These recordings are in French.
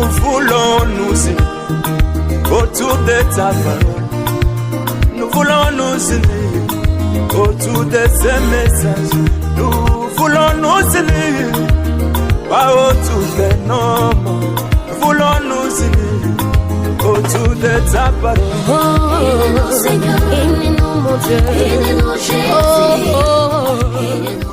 nous voulons nous unir autour de ta parole. Nous voulons nous unir autour de ces messages. Nous voulons nous unir, pas autour des noms. Nous voulons nous unir autour de ta parole. Aide-nous, Seigneur. Aide-nous, mon Dieu. Aide-nous, Jésus. Aide-nous.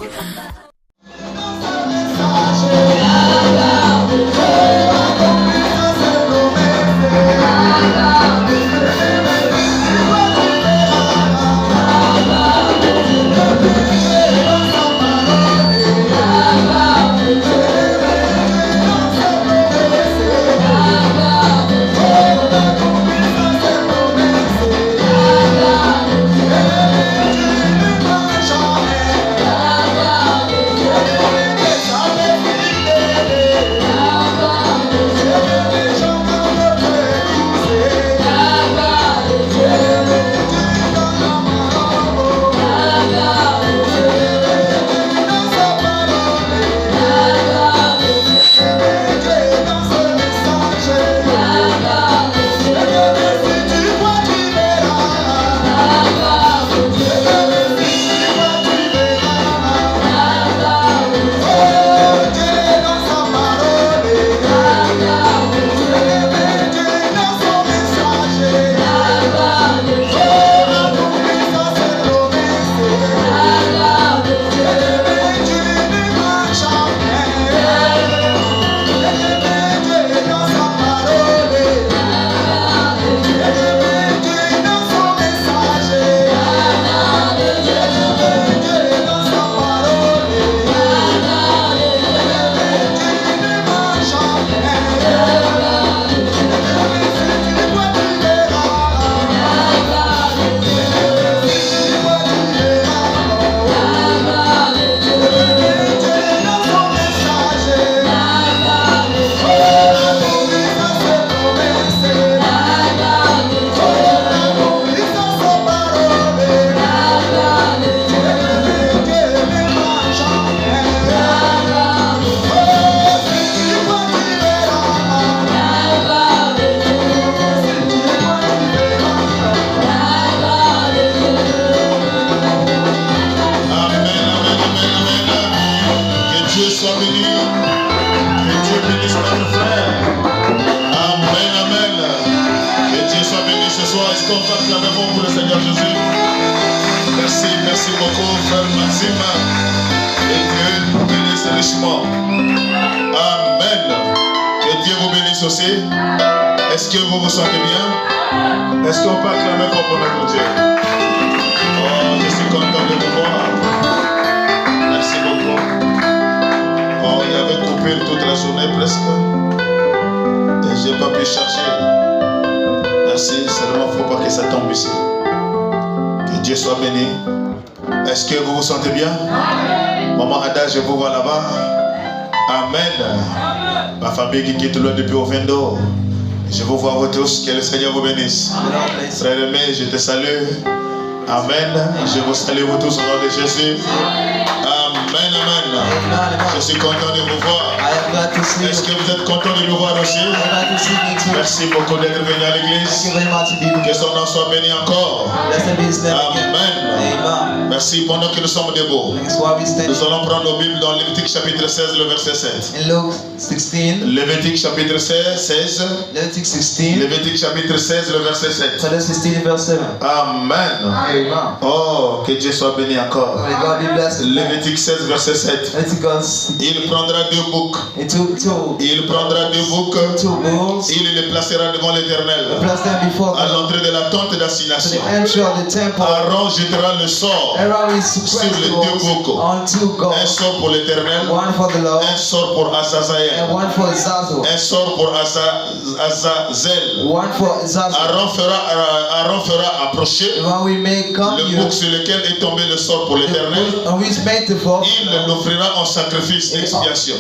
Merci beaucoup, frère Maxime. Et Dieu vous bénisse richement. Amen. Que Dieu vous bénisse aussi. Est-ce que vous vous sentez bien? Est-ce qu'on peut acclamer pour notre Dieu? Oh, je suis content de vous voir. Merci beaucoup. Oh, il avait coupé toute la journée presque. Et je n'ai pas pu chercher. Merci, seulement il ne faut pas que ça tombe ici. Que Dieu soit béni. Est-ce que vous vous sentez bien? Amen. Maman Ada, je vous vois là-bas. Amen. Ma famille qui quitte loin depuis au Vendo. Je vous vois vous tous. Que le Seigneur vous bénisse. Amen. Frère aimé, je te salue. Amen. Je vous salue vous tous au nom de Jésus. Amen, amen. Je suis content de vous voir. Est-ce que vous êtes content de nous voir aussi? Merci beaucoup d'être venu à l'église. Que son nom soit béni encore. Amen. Merci. Pendant que nous sommes debout, nous allons prendre nos Bibles dans Lévitique chapitre 16, le verset 7. Lévitique chapitre 16. Lévitique chapitre 16, le verset 7. Amen. Oh, que Dieu soit béni encore. Lévitique 16, verset 7. Il prendra deux boucs. Il prendra deux boucs. Il les placera devant l'Éternel à l'entrée de la tente d'assignation. Aaron jettera le sort sur les deux boucs. Un sort pour l'Éternel, un sort pour Azazel, un sort pour Azazel. Aaron fera approcher le bouc sur lequel est tombé le sort pour l'Éternel. Il l'offrira en sacrifice d'expiation.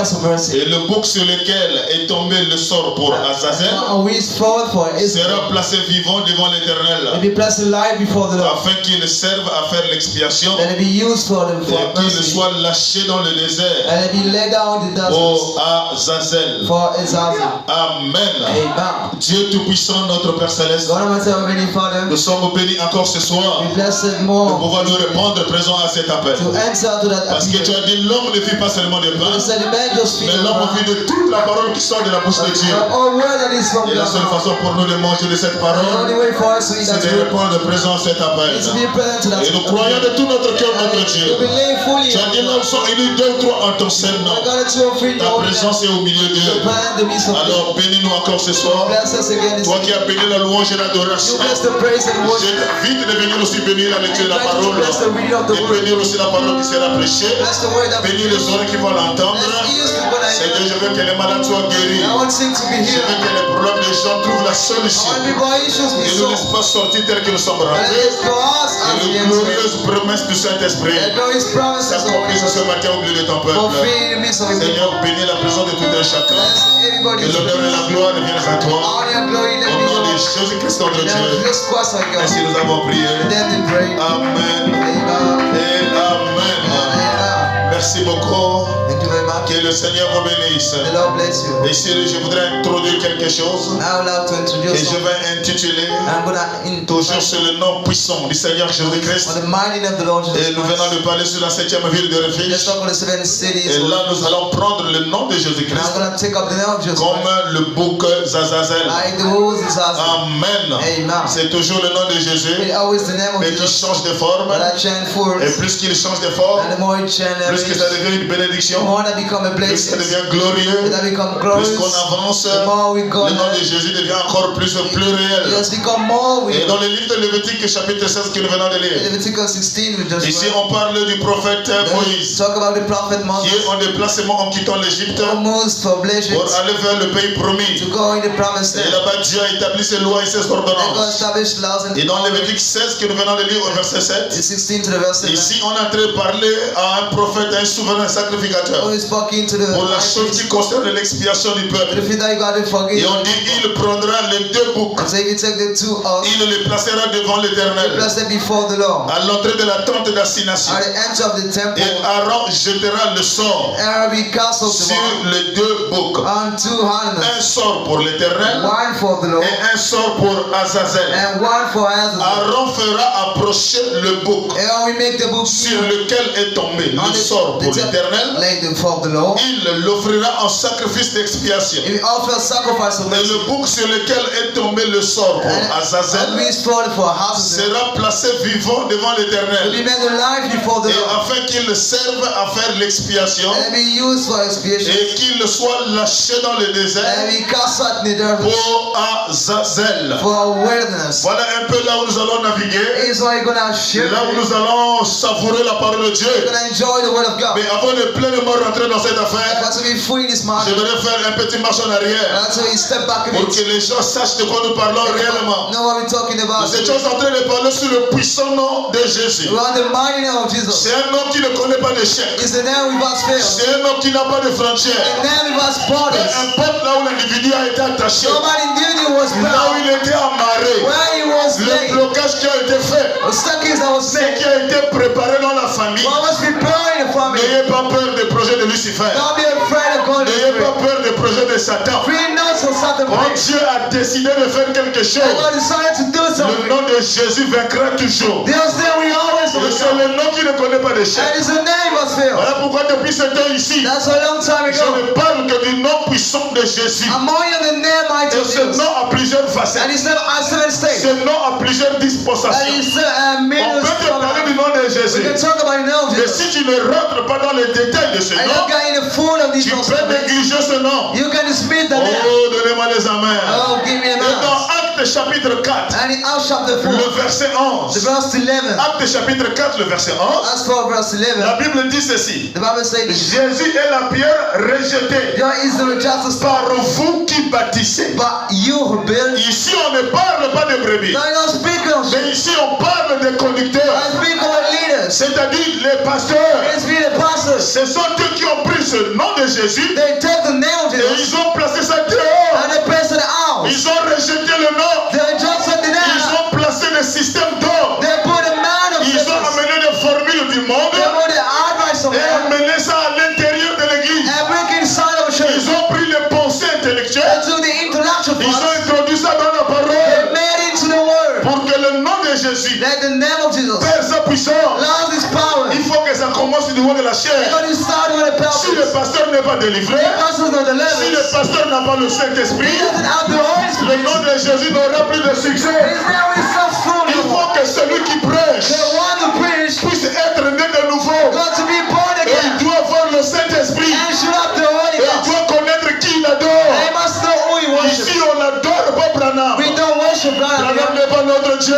sacrifice of mercy. Et le bouc sur lequel est tombé le sort pour Azazel And we fought for Israel. sera placé vivant devant And l'Éternel, be placed alive before the Lord. afin qu'il serve à faire l'expiation And it be used for the et qu'il mercy. soit lâché dans le désert And it be laid down in the pour desert Azazel. for Azazel. Amen. Amen. Dieu Tout-Puissant, notre Père Céleste, God Almighty, our Heavenly Father, nous sommes bénis encore ce soir be blessed de more pouvoir nous répondre présent à cet appel. to answer to that Parce que tu appeal. as dit l'homme ne vit pas seulement de pain, You said the man just feed mais the l'homme vit man. de toute la parole qui sort de la bouche de Dieu. All word that is from Et la seule God. façon pour nous de manger de cette The parole, only way for us to eat c'est that de word répondre présent à cet appel. is to be present to that Et nous croyons de tout notre cœur, notre to Dieu. believe fully. Tu as dit là où sont unis deux ou trois en ton seul nom. I got two or three Ta présence est au milieu d'eux. the midst of Alors bénis-nous encore ce soir. bless us again this Toi qui as béni la louange et l'adoration, You bless the praise and je worship. t'invite de venir aussi bénir la lecture de la I invite you parole to bless the reading of the et word. bénir aussi la parole qui sera prêchée. Bless the word that we Bénis les oreilles qui vont l'entendre. Bless ears to what I Seigneur, je veux que les malades soient guéris. I want sick to be Je veux healed. que les problèmes des gens trouvent la I solution. want people issues be Ne nous laisse solved. pas sortir tel que nous sommes And rentrés. it's for us Et as the les answer. glorieuses promesses du Saint-Esprit And glorious promises of s'accomplissent ce God. matin au milieu de ton peuple. Fulfill the midst of His people. Seigneur, bénis la présence de tout un chacun. Bless everybody. Que l'honneur et la gloire reviennent à toi. Honor and glory, let Au me nom de know. Jésus-Christ notre And Dieu. just Christ our God. Ainsi nous avons prié. Then we pray. Amen Amen. et Amen. Amen. Merci beaucoup. Thank you very much. Que le Seigneur vous bénisse. The Lord bless you. Ici, je voudrais introduire quelque chose I would like to et introduce je something. vais intituler I'm gonna toujours sur le nom puissant du Seigneur Jésus-Christ. on the mighty name of the Lord Et Jesus nous venons Christ. de parler sur la 7e ville de Let's refuge. talk about the seven cities. Et là, nous allons prendre le nom de And I'm Jésus-Christ gonna take up the name of Jesus comme Christ. le bouc Zazazel. Like the wolves is awesome. Amen. Amen. C'est toujours le nom de It's Jésus, always the name of mais qui Jesus. change de forme. But I chant forth. Et plus qu'il change de forme, And the more you chant, plus que ça the devient une bénédiction, more that become a plus blessing. ça devient glorieux, That become plus glorious. qu'on avance, The more we go, le nom de Jésus devient encore plus réel. let's become more Et with dans le livre de Lévitique, chapitre 16 que nous venons de lire, Leviticus 16 we just ici read. on parle du prophète Then we Moïse, talk about the prophet qui Moses. est en déplacement en quittant l'Égypte Almost for blessings pour aller vers le pays to promis. go in the promised Et land. là-bas, Dieu a établi ses lois et ses And God ordonnances. established laws and Et dans Lévitique 16 que nous venons de lire au verset 7, the 16 to the verse 7. ici on est en train de parler à un prophète, à un souverain sacrificateur, Always spoken to the pour la chose qui concerne l'expiation du the peuple. thing that you got to forgive. Et on dit, il prendra les deux boucs, And so if you take the two out, il les placera devant you l'Éternel, place them before the Lord. à l'entrée de la tente d'assignation. At the entry of the temple, Et Aaron jettera le sort Aaron will cast off the sur one les deux boucs. on two Un animals, sort pour l'Éternel one for the Lord et un sort pour Azazel. and one for Azazel. Aaron fera approcher le bouc Aaron will make the book sur lequel est tombé le sort pour l'Éternel. lay before the Lord. Il l'offrira en sacrifice d'expiation. He will offer sacrifice of Et mercy. le bouc sur lequel est tombé le sort pour And Azazel we swore for Hazazel. sera placé vivant devant Will be l'Éternel. made alive before the Et Lord. afin qu'il serve à faire l'expiation And be used for expiation. et qu'il soit lâché dans le And désert be cast out in the desert pour Azazel. for wilderness. Voilà un peu là où nous allons naviguer, Is why you're gonna share. là où nous allons savourer la parole de You're Dieu. gonna enjoy the word of God. Mais avant de pleinement rentrer dans cette affaire, But to be free this morning, j'aimerais faire un petit marche en arrière that's why you step back a pour bit. que les gens sachent de quoi nous parlons réellement. Know what we're talking about. Nous étions en train de parler sur le puissant nom de Jésus. We're on the mighty name of Jesus. C'est un nom qui ne connaît pas d'échec. It's the name without fail. C'est un nom qui n'a pas de frontières. The name without Peu borders. importe là où l'individu a été attaché, Nobody knew he was là où bound. il était amarré, Where he was le laid. blocage qui a été fait, The stockings that was ce made. qui a été préparé dans la famille. What was prepared in the family. N'ayez pas peur des projets de Lucifer. Don't be afraid of God. N'ayez pas peur des projets de Satan. Fear not for Satan. Quand Dieu a décidé de faire quelque chose, And God decided to do le something. nom de Jésus vaincra toujours. They'll say we always Et c'est overcome. le nom qui ne connaît pas d'échec. And it's the name of fail. Voilà pourquoi depuis ce temps ici, That's a long time je ago. ne parle que du nom puissant de Jésus. I'm more than the name I Et told ce you. nom a plusieurs facettes. And his name has seven states. Ce nom a plusieurs And dispensations. it's On millions peut te parler du nom de We Jésus. can talk about the name of Mais Jesus. si tu ne rentres pas dans les détails de ce I nom, don't get in the full of these tu notes. peux négliger ce nom. You can dismiss the name. Oh, donnez-moi les amens. Oh, give me a Et dans man. Actes chapitre 4, And in Acts chapter 4, le verset the 11. verse 11. Actes chapitre 4, le verset 11. As for verse 11, La Bible dit ceci. the Bible says this. Jésus est la pierre rejetée There is the rejected stone, par vous qui bâtissez. but you who build. Ici, on ne parle pas de brebis. Now you're not speaking of Mais ici, on parle des conducteurs. I speak of leaders. C'est-à-dire les pasteurs. It's be the pastors. Ce sont eux qui ont pris ce nom de Jésus They take the name of et Jesus ils ont placé ça dehors. and they place it out. Ils ont rejeté le nom. They just set it Ils out. ont placé des systèmes d'or. They put a man of Ils ont Jesus. amené des formules du monde They put the advice of et man amené ça à l'intérieur de l'église. and bring inside of a church. Ils ont pris les pensées They intellectuelles. took the intellectual Ils ont parts. introduit ça dans la They parole made it into the word. pour que le nom de Jésus, Let the name of Jesus. Père sa puissance, Love is power. il faut que ça commence du niveau de la chair. Because you start with a Si le purpose. pasteur n'est pas délivré, The pastor's not si le delivered. pasteur n'a pas le Saint-Esprit, He doesn't have the Holy le Spirit. nom de Jésus n'aura plus de succès. His name is so strong. Il faut que celui qui prêche The one who preach puisse être né de nouveau. got to be born Et il again. doit avoir le Saint-Esprit. And should have the Holy Et il Ghost. doit connaître qui il adore. They must know who he Ici, worships. on adore pas Branham. We don't worship God. Branham God n'est pas notre Dieu.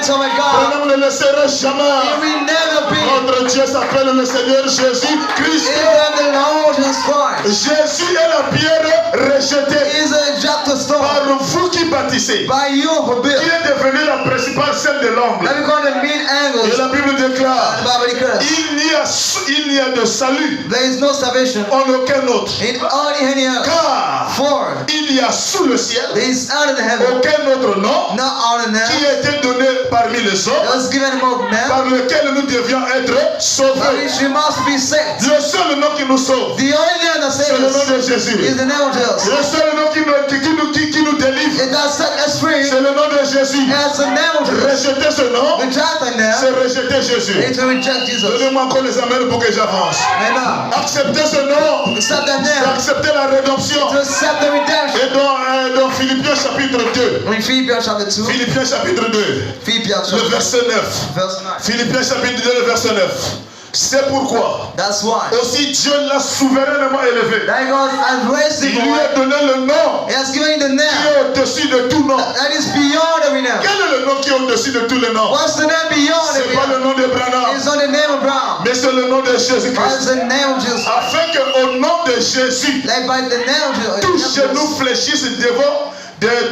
is my God. Branham ne le sera He jamais. will never be. Notre Dieu s'appelle le Seigneur Jésus-Christ. Even the Lord Jesus Christ Jésus est la pierre rejetée is a rejected stone. par vous qui bâtissez, By you who qui built. est devenue la principale scène de l'angle. Let me call the mean Et angles. la Bible The déclare, Bible declares il n'y a de salut there is no salvation en aucun autre. in any else. Car For il y a sous le ciel there is under the heaven aucun autre nom not on the qui name a été donné parmi les that hommes was given among men par lequel nous devions être by sauvés. which we must be saved. Le seul nom qui nous sauve, The only name that c'est saves le nom us de is Jésus. the name of Jesus. Le seul nom qui nous délivre, It does set us free. c'est le nom de Jésus. As the name of Jesus. Rejeter ce nom, Reject the c'est name. rejeter Jésus. It's to reject Jesus. Donnez-moi encore les amens pour que j'avance. Amen. Accepter ce nom, Accept that c'est name. accepter la rédemption. To accept the redemption. Et dans Philippiens chapitre 2, In Philippians chapter 2. Philippiens chapitre 2, Philippians le chapter 2. verset 9. Verse 9. Philippiens chapitre 2, le verset 9. C'est pourquoi That's why. aussi Dieu l'a souverainement élevé. That God has raised Il him. lui a donné le nom He has given him the qui name est au-dessus de tout nom. that is beyond every name. Quel est le nom qui est au-dessus de tous les noms? What's the name beyond C'est every pas le name? nom de Branham, It's not the name of Brown. mais c'est le nom de It's Jésus-Christ. the name of Jesus. Afin qu'au nom de Jésus, Like by the name of tout Jesus. genou fléchisse devant,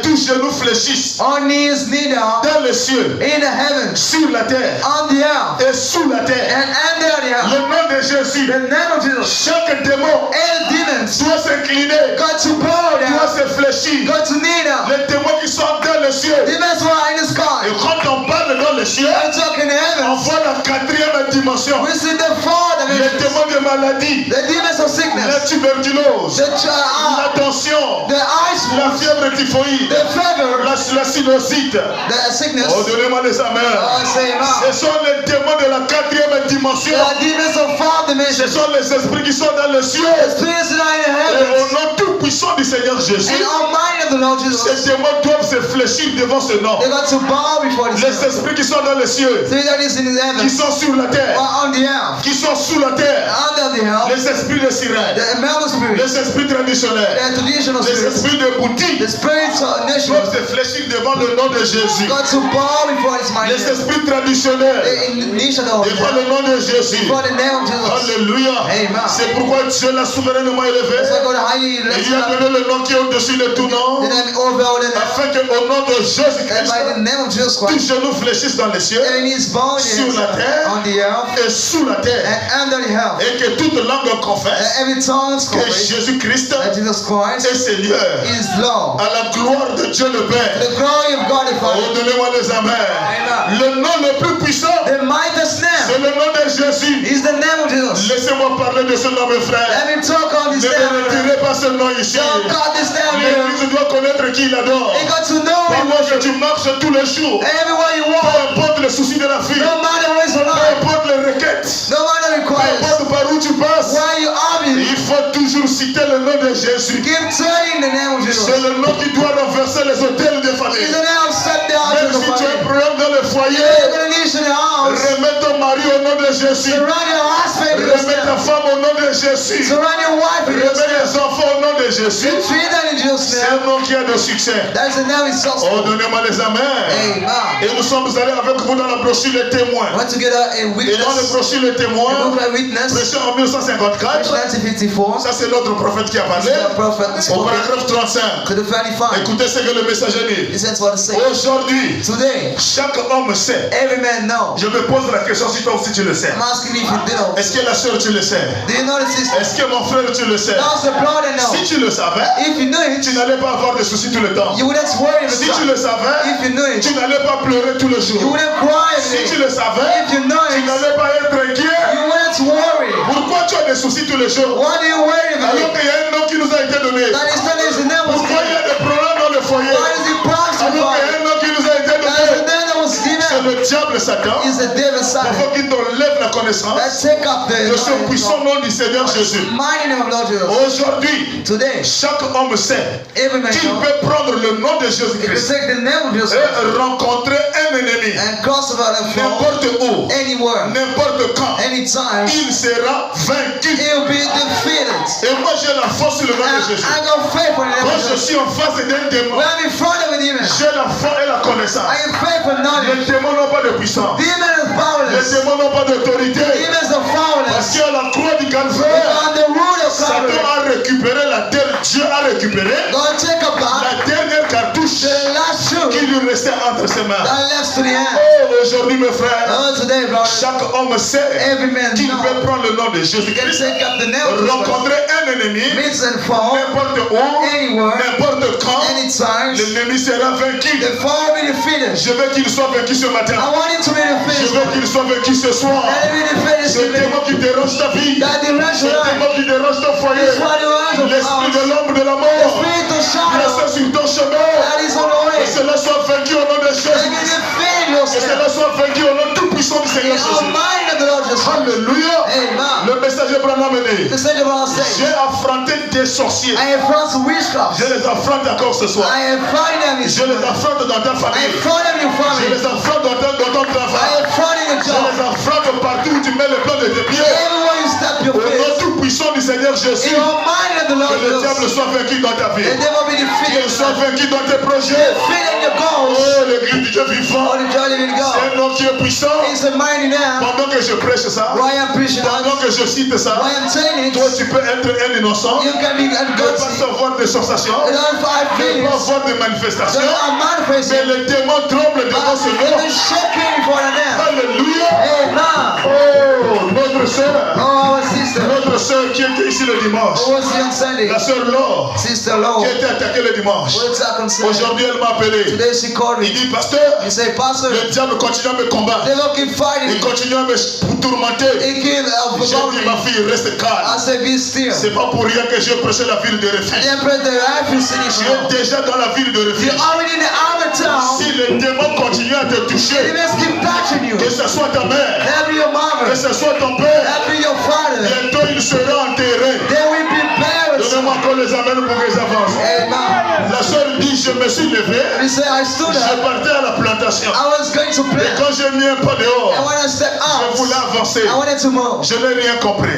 tout genou fléchisse On knees, knee down, dans les cieux, in the heavens, sur la terre on the earth, et sous la terre. and under the earth. Le nom de Jésus, The name of Jesus. chaque démon All demons doit s'incliner, got to bow doit down, se fléchir. got to kneel down. Les démons qui sont dans les cieux. Demons who are in the Et sky. quand on parle dans les cieux, I'm talking in on heaven. voit la quatrième dimension. We see the four Les dimensions. démons de maladie, The demons of la sickness, tuberculose, la tension, the ice, la fièvre typhoïde, the fever, la sinusite. the sickness. Oh, donnez-moi les amens. Oh, say Ce amen. sont les démons de la quatrième dimension. The demons of four Ce dimensions. sont les esprits qui sont dans les cieux. The spirits that are in the Et au heavens. nom tout puissant du Seigneur Jésus, And Almighty of the Lord Jesus. ces démons doivent se fléchir devant ce nom. They got to bow before this Les name. esprits qui sont dans les cieux, Spirit that is in the qui heavens, sont sur la terre, or on the earth, qui sont sous la terre, under the earth, les esprits de sirène, the immortal spirit, les esprits traditionnels, the traditional les spirits, esprits de boutique the spirits of nations doivent se fléchir devant le nom de Jésus. got to bow before His mighty Les name. esprits traditionnels The nation of devant le nom de Jésus. before the name of Jesus. Alléluia. Amen. C'est pourquoi Dieu l'a souverainement élevé. So God highly Il lifted lui a up donné le nom qui est au-dessus de tout nom, the name over all the name, afin qu'au nom de and Jésus-Christ, by the name of Jesus tout Christ, genou fléchisse dans les cieux, and His bound sur la terre on the earth et sous la terre, and under the earth, et que toute langue confesse and every tongue is que confess Jésus-Christ that Jesus Christ est Seigneur, is Lord. à la gloire de Dieu le Père. The glory of God the Oh, Father. donnez-moi les amens. Amen. Le nom le plus puissant, The mightiest c'est name le nom de Jésus. is the name of Jesus. Laissez-moi parler de ce nom, mes frères. Let me talk on Ne this me name. retirez pas ce nom ici. Don't cut this name here. L'Église doit connaître qui il adore. You got to know Pendant Him que tu marches tous les jours, everywhere you peu walk. importe les soucis de la vie, No matter where it's peu alive, importe les requêtes, no matter peu requires, importe par où tu passes, where you are in, il faut toujours citer le nom de Jésus. keep saying the name of Jesus. C'est le nom qui doit renverser les hôtels des It's familles. the name of set the altar Même of si tu as un fire. problème dans le You're foyer, gonna need in the house. remets ton mari au nom de Jésus. Surround your husband with this Remets ta name. femme au nom de Jésus. Surround your wife with this Remets name. les enfants au nom de Jésus, The tree that in Jesus' c'est name, un nom qui a de succès. that's the name is Oh, successful. donnez-moi les amens. Amen. Et nous sommes allés avec vous dans la brochure Les Témoins. We went together in Et dans la witness, brochure Les the Témoins, book of witness, prêché en 1954, 1954. ça c'est l'autre prophète qui a parlé, The prophet au spoke paragraphe 35. to the 35. Écoutez ce que le messager dit. Listen to what it says. Aujourd'hui, Today, chaque homme sait. every man knows. Je me pose la question si toi aussi tu le sais. I'm asking you if you know. Est-ce que la sœur tu le sais? Do you know the sister? Est-ce que mon frère tu le sais? Does the brother know? Si tu le savais, If you know it, tu n'allais pas avoir de soucis tout le temps. you wouldn't worry Si tu every le time. savais, If you know it, tu n'allais pas pleurer tous les you jours. wouldn't cry Si every tu day. le savais, If you know tu it, n'allais pas être inquiet. you wouldn't worry. Pourquoi tu as des soucis tous les jours? Why do you worry every Alors day? qu'il y a un nom qui nous a été donné. That is the name was Pourquoi il y given. a des problèmes dans le foyer? Why is it promised Alors to qu'il y a God? un nom qui nous a été That is the donné. name that was C'est given. le diable Satan. Is the devil's Il son. faut qu'il t'enlève la connaissance Let's take up de ce the puissant nom du Seigneur Jésus. mighty name of Lord Jesus. Aujourd'hui, Today, chaque homme sait every man qu'il knows. peut prendre le nom de If you Jésus-Christ take the name of Jesus et rencontrer un ennemi and cross over the phone, n'importe où, anywhere, n'importe quand, anytime, il sera vaincu. he'll be defeated. Et moi j'ai la force sur le nom And de Jésus. I got faith for the name Quand of je Jesus. suis en face d'un démon, When I'm in front of a demon, j'ai la foi et la connaissance. I am faith for Les knowledge. démons n'ont pas de puissance. Demon is Les powerless. démons n'ont pas d'autorité. Demons are Parce powerless. qu'à la croix du Calvaire, On the root of Satan Calvary, a récupéré la terre. Dieu a récupéré God take up back la dernière cartouche the last qui shoe lui restait entre ses mains. that left to the hand. Oh, aujourd'hui, mes frères, Oh, today, brother, chaque homme sait every man qu'il knows. peut prendre le nom de You can Jésus-Christ, take up the name of Jesus, rencontrer un ennemi, meets and fall, n'importe où, anywhere, n'importe quand, anytime. l'ennemi sera vaincu. The fall will be defeated. Je veux qu'il soit vaincu ce I matin. want him to be Je defeated. veux qu'il soit vaincu ce soir. Let him be defeated Ce this evening. démon qui dérange ta vie, That the rest ce of life, démon qui dérange ton foyer, this one who has of l'esprit de power, l'ombre de la the mort, spirit of placé shadow sur ton chemin, that is on the que way. cela soit vaincu au nom de Let Jésus. me defeat Que yourself. cela soit vaincu au nom tout puissant du In Seigneur the Jésus. mind of the Lord Jesus. Alléluia. Amen. Le messager Branham dit, The Saint of God j'ai says, affronté des sorciers. I have fought witchcraft. Je les affronte encore ce soir. I have fought them in Je les affronte dans ta I famille. have fought them in your Je family. les affronte dans ton I travail. have fought in your Je job. les affronte partout où tu mets le plan de tes pieds. Everywhere you step your Au nom foot. tout puissant du Seigneur Jésus. In the mind of the Lord Que le diable Jesus. soit vaincu dans ta vie. The devil be defeated. Qu'il soit vaincu dans tes projets. Defeated your goals. Oh, l'église du Dieu vivant. Oh, the joy living C'est God. un nom qui est puissant. It's a mighty name. Pendant que je prêche ça, Why I'm preaching pendant on. que je cite ça, Why I'm telling it. toi tu peux être un innocent, You can be ne pas ungodly. savoir des sensations, You don't have ne feelings. pas voir des You manifestations, don't have mais manifesting. le démon tremble devant ce But nom. you shaking before the name. Alléluia. Amen. Oh, notre soeur, Oh, our sister. notre soeur qui était ici le dimanche, Who was here on Sunday? la soeur Laure, Sister qui a Law. été attaquée le dimanche. What's that on Sunday? Aujourd'hui, elle m'a appelé. Today she called Il me. dit, pasteur, He said, Pastor, le diable continue à me combattre. they don't keep fighting Il me. continue à me tourmenter. He keep J'ai dit, ma fille, reste I calme. said, be still. C'est pas pour rien que j'ai prêché la ville de And refuge. then pray the life is Tu finished. es déjà dans la ville de refuge. You're already in the outer town. Si le démon continue à te The toucher, demons keep touching you. que ce soit ta mère, That be your mother. que ce soit ton père, That be your father. bientôt il sera enterré. They will be buried. Donnez-moi encore les amènes pour que j'avance. Amen. La soeur dit, je me suis levé, He said, I stood je up. partais à la plantation. I was going to Et pray. quand j'ai mis un pas And dehors, when I stepped je out, voulais avancer. I wanted to move. Je n'ai rien compris.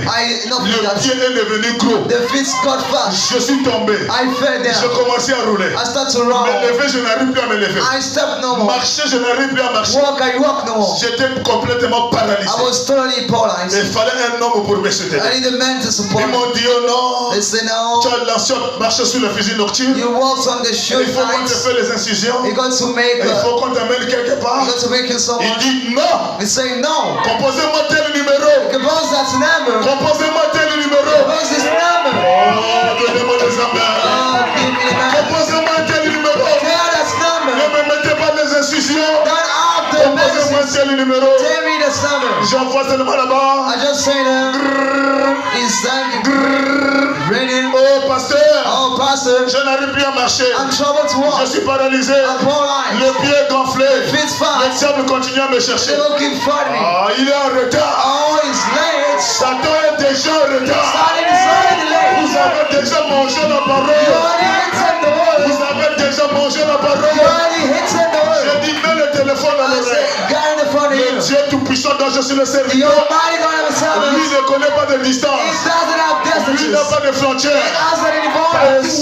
Nothing Le that. pied est devenu gros. The feet got fast. Je suis tombé. I fell Je down. commençais à rouler. I started to Me run. lever, je n'arrive plus à me lever. I stepped no more. Marcher, je n'arrive plus à marcher. Walk, I walk no more. J'étais complètement paralysé. I was totally Il paralyzed. fallait un homme pour me soutenir. I need a man to support Ils me. m'ont dit, oh non, They say tu no. as l'ancien marché sur le fusil nocturne. You walk on the shoe Il faut qu'on te nights. fasse les incisions. You got to make Il faut qu'on t'amène quelque part. you got to make it Il someone. dit non. We say no. Composez-moi tel numéro. Compose that number. Composez-moi tel numéro. Compose this number. Oh, donnez-moi des amens. Oh, give me the number. Composez-moi tel numéro. Tell that Ne number. me mettez pas des incisions. Don't have the Composez-moi messages. tel numéro. Tell me this number. J'envoie seulement là-bas. I just say that. He's saying, ready. Oh, pasteur, Oh, Pastor, je n'arrive plus à marcher. I'm troubled to Je walk. suis paralysé. I'm paralyzed. Le pied est gonflé. Feet Le fast. diable continue à me They chercher. don't keep fighting me. Ah, il est en retard. Oh, he's late. Satan est déjà en retard. Starting is already late. Vous avez déjà mangé la You parole. already hit the word. Vous avez déjà mangé la You parole. already hit the word. J'ai dit, mets le téléphone à I l'oreille. said, God in the front of Le you. Dieu tout-puissant dont je suis le The serviteur, Almighty God of lui the ne connaît pas de He distance. doesn't have Lui distances. n'a pas de He frontières. hasn't any Partout borders.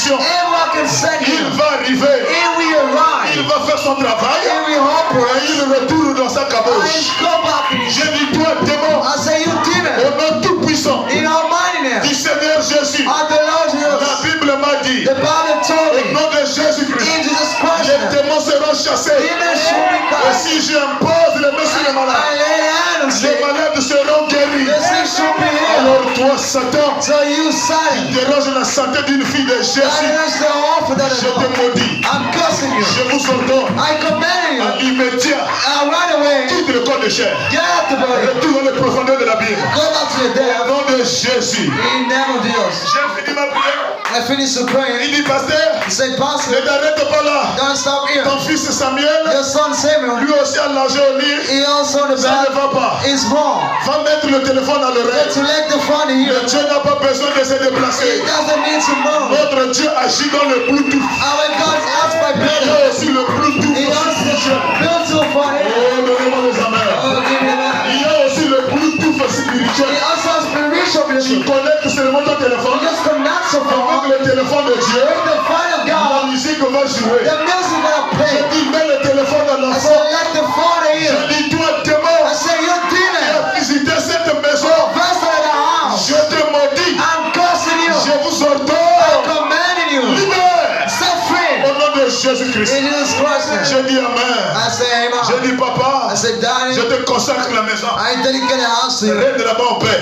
mission. Everyone can send Il him. va arriver. He will Il arrive. va faire son travail. He will Et operate. il retourne dans sa I caboche. go back in his. J'ai dit toi, démon, I say, you demon, au nom tout puissant in Almighty name, du Seigneur Jésus, of the Lord la Jesus, Bible m'a dit, the Bible told au me, nom de Jésus-Christ, in Jesus Christ, les démons seront chassés. demons should be Et cast. si j'impose les mains sur les I malades, lay hands on les sick. malades seront guéris. The sick should be healed. Alors toi, Satan, So you Satan, dérange la santé d'une fille de Jésus. that is the offer that is Je te on. maudis. I'm cursing you. Je vous ordonne I command you. à l'immédiat, Right away. quitte le corps de chair. Get out the body. Retourne dans les profondeurs de la Bible. Go back to your Au dad. nom de Jésus. In the name of Jesus. J'ai fini ma prière. I finished the Il prayer. dit, pasteur, He said, Pastor, ne t'arrête pas là. don't stop here. Ton fils Samuel, Your son Samuel, lui aussi a lâché au lit. he also the Ça ne bad va pas. is wrong. Va mettre le téléphone à But l'oreille. to let the father hear, Le Dieu n'a pas besoin de se he déplacer. doesn't need to move. Notre Dieu agit dans le Bluetooth. Our God asked by Il y prayer. a aussi le Bluetooth He also spirituel. built to a father. Oh, donnez-moi les amers. Oh, give me that. Il y a aussi le Bluetooth He spirituel. also has spiritual Tu blessing. connectes seulement ton téléphone. He just connects a phone Avec le téléphone de Dieu, with the fire of la God. musique va jouer. The music that I Je play. dis, mets le téléphone à I l'enfant. said, let the father Je hear. dis, toi, démon, I said, you demon, visitez cette maison. first of the house. Je te maudis. I'm cursing you. Je vous I'm ordonne. commanding you. Libère. Set free. Au nom de Jésus-Christ. In Jesus Christ's name. Je dis Amen. I say Je amen. dis Papa, I said, Daddy, je te consacre la maison. I dedicate the house to you. Règne là-bas en paix.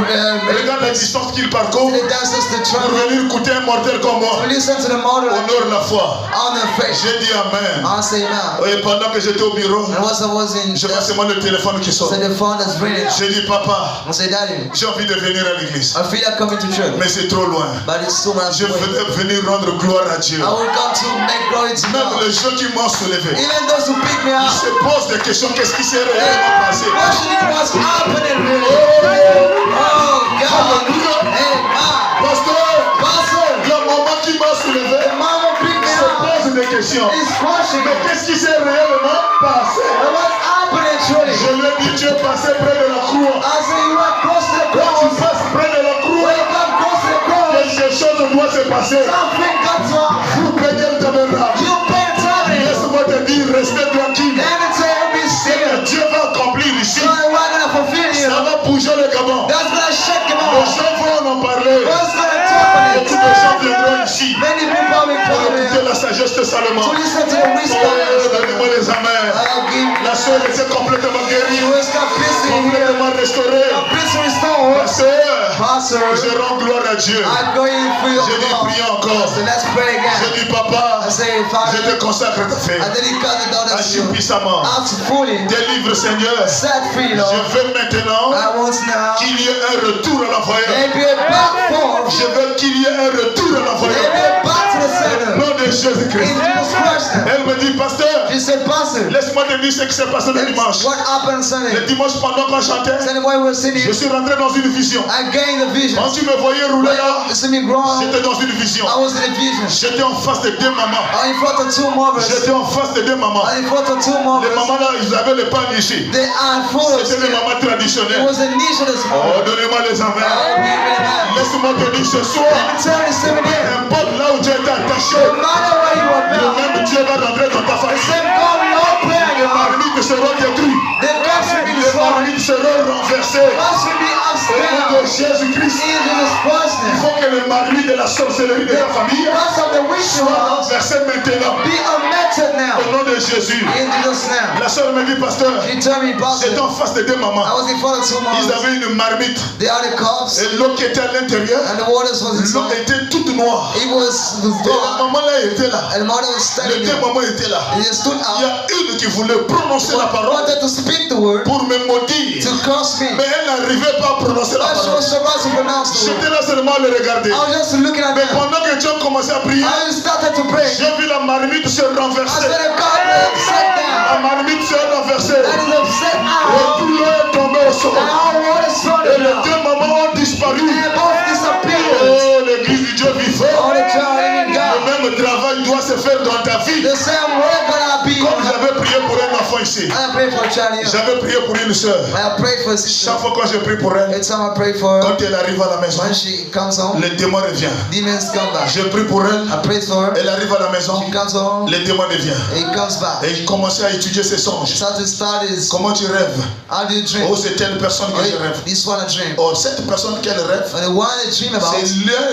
Regarde la The distance qu'il parcourt dancers to pour travel. venir écouter un mortel comme moi. To listen to the model Honore la foi. on the face. J'ai dit Amen. I say amen. Et pendant que j'étais au bureau, And once I was in, je vois seulement le téléphone qui sonne. said the phone is ringing. J'ai dit Papa, I say, Daddy, j'ai envie de venir à l'église. I feel like coming to church, Mais c'est trop loin. but it's too much Je away. voudrais venir rendre gloire à Dieu. I will come to make glory to Même God. les gens qui m'ont soulevé, Even those who pick me ils up, se posent des questions. Qu'est-ce qui s'est réellement passé? questioning what's happening really. Oh, Oh God, Alléluia. hey God, Pasteur, Pastor, la maman qui m'a soulevé the mama picked me se up. pose des questions. He's questioning Mais qu'est-ce qui s'est réellement passé? what's happening truly. Je lui ai dit, tu es passé près de la croix. I say you are close to the Quand tu cross. passes près de la When croix, you come close to the cross, quelque chose doit se passer. something got to happen. Vous payez le tabernacle. You pay attention. Laisse-moi te dire, restez tranquille. Let me tell you, be Ce que still. Dieu va accomplir ici, So we're gonna fulfill you. ça va bouger le Gabon. That's gonna shake him Les off. gens vont en parler. God's gonna talk on it. Beaucoup de gens viendront ici Many people will pour come écouter here la sagesse de Salomon. to listen to the wisdom. Oh, donnez-moi les amens. I'll give La soeur était complètement guérie, you wisdom, peace in here. complètement restaurée. Peace La restore. soeur, Pastor, je rends gloire à Dieu. I'm going for your Je dis, God. prie encore. So let's pray Je again. dis, Papa, I say, je Father, te consacre ta fille. I dedicate the daughters to Agis you. puissamment. Ask fully. Délivre, Seigneur. Set free, Je Lord. veux maintenant I want now. qu'il y ait un retour à l'envoyeur. Maybe a back forth. Je veux qu'il y ait un retour à Maybe l'envoyeur. a back to the Au center. nom de In Jésus-Christ. Jesus Christ. Elle me dit, pasteur, She said, Pastor, laisse-moi te dire ce qui s'est passé le dimanche. what happened Le Sunday? dimanche, pendant qu'on chantait, Sunday while we were singing, je suis rentré dans une vision. I gained the vision. Quand tu me voyais rouler là, You see me growing, j'étais dans une vision. I was in a vision. J'étais en face de deux mamans. In front of two mothers. J'étais en face de deux mamans. In front of two Les mothers. mamans là, ils avaient le pain ici. They are full of C'était les skin. mamans It traditionnelles. was a niche of this morning. Oh, donnez-moi les Oh, amens. give me that. Laisse-moi te dire ce Let soir, me tell you something here. n'importe là où tu as été attaché, No matter where you are le now, même Dieu va rentrer dans ta the famille. same God will open Les your heart. marmites seront détruites. The cups will be Les destroyed. marmites seront renversées. Cups will be Au nom upstairs. de Jésus-Christ, In Jesus Christ's il name. faut que les marmites de la sorcellerie de ta famille Cups of the witch soient house renversées maintenant. be omitted Au now. nom de Jésus. In Jesus' name. La soeur me dit, pasteur, She told me, j'étais Pastor, en face de deux mamans. I was in front of two Ils mothers. avaient une marmite. They had the cups Et l'eau qui était à l'intérieur, and the waters was l'eau inside. était toute noire. It was Et la dark. maman là était là. And the mother was Les standing deux there. mamans étaient là. And they stood Il y out. a une qui voulait prononcer la parole Wanted to speak the word, pour me maudire. to curse me. Mais elle n'arrivait pas à prononcer la But she parole. was supposed to pronounce the J'étais word. là seulement à le regarder. I was just looking at Mais them. pendant que Dieu a commencé à prier, I started to pray. j'ai vu la marmite se I renverser. said, God is upset La down. marmite se renversée. That is upset Et out. tout l'eau est tombé au sol. And our water is Et running les now. deux mamans ont disparu. And both disappeared. Oh, l'église du Dieu vivant. All the child in Le God. même travail doit se faire dans ta vie. The same way gonna be. Comme j'avais prié pour un enfant ici. I pray for Charlie. J'avais prié pour une sœur. I pray for a sister. Chaque fois quand je prie pour elle, Every time I pray for her, quand elle arrive à la maison, when she comes home, le démon revient. demons come back. Je prie pour elle, I pray for her. elle arrive à la maison, She comes home, le démon revient. he comes back. Et il commençait à étudier ses songes. Start to start his. Comment tu rêves? How do you dream? Oh, c'est telle personne que je rêve. This one I dream. Oh, cette personne qu'elle rêve, And the one I dream about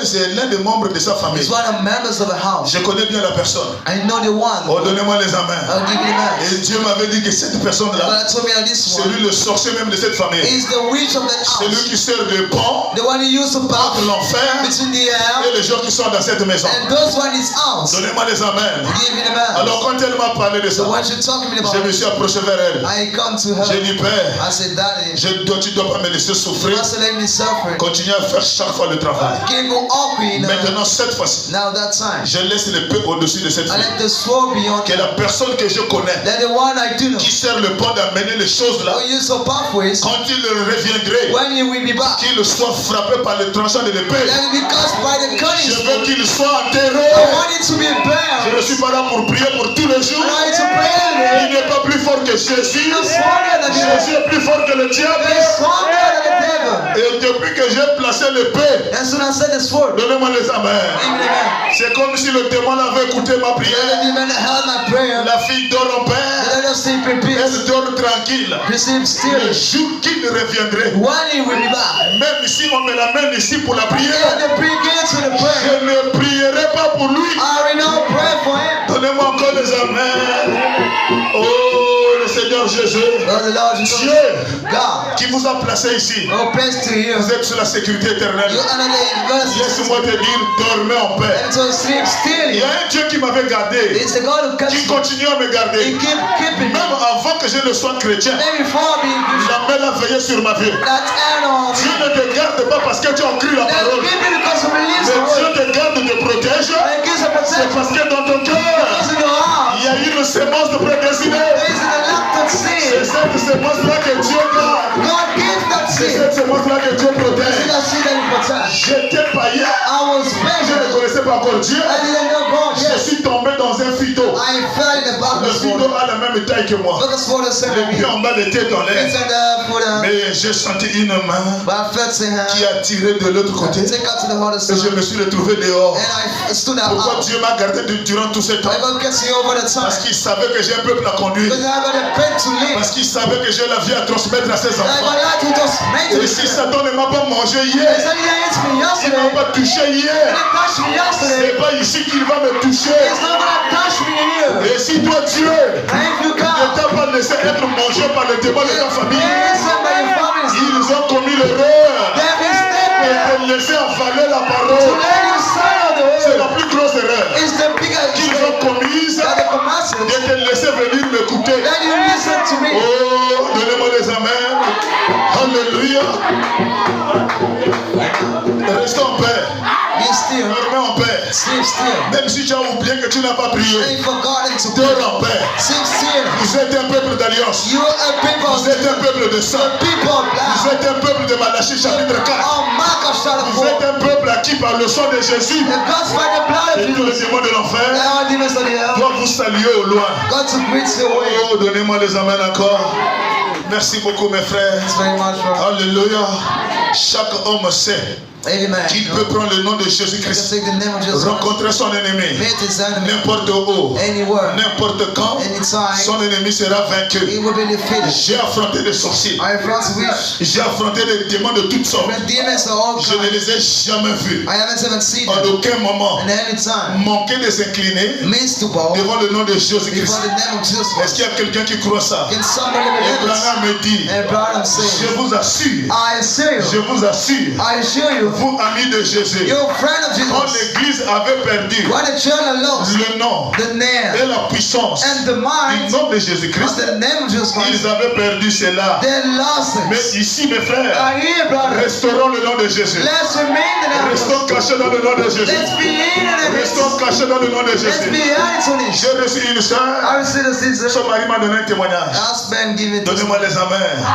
c'est l'un des membres de sa famille. is one of the members of the house. Je connais bien la personne. I know the one. Oh, donnez-moi les amens. I'll give you the man. Et Dieu m'avait dit que cette personne-là, But I told me that this c'est one lui le sorcier même de cette famille. is the witch of that C'est lui house. qui sert de pont The one who used to entre pass l'enfer between the air et les gens qui sont dans cette maison. and those one is house. Donnez-moi les amens. Give me the man. Alors quand elle m'a parlé de ça, So when she talking to me je me about suis approché vers elle. I come to J'ai her. dit, Père, I said, Daddy, tu dois pas me laisser you souffrir. must let me suffer. Continue à faire chaque fois le travail. Can't go awkward, you know. Maintenant, cette fois-ci, Now that time, je laisse l'épée au-dessus de cette I fille. let the sword be on Que la personne que je connais, that the one I do know. qui sert le pont d'amener les choses là, Who use so pathways quand il reviendrait, when he will be back. qu'il soit frappé par le tranchant de l'épée. Let it be caused by the cunning Je sword. veux qu'il soit enterré. I want it to be Je buried. ne suis pas là pour prier pour tous les jours. I want it to pray. Il n'est pas plus fort que Jésus. It's stronger than the Jésus est plus fort que le diable. It's stronger than the devil. Et depuis que j'ai placé l'épée, As soon as I said the sword, donnez-moi les amens. give me the man. C'est comme si le démon avait écouté ma Let prière. the man that held my prayer. La fille dort en paix. Let us sleep in peace. Elle dort tranquille. Receive Le still. jour qu'il reviendrait, When he will be back. même si on me l'amène ici pour la And prière, the begin to the je prayer. ne prierai pas pour lui. I will not pray for him. Donnez-moi encore les amens. Oh, le Seigneur Jésus. Oh, the Lord Jesus. Dieu God. qui vous a placé ici. No place to you. Vous êtes sur la sécurité éternelle. You under the university. Laisse-moi te dire, dormez en paix. And to sleep Il y still. a un Dieu qui m'avait gardé, It's the God who qui keeps me. continue à me He garder. keep keeping me. Même avant que je ne sois chrétien, Maybe before being Christian. la main a veillé sur ma vie. That hand on Dieu me. ne te garde pas parce que tu as cru la That parole. give me because of release Mais the Dieu word. te garde, te protège. And gives a C'est protection. parce que dans ton cœur, Because in your heart. il y a une sémence de prédestinée. There is an elected C'est seed. cette sémence-là que Dieu garde. God gives that C'est seed. cette sémence-là que Dieu See protège. that seed that he protects. J'étais païen. I was Je ne patient. connaissais pas encore Dieu. I didn't know God Je yet. suis tombé dans un phyto. I fell in the Le darkness phyto water. a la même taille que moi. Because for the same Les me. pieds en bas, les têtes en l'air. It's in the for the. Mais j'ai senti une main But I felt in qui her. a tiré de l'autre côté. Take her to the other Et side. je me suis retrouvé dehors. And I stood out. Pourquoi Dieu m'a gardé durant tout ce temps? I God gets you over the time. Parce qu'il savait que j'ai un peuple à conduire. Because I got a pen to live. Parce qu'il savait que j'ai la vie à transmettre à ses And I enfants. got that to just make Et it. si Satan ne m'a pas mangé He hier, said he didn't hit me il ne yesterday. m'a pas touché He hier, didn't touch me yesterday. c'est pas ici qu'il va me toucher. He's not gonna touch me here. Et si toi Dieu And if you ne come, t'a pas laissé être mangé par le démon de ta famille, listen by your family. ils ont commis l'erreur They de mistake te laisser avaler la to parole. let you say the C'est la word. plus grosse erreur It's the biggest qu'ils mistake ont commise, that the commands de te laisser venir m'écouter. that you listen to me. Oh, donnez-moi les amens. Alléluia. Restons en paix. Be still. Dormez en paix. Sleep still. Même si tu as oublié que tu n'as pas prié, Ain't forgotten to dors pray. en paix. Sleep still. Vous êtes un peuple d'alliance. You are a people Vous êtes un peuple de sang. people of Vous blood. êtes un peuple de Malachie chapitre 4. Oh, Mark of chapter Vous 4. êtes un peuple à qui par le sang de Jésus The God's by the blood et of tous les Jesus. démons de l'enfer All demons of the hell. doivent vous saluer au loin. God to greet the way. Oh, donnez-moi les amens encore. Merci beaucoup mes frères. Thanks very much for. Alléluia. Chaque homme sait Amen. qu'il peut prendre le nom de You can Jésus-Christ, take the name of Jesus. rencontrer son ennemi, Meet his enemy. n'importe où, Anywhere. n'importe quand, Anytime. son ennemi sera vaincu. He will be defeated. J'ai affronté des sorciers, I front which j'ai affronté des démons de toutes sortes. when demons are all Je ne coming. les ai jamais vus. I haven't even seen En them. aucun moment, And any time. manquer de s'incliner Means to bow devant le nom de Jésus-Christ. before the name of Jesus. Est-ce qu'il y a quelqu'un qui croit ça? Can somebody Et believe it? Branham me dit, And Branham je says, vous assure, I assure je you, vous assure, I assure you, vous amis de Jésus, you're a friend of quand Jesus. l'église avait perdu When the children lost le nom the et name la puissance and the du mind nom de of Jésus-Christ, the name of Jesus Christ, ils avaient perdu cela. they lost Mais it. ici, mes frères, I hear, brother. restaurons le nom de Jésus. Let's remain the name of Restons Jesus. cachés dans le nom de Jésus. Let's be in the name Restons cachés dans le nom de Let's Jésus. be in it. J'ai reçu une I soeur, will see the sister. son mari m'a donné un témoignage. Husband, give it to Donnez-moi les amens.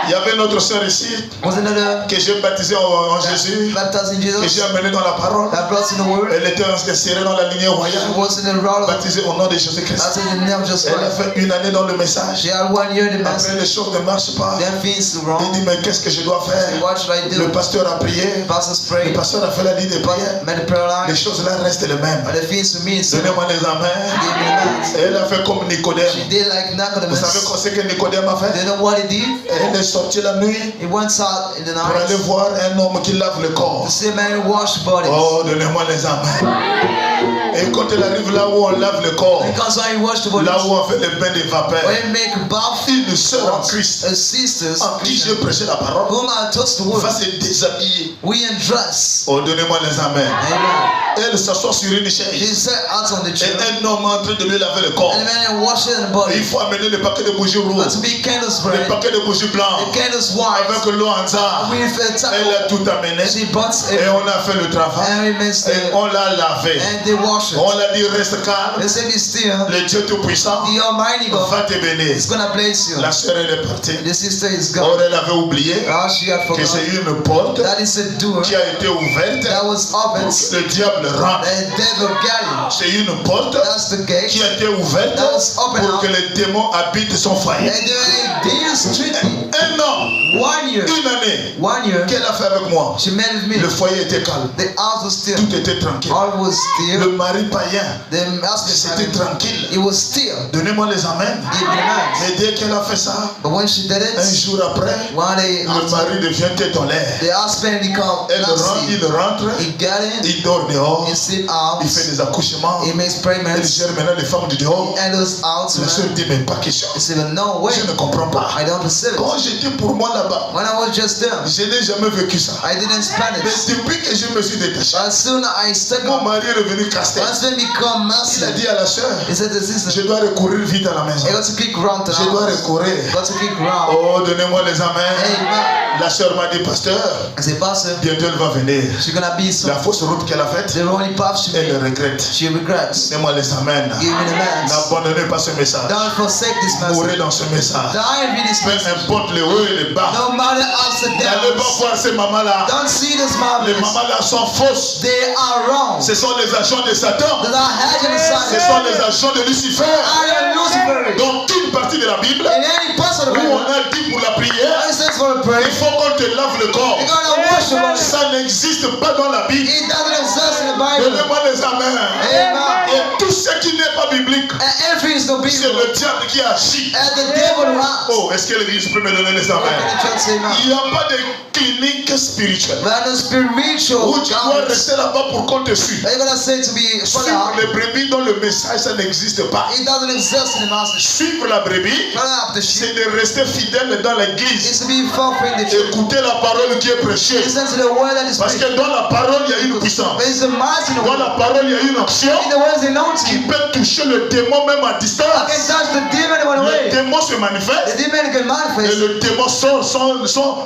Il y avait notre sœur ici Was another que j'ai baptisée en Jésus, baptized in que Jesus. j'ai amenée dans la parole. That brought in the word. Elle était insérée dans la lignée royale, She was in the route of baptisée au nom de Jésus-Christ. baptized in the name of Jesus Elle a Christ. fait une année dans le message. She had 1 year in the Après, message. les choses ne marchent pas. Then things Il wrong. dit, mais qu'est-ce que je dois faire? What should I Le do? pasteur a prié. Pastors Le prayed. pasteur a fait la ligne de prière. Made the prayer Les line. choses là restent les mêmes. But the things to me, so give Donnez-moi les amens. me the Et elle a fait comme Nicodème. She did like Vous savez Nicodemus. ce que Nicodème a Do you fait? know what he did? Elle est sortie la nuit He went out in the pour aller night voir un homme qui lave le corps. to see a man who washed bodies. Oh, donnez-moi les amens. Et quand elle arrive là où on lave le corps, Because when he washed the bodies, là où on fait le bain de vapeur, when he make bath, une sœur en Christ, a sisters en qui j'ai prêché la parole, whom I taught the word, va se déshabiller. we undress. Oh, donnez-moi les amens. Amen. Elle s'assoit sur une He chaise. sat out on the Et chair, un homme est en train de lui laver le corps. and the man washed the Et il body. faut amener le paquet de bougies But rouges, to be candles le bright, paquet de bougies blancs, the candles white, avec l'eau en ça. with a Elle towel. a tout amené. She brought Et it, on a fait le travail. and we mixed Et it, on l'a lavé. and they washed On it. l'a dit, reste calme. They said, be still. Le Dieu Tout-Puissant The Almighty God va te bénir. is gonna bless you. La sœur, elle est partie. The sister is Or, gone. elle avait oublié Now she had que c'est forgotten. une porte That is a door qui a été ouverte that was pour opened. que le diable rentre. The devil got him. C'est une porte That's the gate. qui a été ouverte That was open pour up. que les démons habitent son foyer. And they did strictly Un an, 1 year. une année, 1 year. qu'elle a fait avec moi. She met with me. Le foyer était calme. The house was still. Tout était tranquille. All was Le still. mari païen, The husband c'était tranquille. it was still. Donnez-moi les amens. Give me the man. Mais dès qu'elle a fait ça, But when she did un it, jour après, one day le after, mari devient tête en l'air. the husband become Elle rentre, nasty. il rentre, He got in. il dort dehors, He sleep out. il fait des accouchements, He makes il payments. gère maintenant les femmes du dehors. And those out. La soeur dit, mais pas question. He said, no way. Je ne comprends pas. I don't perceive it. Quand j'étais pour moi là-bas, When I was just there, je n'ai jamais vécu ça. I didn't span Mais it. depuis que je me suis détaché, As soon as I stepped mon up, mari est revenu casse-tête. husband become Il a massive. dit à la soeur, He said to the sister, je dois recourir vite à la maison. I got to kick round to the Je dois house. recourir. Got to kick round. Oh, donnez-moi les amens. Amen. La soeur m'a dit, pasteur, I said, Pastor, bientôt elle va venir. she's gonna be La so. fausse route qu'elle a faite, The only path elle le regrette. she regrets. Donnez-moi les amens. Give me the man. N'abandonnez pas ce message. Don't forsake this Mourrez message. dans ce message. Die in this Peu message. importe le haut et le bas. No matter ups and N'allez pas downs. voir ces mamans-là. Don't see this Les marvelous. mamans-là sont fausses. They are wrong. Ce sont les agents de Satan. They are hedging Ce aside. sont les agents de Lucifer. I am Lucifer. Dans toute partie de la Bible, In any part of the où on Bible, a dit pour la prière, it says for a prayer, il faut qu'on te lave le corps. you gotta wash the body. Ça n'existe pas dans la Bible. It doesn't exist in the Bible. Donnez-moi les amens. Amen. Et tout ce qui n'est pas biblique, And everything is no c'est Bible. le diable qui agit. And the devil runs. Oh, est-ce que l'église peut me donner les amens? The church say no. Il n'y a pas de clinique spirituelle But the spiritual où tu dois God, rester là-bas pour qu'on te suive. are you gonna say to be Suivre follow? les brebis dans le message, ça n'existe pas. It doesn't exist in the message. Suivre la brebis, Follow up the c'est sheep. de rester fidèle dans l'église. It's to be fulfilling the truth. Écouter la parole qui est prêchée. Listen to the word that is Parce preached. que dans la parole, il y a une puissance. There is a might in the Dans word. la parole, il y a une action In the word is qui anointing. peut toucher le démon même à I can distance. touch the demon in one Le way. démon se The manifeste demon can et manifest. le démon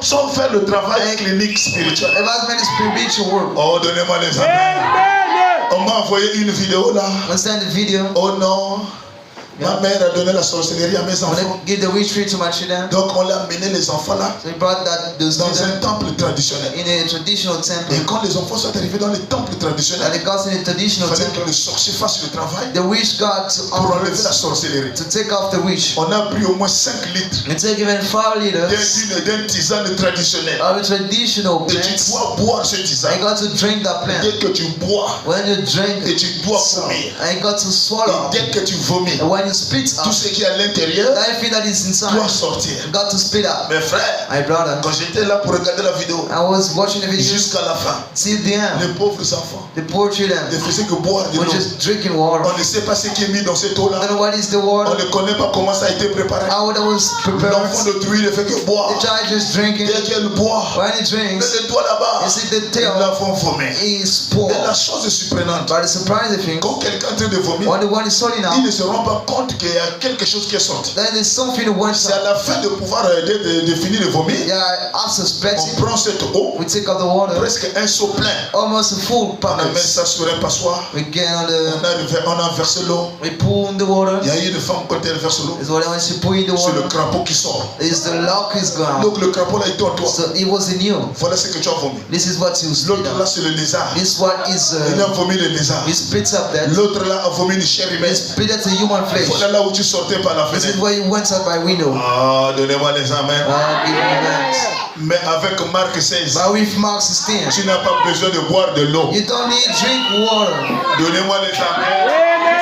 sans faire le travail clinique spirituel. It must be the spiritual work. Oh, donnez-moi les amens. On m'a envoyé une vidéo là. Understand the video? Oh non. Ma mère a donné la sorcellerie à mes I'm enfants. gonna give the witchery to my children. Donc on l'a amené les enfants là So we brought those dans un children temple traditionnel. in a traditional temple. Et quand les enfants sont arrivés dans le temple And traditionnel, they got in a il traditional fallait temple. que le sorcier fasse le travail The witch got pour to enlever la sorcellerie. to take off the witch. On a pris au moins 5 litres And take even 5 liters d'un tisane traditionnel. of a traditional Et tu plant. dois boire ce I tisane. got to drink that plant. Dès que tu bois, When you drink et it, tu dois so, vomir. I got to swallow. Et dès que tu vomis, And when you spit tout out, ce qui est à l'intérieur everything that is inside, doit sortir. you got to spit out. Mes frères, My brother, quand j'étais là pour regarder la vidéo, I was watching the video jusqu'à la fin, till the end. les pauvres enfants The poor children ne faisaient que boire de were l'eau. just drinking water. On ne sait pas ce qui est mis dans cette I eau-là. don't know what is the On water, ne connaît pas comment ça a été préparé. how it was prepared. L'enfant d'autrui ne fait que boire. The child just drinking. Dès qu'elle boit, When he mais drinks, le doigt là-bas, you see the tail l'enfant vomit. is Et la poor. chose est surprenante. But the surprising thing, Quand quelqu'un est en train de vomir, when the one is sorting ils out, ne se rendent pas compte qu'il y a quelque chose qui est sorti. Then there's something that went C'est à out. la fin de pouvoir de finir de vomir. Yeah, after On spitting, prend cette eau, we take out the water, presque un seau plein. almost a full On amène bucket. ça sur un passoire. We get on the, On a versé l'eau. we pour in the water. Il y a une femme quand elle verse l'eau. Is what when she pour in the C'est le water, crapaud qui sort. is the lock is gone. Donc le crapaud là, il est en toi. So it was in you. Voilà ce que tu as vomi. This is what you spit L'autre là, out. c'est le lézard. This one is Il a vomi le lézard. he spits up that. L'autre là a vomi une chair He humaine. spit out the human flesh. Voilà là où tu sortais par la This is fenêtre. where you went out by window. Ah, donnez-moi les amens. Give me thanks. Mais avec Marc 16, But with Mark 16, tu n'as pas besoin de boire de l'eau. you don't need drink water. Donnez-moi les amens.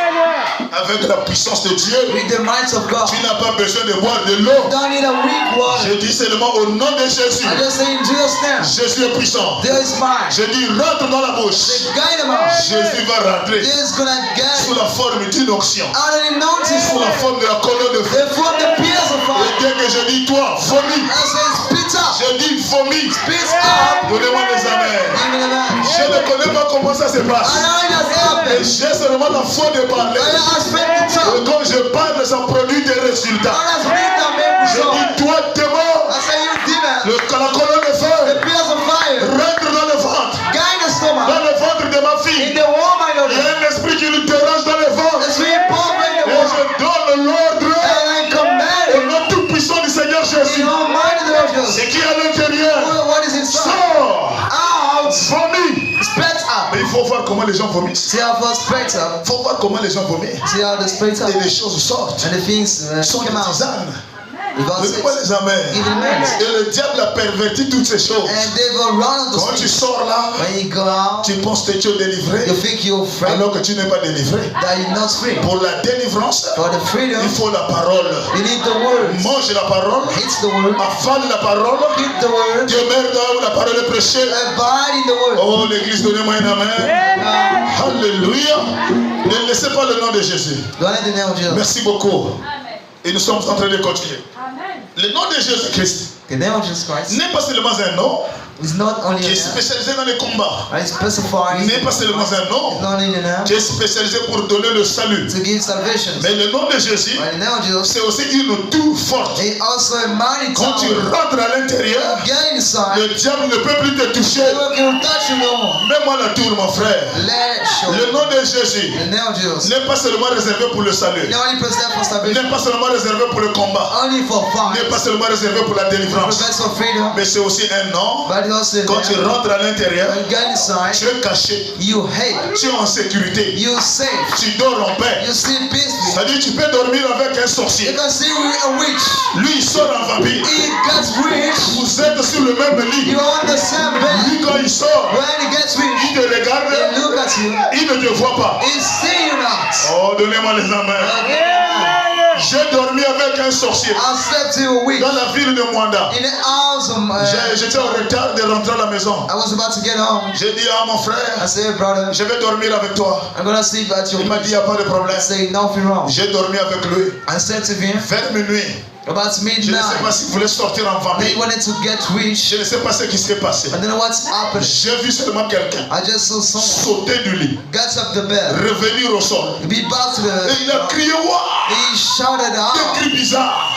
Avec la puissance de Dieu, With the might of God, tu n'as pas besoin de boire de l'eau. you don't need a weak water. Je dis seulement au nom de Jésus. I just say in Jesus' name, Jésus est puissant. there is mine. Je dis rentre dans la bouche. Say, guide them out. Jésus va rentrer There is gonna sous guide la forme d'une onction, out of the mountains. sous la forme de la colonne de feu. They form the pillars of Et fire. dès que je dis toi, vomis, I say, spit up. je dis vomis. Spit up. Donnez-moi les amens. Give me the man. Je ne connais pas comment ça se passe. I know it has Et happened. j'ai seulement la foi de parler. I expect the Et trouble. quand je parle, ça produit des résultats. God has made them make Je result. dis toi, démon, I say, you demon, la colonne de the feu, pillars of fire, rentre dans le ventre. guide the Dans stomach. le ventre de ma In fille. the woman of Il y a un esprit qui lui dérange dans le ventre. the sweet pulp in the Et woman. je donne l'ordre And I command au it. nom tout puissant du Seigneur In Jésus. the almighty Lord Jesus. Et qui est à l'intérieur, What is inside? sort, Out. vomit. Spit up. Mais il faut voir comment les gens vomissent. See how first spit up. Il faut voir comment les gens vomissent. See how the spit up. Et les choses sortent. And the things Sont des come out. tisanes. Without Donnez-moi it. les amens. Give it a Et le diable a perverti toutes ces choses. And they will run on the Quand tu streets. sors là, When you go out, tu penses que tu es délivré, you think you're free. alors que tu n'es pas délivré. That you're not free. Pour la délivrance, For the freedom, il faut la parole. you need the word. Mange la parole, Hit the word. avale la parole, Hit the word. demeure là où la parole est prêchée. Abide in the word. Oh l'église, donnez-moi un amen. Alléluia. Ne laissez pas le nom de Jésus. Don't let the name of Jesus. Merci beaucoup. Et nous sommes en train de continuer. Le nom de Jésus-Christ The name of Jesus Christ n'est pas seulement un nom is not only qui a est name. spécialisé dans les combats. It specifies. N'est pas seulement un nom It's not only the name qui est spécialisé pour donner le salut. to give salvation. Mais le nom de Jésus, But the name of Jesus c'est aussi une toux forte. is also a mighty Quand tu tower. rentres à l'intérieur, Get inside. le diable ne peut plus te toucher. Never can touch you no more. Mets-moi la tour, mon frère. Let show. Le nom de Jésus The name of Jesus. n'est pas seulement réservé pour le salut. The only preserve for salvation. N'est pas seulement réservé pour le combat. Only for N'est fire. pas seulement réservé pour la délivrance. Prevents for freedom. Mais c'est aussi un nom. But it's also Quand tu rentres à l'intérieur, when you get inside, tu es caché. you hate. Tu es en sécurité. You safe. Tu dors en paix. You sleep peacefully. C'est-à-dire tu peux dormir avec un You sorcier. can see a witch. Lui, il sort en vampire. He gets rich. Vous êtes sur le même lit. You are on the same bed. Lui, quand il sort, When he gets rich, il te regarde. he look at you. Il ne te voit pas. He see you not. Oh, donnez-moi les amens. J'ai dormi avec un sorcier I slept in a week dans la ville de Mwanda. in the house of J'étais en retard de rentrer à la maison. I was about to get home. J'ai dit à mon I frère, said, brother, je vais dormir avec toi. I'm gonna sleep at your Il m'a place. dit, il n'y a pas de problème. I say nothing wrong. J'ai dormi avec lui. I said to him, Vers minuit. about Je ne sais midnight, pas s'il voulait sortir en they vampire. wanted to get rich. Je ne sais pas ce qui s'est passé. I don't know what's happened. J'ai vu seulement quelqu'un I just saw someone sauter du lit, get up the bed, revenir au sol. be back to Et il a the. crié, waouh! He shouted Un out, cri bizarre.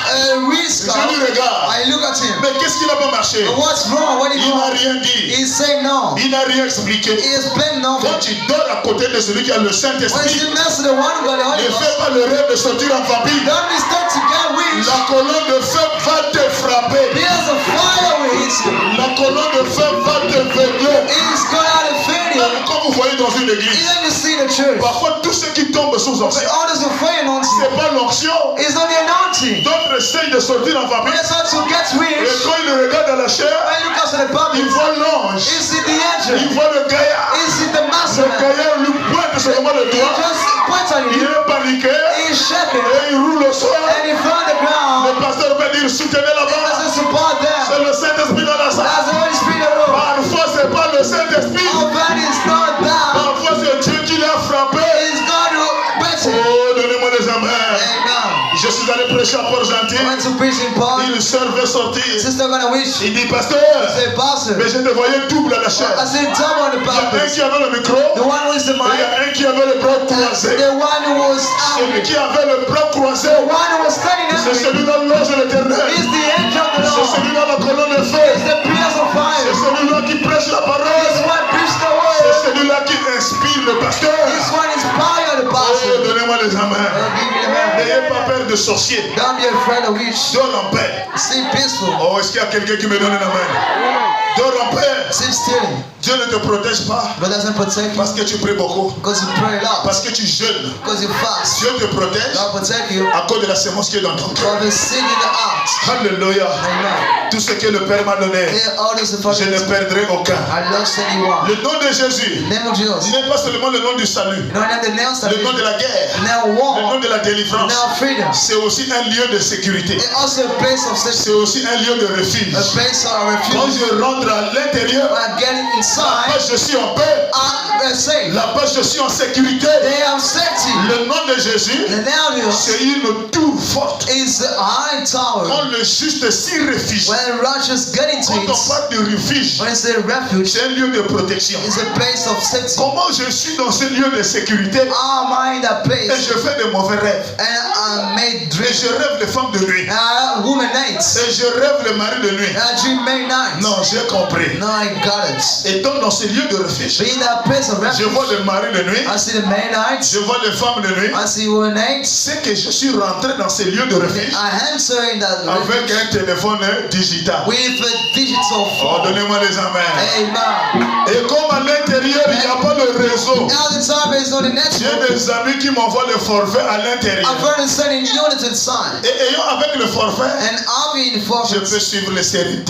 risk. Je lui regarde. I look at him. Mais qu'est-ce qu'il n'a pas marché? What's wrong? What did he Il n'a do? rien dit. He said no. Il n'a rien expliqué. He explained Quand nothing. tu dors à côté de celui qui a le When Saint-Esprit, you mess with the one who got the Holy ne fais Ghost, pas le rêve de sortir en vampire. don't be start to get rich. La colonne de feu va te frapper. There's a fire will hit you. La colonne de feu va te veiller. It's gonna defend you. Même quand vous voyez dans une église, Even you see the church. parfois tous ceux qui tombent sous But onction, all this fire ce anointing n'est pas l'onction. is not the anointing. D'autres essayent de sortir en When vampire. it's not to get Et rich, quand ils le regardent dans la chair, when you look at the ils public, voient l'ange. is it the Ils angel? voient le gaillard. Is it the Le master? gaillard lui pointe seulement le He doigt. just points on Il you. est paniqué. He's shaking. Et il roule au sol. And he found the Le ground. pasteur peut dire soutenez He là-bas. doesn't support C'est them. le Saint-Esprit dans la salle. That's the Holy Spirit alone. Parfois c'est pas le Saint-Esprit. Our body is not down. Parfois c'est Dieu qui l'a frappé. It's God who better. Oh, donnez-moi les amens. Amen. Je suis allé prêcher à Port-Gentil. I went to preach in Paul. Une sœur veut sortir. Sister gonna wish. Il dit, pasteur, Say, Pastor. mais je te voyais double à la chair. I said, double on the Il y a un pulpit. qui avait le micro. The one who is the Et il y mic. a un qui avait les bras croisés. The one who was Celui qui avait le bras croisé, The one who was standing c'est angry celui dans l'ange de l'éternel. is the angel of the C'est Lord. celui dans la colonne de feu. It's the pillars of C'est fire. celui-là qui prêche la This parole. one preached the C'est word. celui-là qui inspire le pasteur. This one inspired the Oh, pastor. donnez-moi les amens. Give me the man. N'ayez pas peur de sorciers. Don't be afraid of witch. Dors en paix. Stay peaceful. Oh, est-ce qu'il y a quelqu'un qui me donne une main? Dors en paix. Stay still. Dieu ne te protège pas God doesn't protect you parce que tu pries beaucoup, because you pray a lot. parce que tu jeûnes. Because you fast. Dieu te protège God protect you à cause de la sémence qui est dans ton cœur. for the sin in the heart. Alléluia. Amen. Tout ce que le Père m'a donné, Here all this je ne information. perdrai aucun. I lost anyone. Le nom de Jésus Name of Jesus. n'est pas seulement le nom du salut, You don't have the nails that le nom de la guerre, now le nom war, de la délivrance. now freedom. C'est aussi un lieu de sécurité. It's also a place of safety, C'est aussi un lieu de refuge. a place of Quand refuge. je rentre à l'intérieur, When I'm getting là-bas inside, je suis en paix. I'm safe. Là-bas je suis en sécurité. They have safety. Le nom de Jésus, The name c'est une tour forte. is a high tower. Quand le juste s'y réfugie, When righteous get into quand on it, parle de refuge, when it's a refuge, c'est un lieu de protection. it's a place of safety. Comment je suis dans ce lieu de sécurité How am I in that et place? je fais de mauvais rêves. And I made Et dreams. je rêve les femmes de nuit. Woman nights. Et je rêve les maris de nuit. And I dream many nights. Non, j'ai compris. No, I got it. Étant dans ce lieu de refuge, Be in that place of je refuge. vois les maris de nuit, I see the many nights. je vois les femmes de nuit. I see woman nights. C'est que je suis rentré dans ces lieux de refuge I enter in that avec refuge un téléphone digital. with a digital Oh, phone. donnez-moi les amens. Amen. Et comme à l'intérieur, il n'y a pas de réseau, All the time is on the j'ai network. des amis qui m'envoient le forfait à l'intérieur. I've heard it said in unit inside. Et ayant avec le forfait, And I'll be je informed. peux suivre les séries,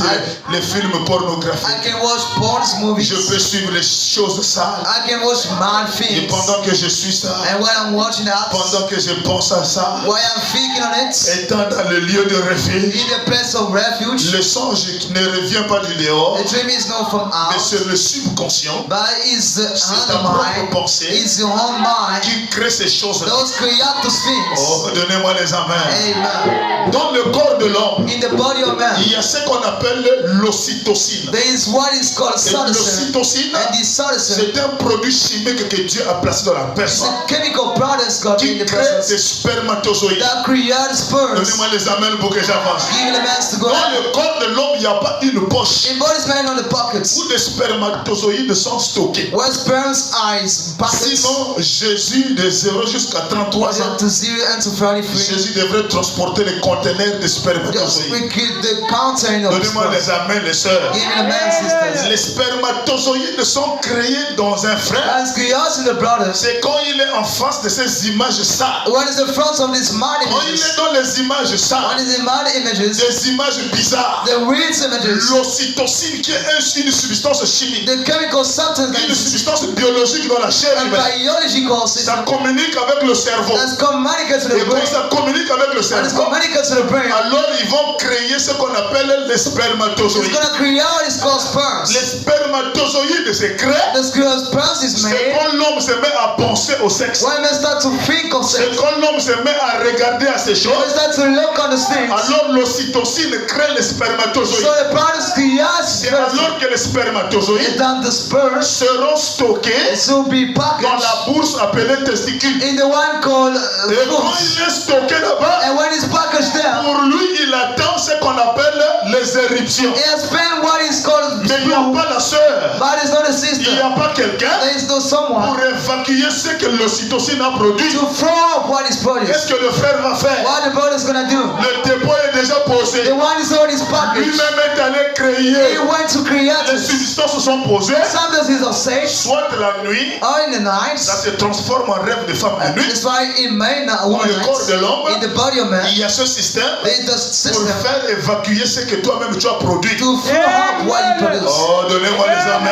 les films I pornographiques. can watch porn movies. Je peux suivre les choses sales. I can watch mad Et things. pendant que je suis ça, And when I'm watching that, pendant que je pense à ça, while I'm thinking on it, étant dans le lieu de refuge, in the place of refuge, le songe ne revient pas du dehors, the dream is not from mais out, c'est le subconscient but it's the C'est ta own propre mind, pensée it's your own mind. qui crée ces choses-là. Those create those things. Oh, donnez-moi les amens. Amen. Dans le corps de l'homme, In the body of man, il y a ce qu'on appelle l'ocytocine. there is what is called Et salicin. l'ocytocine, And this salicin c'est un produit chimique que Dieu a placé dans la is personne a chemical products got in qui the crée process des spermatozoïdes. that create sperms. Donnez-moi les amens pour que j'avance. Giving the man to go Dans out. le corps de l'homme, il n'y a pas une poche In body's man on the pockets. où des spermatozoïdes sont stockés. Where sperms are in pockets. Sinon, Jésus, de 0 jusqu'à 33 ans, To 0 and to 33. Jésus devrait transporter les conteneurs de Just spermatozoïdes. we keep the content of Donnez-moi sperms. les amens, les sœurs. Give me the man sisters. Les spermatozoïdes sont créés dans un frère. As creation the brothers. C'est quand il est en face de ces images sales. What is the front of these mad Quand il images? est dans les images What sales, is the mad images? des images bizarres. The weird images. L'ocytocine qui est une substance chimique, The chemical substance that une is substance biologique dans la chair a humaine. biological Ça system communique avec le cerveau. that's communicated to Et the quand brain. ça communique avec le And it's cerveau, communicated to the brain. alors ils vont créer ce qu'on appelle les It's spermatozoïdes. gonna create what is called sperms. Les spermatozoïdes se créent. The sperms is C'est made quand l'homme se met à penser au sexe. when we start to think of sex. C'est quand l'homme se met à regarder à ces When we choses. start to look on the things. Alors l'ocytocine crée les So spermatozoïdes. the products create C'est sperms. alors que les And spermatozoïdes then the sperms seront stockés will be dans packaged la bourse appelée testicule. in the one called Et quand fruits. il est stocké là-bas, And when it's packaged there, pour lui, il attend ce qu'on appelle les éruptions. it has been what is called Mais il n'y a fruit, pas la sœur. but it's not a Il n'y sister. a pas quelqu'un There is no pour someone évacuer ce que l'ocytocine a produit. to throw up what is produced. Qu'est-ce que le frère va faire? What the brother is gonna do? Le dépôt est déjà posé. The one is already packaged. Lui-même est allé He créer. went to create Les it. substances sont posées. Sometimes it's of sage Soit la nuit, or in the night. ça se transforme en rêve de femme de nuit. That's why in man, a Dans woman le corps de nights, l'homme, in the body of man, il y a ce système there is the pour system faire évacuer ce que toi-même tu as produit. to throw up what you produce. Oh, donnez-moi les amens.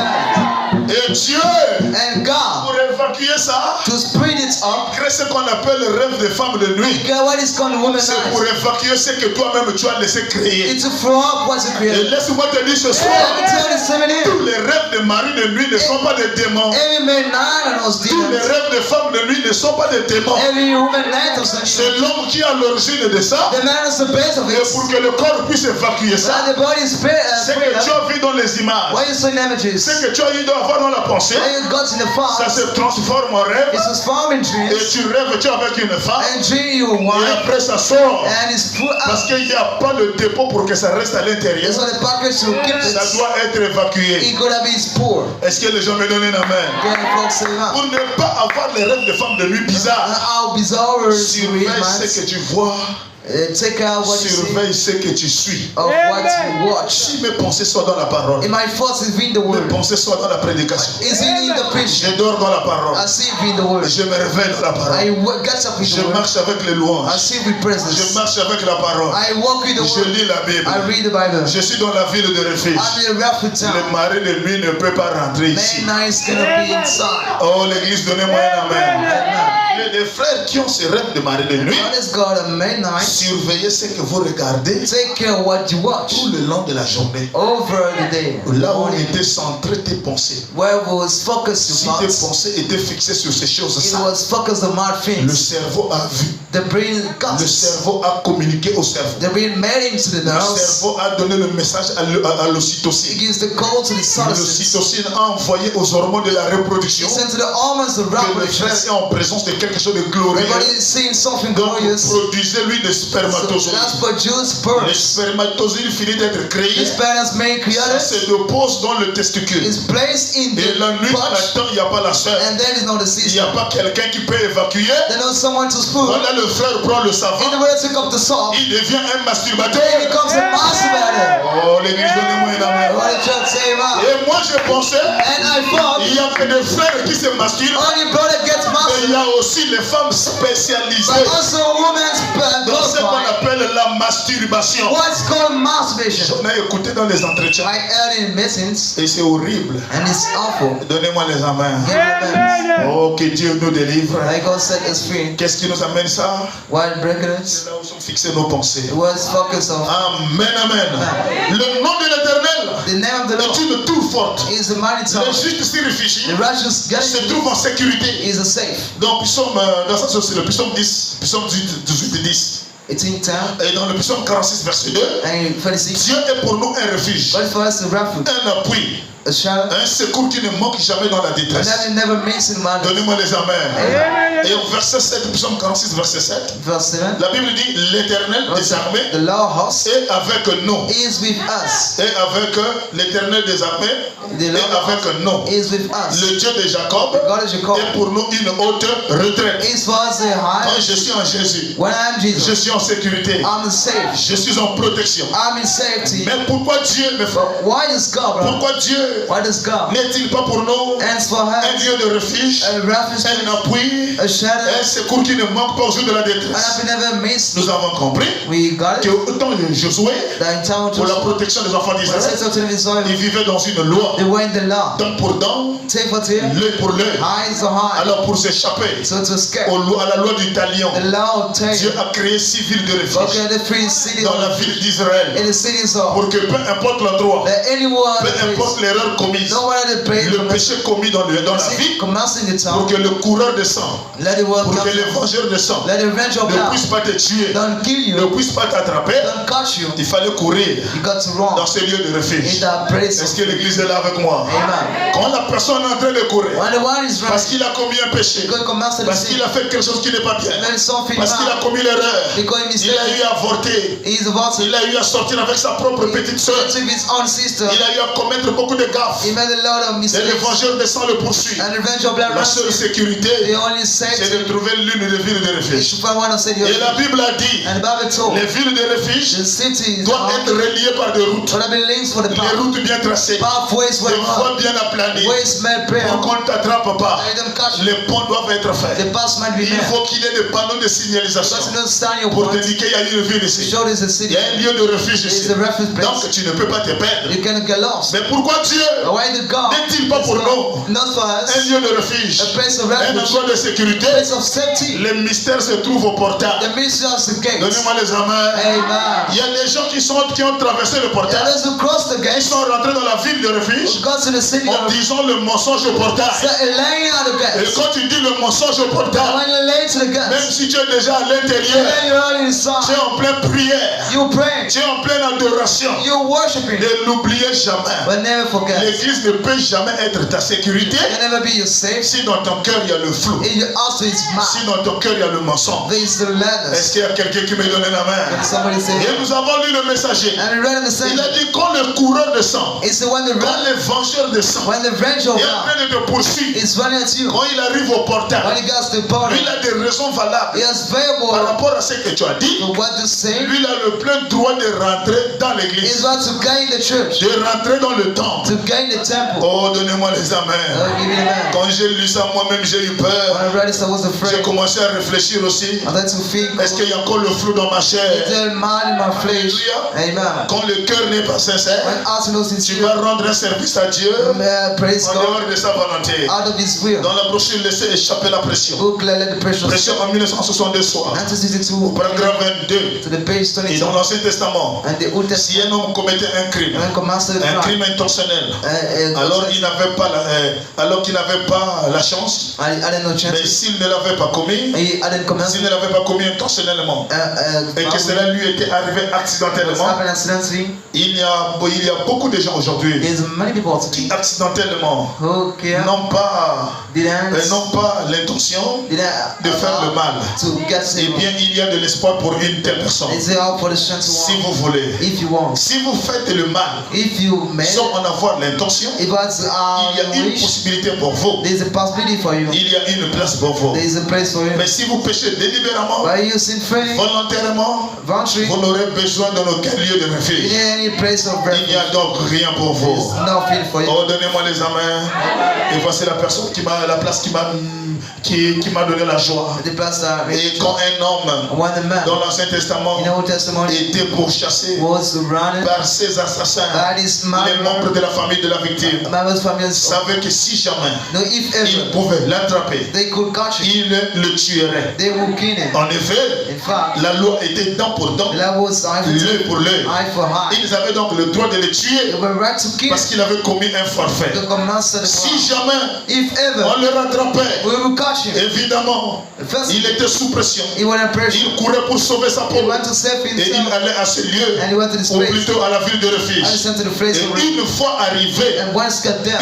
Amen. Et Dieu, And God, pour évacuer ça, to spread it up, crée ce qu'on appelle le rêve de femme de nuit. get what is called woman C'est pour night. évacuer ce que toi-même tu as laissé créer. It's to throw up what you Et create. laisse-moi te dire ce Let me soir, tell you something tous here. les rêves de mari de nuit ne sont pas des démons. Every man night on those Tous les demons. rêves de femme de nuit ne sont pas des démons. Every woman night of some C'est l'homme qui a l'origine de ça. The man is the base of Et it. pour que le corps puisse évacuer ça, That the body is c'est que tu as vu dans les images, What you saw in images. c'est que tu as eu à voir dans la pensée, What you got in the ça fast. se transforme en rêve. It's transformed in Et dreams. tu rêves, tu es avec une femme. And dream you a Et wife. après ça sort. And it's put Parce out. qu'il n'y a pas le dépôt pour que ça reste à l'intérieur. So the package to keep Ça it. doit être évacué. It gotta be poor. Est-ce que les gens me donnent un amen? Can folks say that? Pour ne pas avoir les rêves de femmes de nuit bizarres. How bizarre is it, Surveille man? ce que tu vois. Take out what you see Surveille ce que tu suis. of what you watch. Si mes pensées sont dans la parole, In my thoughts is in the mes word. pensées sont dans la prédication. Is it in the Je preaching? dors dans la parole. I see it in the word. Je me réveille dans la I parole. get up with Je the word. marche avec les louanges. I see with Je presence. marche avec la parole. I walk with the Je word. lis la Bible. I read the Bible. Je suis dans la ville de refuge. I'm in a rapid Le town. mari de nuit ne peut pas rentrer ici. Man, nice gonna be inside. Oh, l'église, donnez-moi un amen. Amen. Il y a des frères qui ont ce rêve de mari de nuit. God has got a midnight. Surveillez ce que vous regardez Take care of what you watch tout le long de la journée. over the day. Là où étaient centrées tes pensées. Where was focused Si your tes thoughts? pensées étaient fixées sur ces It choses-là, was focused on mad le things. cerveau a vu. The brain Le got cerveau a communiqué au cerveau. the brain made into the Le nerves. cerveau a donné le message à It l'ocytocine. gives the code to the synapses. L'ocytocine a envoyé aux hormones de la reproduction It sent to the hormones of que le frère reproduction. est en présence de quelque chose de glorieux. Everybody is seeing something Donc, glorious. produisez-lui des So spermatozoïdes. that's produce Les birds. spermatozoïdes finissent d'être créés. This parents may Ça create se dépose dans le testicule. is placed in Et la the nuit, pouch, maintenant, il n'y a pas la sœur. and then is not the Il n'y sister. a pas quelqu'un qui peut évacuer. Then there's someone to spoon. Voilà, le frère prend le In the savon. way to pick up the salt, Il devient un masturbateur. he becomes a masturbator. Oh, l'église, donnez-moi une amen. What the church say about? Et moi, je pensais, And I thought, il y a que des frères qui se masturbent. only brother gets Et il masturbate, y a aussi les femmes spécialisées but also women's dans ce qu'on blood. appelle la masturbation. What's called masturbation? J'en ai écouté dans les entretiens. I heard in meetings, Et c'est horrible. and it's awful. Donnez-moi les amens. Give it Oh, que Dieu nous délivre. Like God set us free. Qu'est-ce qui nous amène ça? Why breaking us? C'est là où sont fixées nos pensées. It was focused on Amen, amen. Le nom de l'Éternel the name of the Lord est une tour forte. is the mighty tower. Les justes s'y réfugient, The righteous get se it trouvent en sécurité. is a safe. Donc, dans ça, c'est le psaume 10, psaume 18 et 10. It's in town. Et dans le psaume 46, verset 2, And 46. Dieu est pour nous un refuge, But for us, a refuge, un appui, a shadow, un secours qui ne manque jamais dans la and détresse. that it never makes in man. Donnez-moi les amens. Amen. Et au verset 7, psaume 46, verset 7, Verse 7. la Bible dit l'Éternel des armées The Lord host est avec nous. is with us. Et avec l'Éternel des armées The est Lord avec nous. is with us. Le Dieu de Jacob God of Jacob est pour nous une haute retraite. is for us a Quand high. je suis en Jésus, When I'm je Jesus, suis en sécurité. I'm safe. Je suis en protection. I'm in safety. Mais pourquoi Dieu, mes frères, Why does God, brother? pourquoi Dieu Why does God? n'est-il pas pour nous And for un us, lieu de refuge, a refuge, un appui, a shadow, un secours qui ne manque pas aux jours de la and détresse? I've never missed. Nous avons compris We got que it. autant de Josué, The entire pour la Joshua, protection des enfants when d'Israël, set out to the Israel, ils vivaient dans une loi, they were in the law. dent pour dent, Take for tear, l'œil pour l'œil. eyes for eye. Alors pour s'échapper So to escape. à la loi du talion, The law of Dieu Taylor. a créé 6 villes de refuge Okay, the free city dans la of, ville d'Israël in the cities of pour que peu importe l'endroit, that anyone peu importe l'erreur commise, no matter the pain, le péché commis dans la ville, come not in the pour town. que le coureur de sang, Let the world pour come. que les vengeurs de sang Let the revenge of ne God puissent pas te tuer, don't kill ne you, puissent pas t'attraper, don't catch you. il fallait courir You got to run dans ce lieu de in refuge. that place. Est-ce que l'église est là avec moi? Amen. Quand la personne est en train de courir, When the one is parce running, qu'il a commis un péché, God comes to the parce qu'il sin. a fait quelque chose qui n'est pas bien, There is something parce qu'il a wrong. commis l'erreur, Because he il a eu à avorter, he is about to il a eu à sortir avec sa propre petite soeur, to his own sister. il a eu à commettre beaucoup de gaffes, He made a lot of et mistakes. les vengeurs de sang le poursuivent. And the revenge of blood La runs seule the sécurité, only c'est safety de trouver l'une des villes de is refuge. to find one of the Et la Bible a dit, And the Bible told les villes de refuge the cities doivent être reliées par des routes, but have been links for the les path. routes bien tracées, Pathways were des voies wrong. bien aplanies, Ways made prayer. pour qu'on ne t'attrape pas. Let them catch you. Les ponts doivent être faits. The path might be Il made. faut qu'il y ait des panneaux de signalisation Because you don't stand your pour point. t'indiquer qu'il y a une ville To ici. show this a Il city. y a un lieu de refuge It's ici. the refuge Donc place. tu ne peux pas te perdre. You cannot get lost. Mais pourquoi Dieu But why did God? n'est-il pas pour nous Not for un us. lieu de refuge, A place of un refuge. endroit de sécurité? A place of safety. Les mystères se trouvent au portail. The mystery of the gates. Donnez-moi les amens. Amen. Il y a des gens qui ont traversé le And portail. those who cross the Ils gates sont rentrés dans la ville de refuge go to the city en of disant le mensonge au portail. laying out the Et gates. quand tu dis le mensonge au portail, When you lay to the même gates, si tu es déjà à and l'intérieur, then you're already tu es inside. en pleine prière, You pray. tu es en pleine adoration, You're worshiping. ne l'oubliez jamais. But never Quand forget. L'église ne peut jamais être ta sécurité It can never be your safe. si dans ton cœur il y a le flou. In your also is Si mine. dans ton cœur il y a le mensonge. There is the letters. Est-ce qu'il y a quelqu'un qui me donne la main? And somebody say, Et nous avons lu le messager. and we read in the Il same. a dit quand le coureur de sang, It's the one that quand les vengeurs de sang when the venture est en train de te poursuivre, is running at you. quand il arrive au portail, When he gets to the border, lui il a des raisons valables he has par variable rapport à ce que tu as dit. to what to say. Lui il a le plein droit de rentrer dans Is l'église, what to gain the church, de rentrer dans le temple. to gain the temple. Oh, donnez-moi les amens. Give me the man. Quand j'ai lu ça, moi-même j'ai eu peur. When I read it, I was J'ai afraid. commencé à réfléchir aussi. I had to think. Est-ce qu'il y a encore le flou dans ma chair? Is there man in my flesh? Alléluia. Amen. Quand le cœur n'est pas sincère, When heart knows tu sincere, vas rendre un service à Dieu praise en God dehors de sa volonté. out of His will. Dans la brochure, laissez échapper la pression. Book let the precious. Pression en 1962 soir. 1962 Paragraphe 22. to the page Et 22 dans l'Ancien Testament, and the Old si Testament. un homme commettait un crime When master the crime, intentionnel, alors il n'avait pas alors qu'il n'avait pas la chance, I had no mais chance. s'il ne l'avait pas commis, He hadn't commenced. s'il ne l'avait pas commis intentionnellement, et que cela lui était arrivé accidentellement, happened accidentally. il y a beaucoup de gens aujourd'hui There's many people qui today accidentellement who care, n'ont pas didn't l'intention de faire le mal. to get Eh saved. bien, il y a de l'espoir pour une telle personne. It's out for the chance Si to vous voulez, if you want. si vous faites le mal If you may, sans en avoir l'intention, if it's il y a une wish, possibilité pour vous. there's a possibility for you. Il y a une place pour vous. There's a place for you. Mais si vous péchez délibérément, By you sin freely, volontairement, voluntary, vous n'aurez besoin de aucun lieu de in refuge. any place of Il refuge, n'y a donc rien pour vous. there's nothing for you. Oh, donnez-moi les amens. Et voici la personne la place qui m'a donné la joie. The place that Et quand un homme when the man dans l'Ancien Testament in the Old Testament était pourchassé was surrounded par ses assassins, by this les membres man, de la famille de la victime members family, savaient que si jamais no, if ils ever pouvaient l'attraper, they could catch him, ils le tueraient. they would kill him. En effet, In fact, la loi était dent pour dent, that was eye for l'œil pour l'œil. eye for eye. Ils avaient donc le droit de le tuer They were right to kill parce qu'il avait commis un forfait. the commands of the Si crime. jamais If ever on le rattrapait, we will catch him, évidemment, first il était sous pression. he was in pressure. Il courait pour sauver sa peau He went to save et il himself allait à ce lieu, and he went to this ou place. plutôt à la ville de I refuge. sent to the place of Et une fois arrivé, and once got there,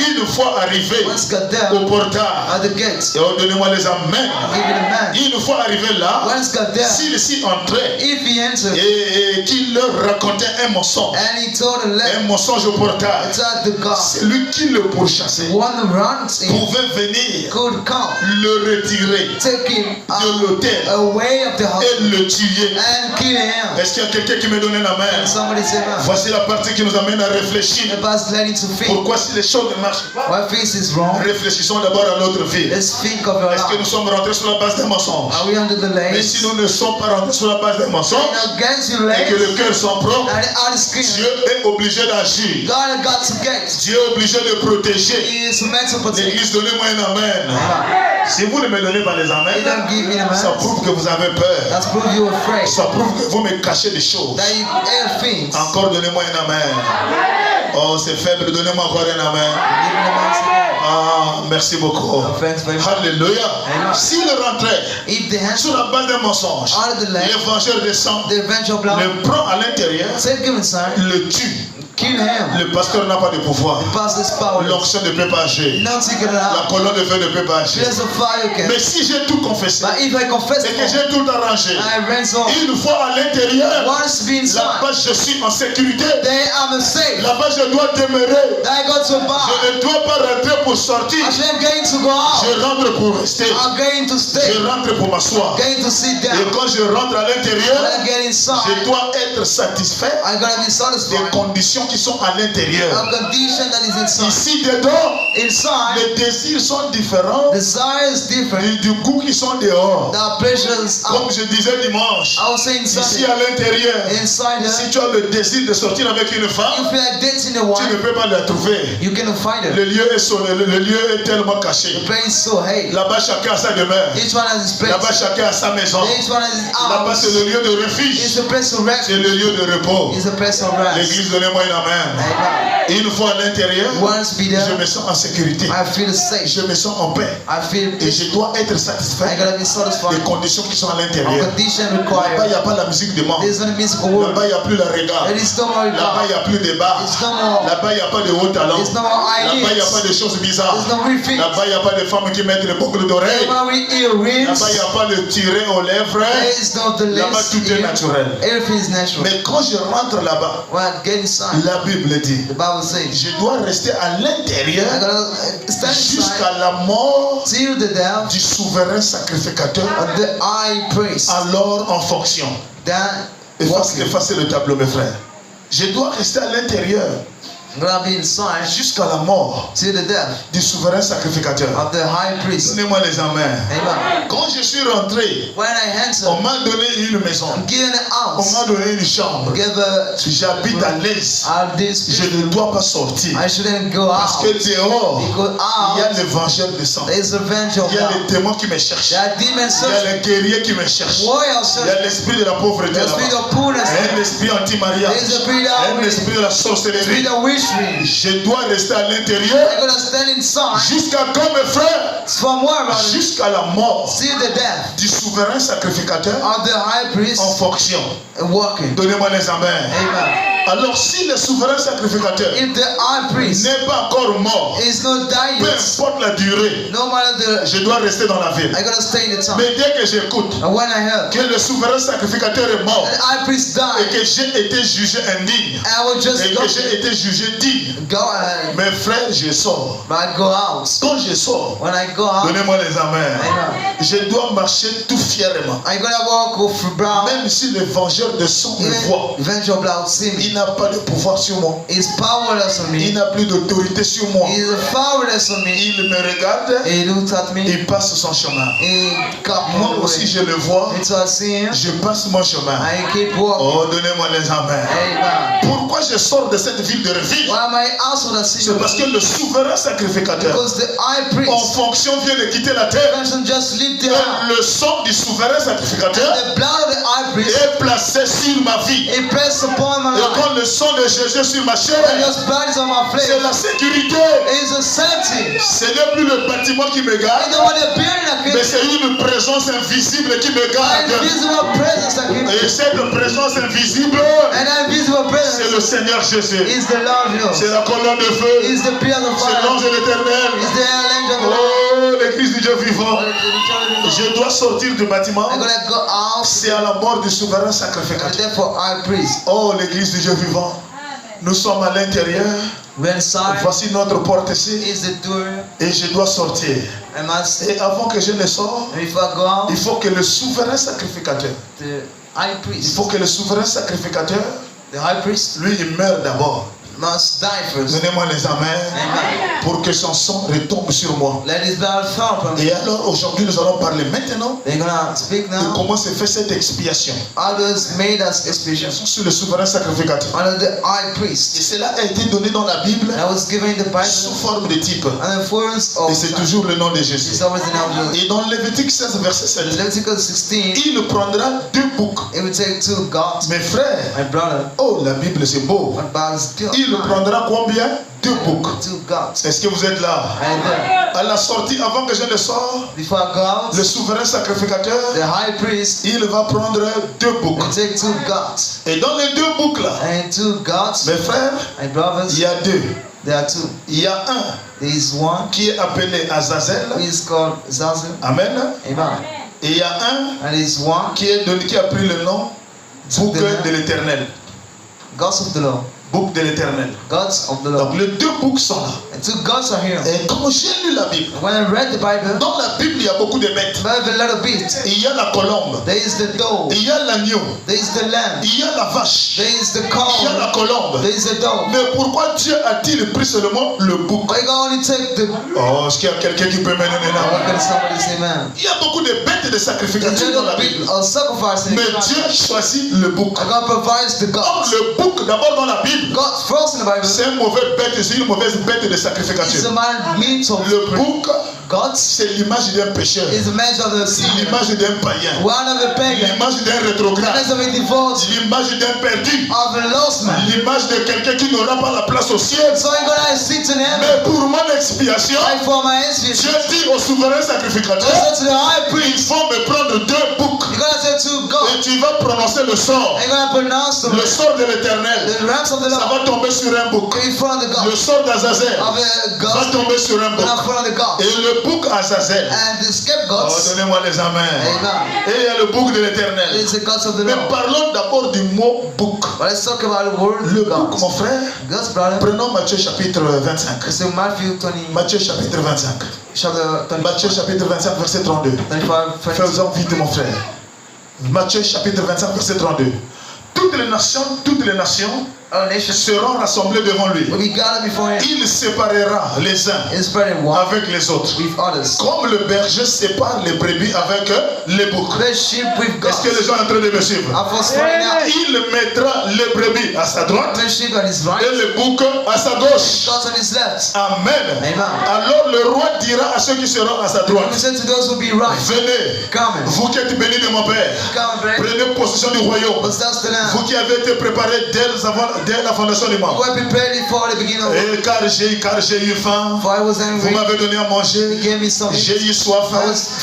once got there au portail, at the gates, et oh, donnez-moi les amens. give it a man. Une fois arrivé là, Once got there, s'il s'y entrait if he entered et qu'il leur racontait un mensonge, and he told a lie, un mensonge au portail, it's at the God. c'est lui qui le pourchassait. One runs in Pouvait venir could come, le retirer take him de l'hôtel away of the house et le tuer. and kill him. Est-ce qu'il y a quelqu'un qui me donne la main? And somebody say, man, Voici la partie qui nous amène à réfléchir. the past learning to think. Pourquoi si les choses ne marchent pas? What face is wrong? Réfléchissons d'abord à notre vie. Let's think of your Est-ce que nous life. sommes rentrés sur la base des mensonges? Are we under the Mais lanes? si nous ne sommes pas rentrés sur la base des mensonges And against your et que legs le cœur sont propres, and the outer skin, Dieu est obligé d'agir. God got to get. Dieu est obligé de protéger. He is meant to protect. L'église, donnez-moi un amen. Amen. Si vous ne me donnez pas les You amens, don't give me the ça man. prouve que vous avez peur. That's proof you're afraid. Ça prouve que vous me cachez des choses. That you air things. Encore donnez-moi un amen. Oh, c'est faible, donnez-moi encore un amen. Give me the man. Ah, merci beaucoup. Thanks very much. Alléluia. Amen. S'il rentrait If the hands sur la base des mensonges, out of the land, les vengeurs descendent, the eventual blood, le prend à l'intérieur, take him inside, le tue. kill him. Le pasteur n'a pas de pouvoir. The pastor's power. L'onction ne peut pas agir. Nothing can La happen. colonne de feu ne peut pas agir. There's a fire can. Mais si j'ai tout confessé But if I confess et que it, j'ai tout arrangé, I ransom. une fois à l'intérieur, Once be inside, là-bas je suis en sécurité. then I'm safe. Là-bas je dois demeurer. Then I go to bar. Je ne dois pas rentrer pour sortir. I said I'm going to go out. Je rentre pour rester. I'm going to stay. Je rentre pour m'asseoir. Going to sit Et down. quand je rentre à When l'intérieur, I get je inside, dois être satisfait I'm gonna be des satisfied. conditions qui sont à l'intérieur. A condition that is inside. Ici dedans, Inside, les désirs sont différents desire is different. du goût qui sont dehors. The pleasures Comme out. je disais dimanche, I was saying ici something. à l'intérieur, Inside si her, tu as le désir de sortir avec une you femme, feel like dating a tu ne wife, peux pas la trouver. you cannot find her. Le lieu est tellement caché. The place is so hate. Là-bas, chacun a sa demeure. Each one has his place. Là-bas, chacun a sa maison. Each one has his Là-bas, house. c'est le lieu de It's refuge. a place of C'est refuge. le lieu de repos. It's a place of rest. L'église, donnez-moi une amen. Amen. Une fois à l'intérieur, Once be there, je me sens en sécurité. I feel safe. Je me sens en paix. I feel Et je dois être I satisfait gotta be des satisfied. conditions qui sont à Our l'intérieur. condition Là-bas, il required. n'y a pas la musique de mort. There's no musical word. Là-bas, il n'y a plus la regard. There is no more Là-bas, il n'y a plus de bar. It's no more. Là-bas, il n'y a pas de haut talent. There's no more Là-bas, il n'y a ideas. pas de choses bizarres. There's no weird things. Là-bas, il n'y a pas de femmes qui mettent les boucles d'oreilles. No more earrings. Là-bas, il n'y a pas de tirer aux lèvres. There is no the Là-bas, lace tout est here. naturel. Everything is natural. Mais quand je rentre là-bas, When I get inside, la Bible dit, the Bible says, je dois rester à I l'intérieur gotta stand jusqu'à inside la mort till the death du souverain sacrificateur, of the high priest. alors en fonction. That Effacez le tableau, mes frères. Je dois rester à l'intérieur I'm gonna be inside jusqu'à la mort till the death du souverain sacrificateur. of the high priest. Donnez-moi les amens. Amen. Quand je suis rentré, When I on enter, m'a donné une maison, I'm given an on house. m'a donné une chambre. Give J'habite à l'aise. this. Je ne dois pas sortir. I shouldn't go Parce out. que dehors, Because il y a out l'évangile de sang. is the revenge of Il y a God. les démons qui me cherchent. There are demons Il y a searching. les guerriers qui me cherchent. Warriors Il y a searching. l'esprit de la pauvreté The spirit là-bas. of poorness. Un esprit anti-mariage. There is a spirit of Un esprit de la the spirit sorcellerie. of witchery. Je dois rester à I'm l'intérieur gonna stand inside jusqu'à quand, mes frères? from where, brother? Jusqu'à la mort Till the death du souverain sacrificateur of the high priest en fonction. walking. Donnez-moi les amens. Amen. Alors si le souverain sacrificateur If the high priest n'est pas encore mort, is not dying, peu importe la durée, no matter the, je dois rester dans la ville. I gotta stay in the town. Mais dès que j'écoute And when I heard que le souverain sacrificateur est mort the high priest et died, que j'ai été jugé indigne I will just et go, que j'ai été jugé digne, go ahead. mes frères, je sors. But I go out. Quand je sors, When I go out, donnez-moi les amens. Amen. Je dois marcher tout fièrement. I gotta walk with brown. Même si le vengeur de sang me voit, Eventual blood see me. il n'a pas de pouvoir sur moi. He's powerless on Il me. n'a plus d'autorité sur moi. He's powerless on me. Il me regarde, He looks at me. il passe son chemin. He got Moi more aussi, away. je le vois, And so I see him. je passe mon chemin. I keep walking. Oh, donnez-moi les amens. Amen. Pourquoi je sors de cette ville de Réville? Why am I also the C'est city? parce que le souverain sacrificateur, Because the high en priest fonction, vient de quitter la terre. person just lived Et there. le sang du souverain sacrificateur The blood of the high priest est placé sur ma vie. he pressed upon my Et life. quand le sang de Jésus sur ma chair, And just blood is on my c'est flesh. la sécurité. It's a safety. Ce n'est plus le bâtiment qui me I garde, don't want to building that mais can c'est une présence invisible qui me garde. invisible presence that can Et cette présence invisible, and that invisible c'est le presence Seigneur Jésus. is the Lord C'est Jesus. la colonne de feu. Is the pillar of C'est fire. l'ange de l'éternel. Is the angel of the Lord. Oh, l'église du Dieu vivant. Je dois sortir du bâtiment. I'm gonna go out C'est à la mort du souverain and sacrificateur. therefore high priest. Oh, l'église du Dieu vivant. Nous sommes à l'intérieur. When inside Voici notre porte ici. is the door. Et je dois sortir. I must Et avant que je ne sorte, and if I go out, il faut que le souverain sacrificateur, the high il priest, faut que le souverain sacrificateur, the high priest lui, il meurt d'abord. must die first. Donnez-moi les amens Amen. pour que son sang retombe sur moi. Let his blood fall upon me. Et alors aujourd'hui nous allons parler maintenant They're gonna speak de now. comment se fait cette expiation. Others made us expiation Sur le souverain sacrificateur. under the high Et priest. cela a été donné dans la Bible That was given in the sous Bible forme de type. and the forms of Et c'est toujours le nom de Jésus. it's always the name of Jesus. Et dans Lévitique 16 verset 7, Leviticus 16, il prendra 2 boucs. it will take 2 goats. Mes frères, My brother, oh la Bible c'est beau. what about his guilt? Il prendra combien? 2 boucs. 2 goats. Est-ce que vous êtes là? And then, À la sortie, avant que je ne sorte, before I go out, le souverain sacrificateur, the high priest il va prendre 2 boucs. will take 2 goats. Et dans les 2 boucs là, And 2 goats, mes frères, my brothers, il y a 2. there are 2. Il y a un There is one qui est appelé Azazel. who is called Zazel. Amen. Amen. Et il y a un And there is one qui a pris le nom bouc de l'éternel. gods of the Lord. Bouc de l'éternel. Gods of the Lord. Donc les 2 boucs sont là. And 2 gods are here. Et quand j'ai lu la Bible, When I read the Bible, dans la Bible il y a beaucoup de bêtes. I have a little bit. Il y a la colombe, There is the doe. il y a l'agneau, There is the lamb. il y a la vache, There is the il y a la cow. colombe. There is the dove. Mais pourquoi Dieu a-t-il pris seulement le bouc? But you can only take the. Oh, est-ce qu'il y a quelqu'un qui peut me donner là? What can somebody say, man? Il y a beaucoup de bêtes de There's sacrification a dans la little Bible. bit of sacrifice in Mais the Dieu Bible. choisit le bouc. And God provides the Or, gods. le bouc, d'abord dans la Bible, God first in the Bible c'est une mauvaise bête de is a sacrification. man meat of Le bouc gods c'est l'image d'un pécheur, is the image of the c'est sinner, l'image d'un païen, one of the pagan, l'image d'un the rétrograde, image of a divorce, l'image d'un perdu, of a lost man. l'image de quelqu'un qui n'aura pas la place au ciel. So I'm gonna sit in heaven. Mais pour mon expiation, And for my expiation, je dis au souverain sacrificateur, listen to the high il priest. faut me prendre 2 boucs You're gonna say to et God, tu vas prononcer le sort. and you're gonna pronounce the Le sort de l'éternel, the rams of the ça Lord va tomber sur un bouc. in front of the Le God sort d'Azazel of a va God tomber sur un in bouc. front of the God. Et le bouc Azazel, And the oh, scapegoats, donnez-moi les amens. amen, Et il y a le bouc de l'éternel. is the gods of the Mais Lord. parlons d'abord du mot bouc. But let's talk about the word Le God. bouc, mon frère, God's brother. prenons Matthieu chapitre 25. It's in Matthew 20, Matthieu chapitre 25. chapter Matthieu 25, chapitre 25, verset 32. 25. Faisons vite, mon frère. Matthieu chapitre 25, verset 32. Toutes les nations All nations seront rassemblées devant lui. will be gathered before him. Il séparera les uns Is spreading one avec les autres. with others. Comme le berger sépare les brebis avec les boucs. The sheep with Est-ce que les goats gens sont en train de me suivre? are for spreading out. Il mettra les brebis à sa droite The sheep on his et right, les boucs à sa gauche. goats on his left. Amen. Amen. Alors le roi dira à ceux qui seront à sa He droite, said to those who be right, venez, come and vous qui êtes bénis de mon Père, come, brethren, prenez possession du royaume. possess the land. Vous qui avez été préparés dès la fondation du You monde. were prepared before the beginning of the world. Et car j'ai eu faim, For I was vous angry, m'avez donné à manger. He gave me something. J'ai eu soif,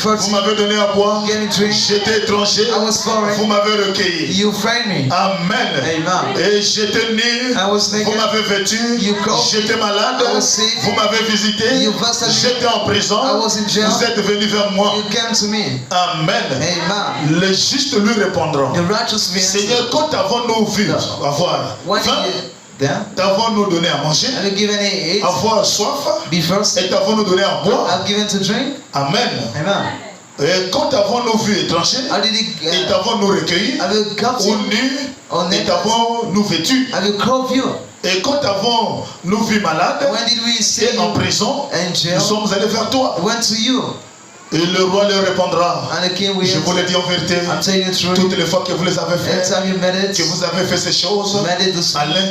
vous m'avez donné à boire. He gave me drink. J'étais étranger, I was foreign. vous m'avez recueilli. You framed me. Amen. Amen. Et j'étais nu, I was naked. vous m'avez vêtu. You clothed. J'étais malade, I was sick. vous m'avez visité. You visited me. J'étais en prison, I was in jail. vous êtes venu vers moi. You came to me. Amen. Amen. Les justes lui répondront, The righteous will Seigneur, answer. quand avons-nous vu avoir When faim, then t'avons-nous donné à manger, have you given it? avoir soif, Be first. et t'avons-nous donné à boire. I've given to drink. Amen. Amen. Et quand avons-nous vu étranger, How did he? et t'avons-nous recueilli, Have you cut ou you? nu, Or et naked? t'avons-nous vêtu. Have you clothed you? Et quand avons-nous vu malade, When did we see et en you prison, in jail? nous sommes allés vers toi. I went to you. Et le roi leur répondra, And the king will je vous answer. le dis en vérité, I'm telling you the truth. toutes les fois que vous les avez Every fait, time you meditate, que vous avez fait ces choses, meditate this à l'un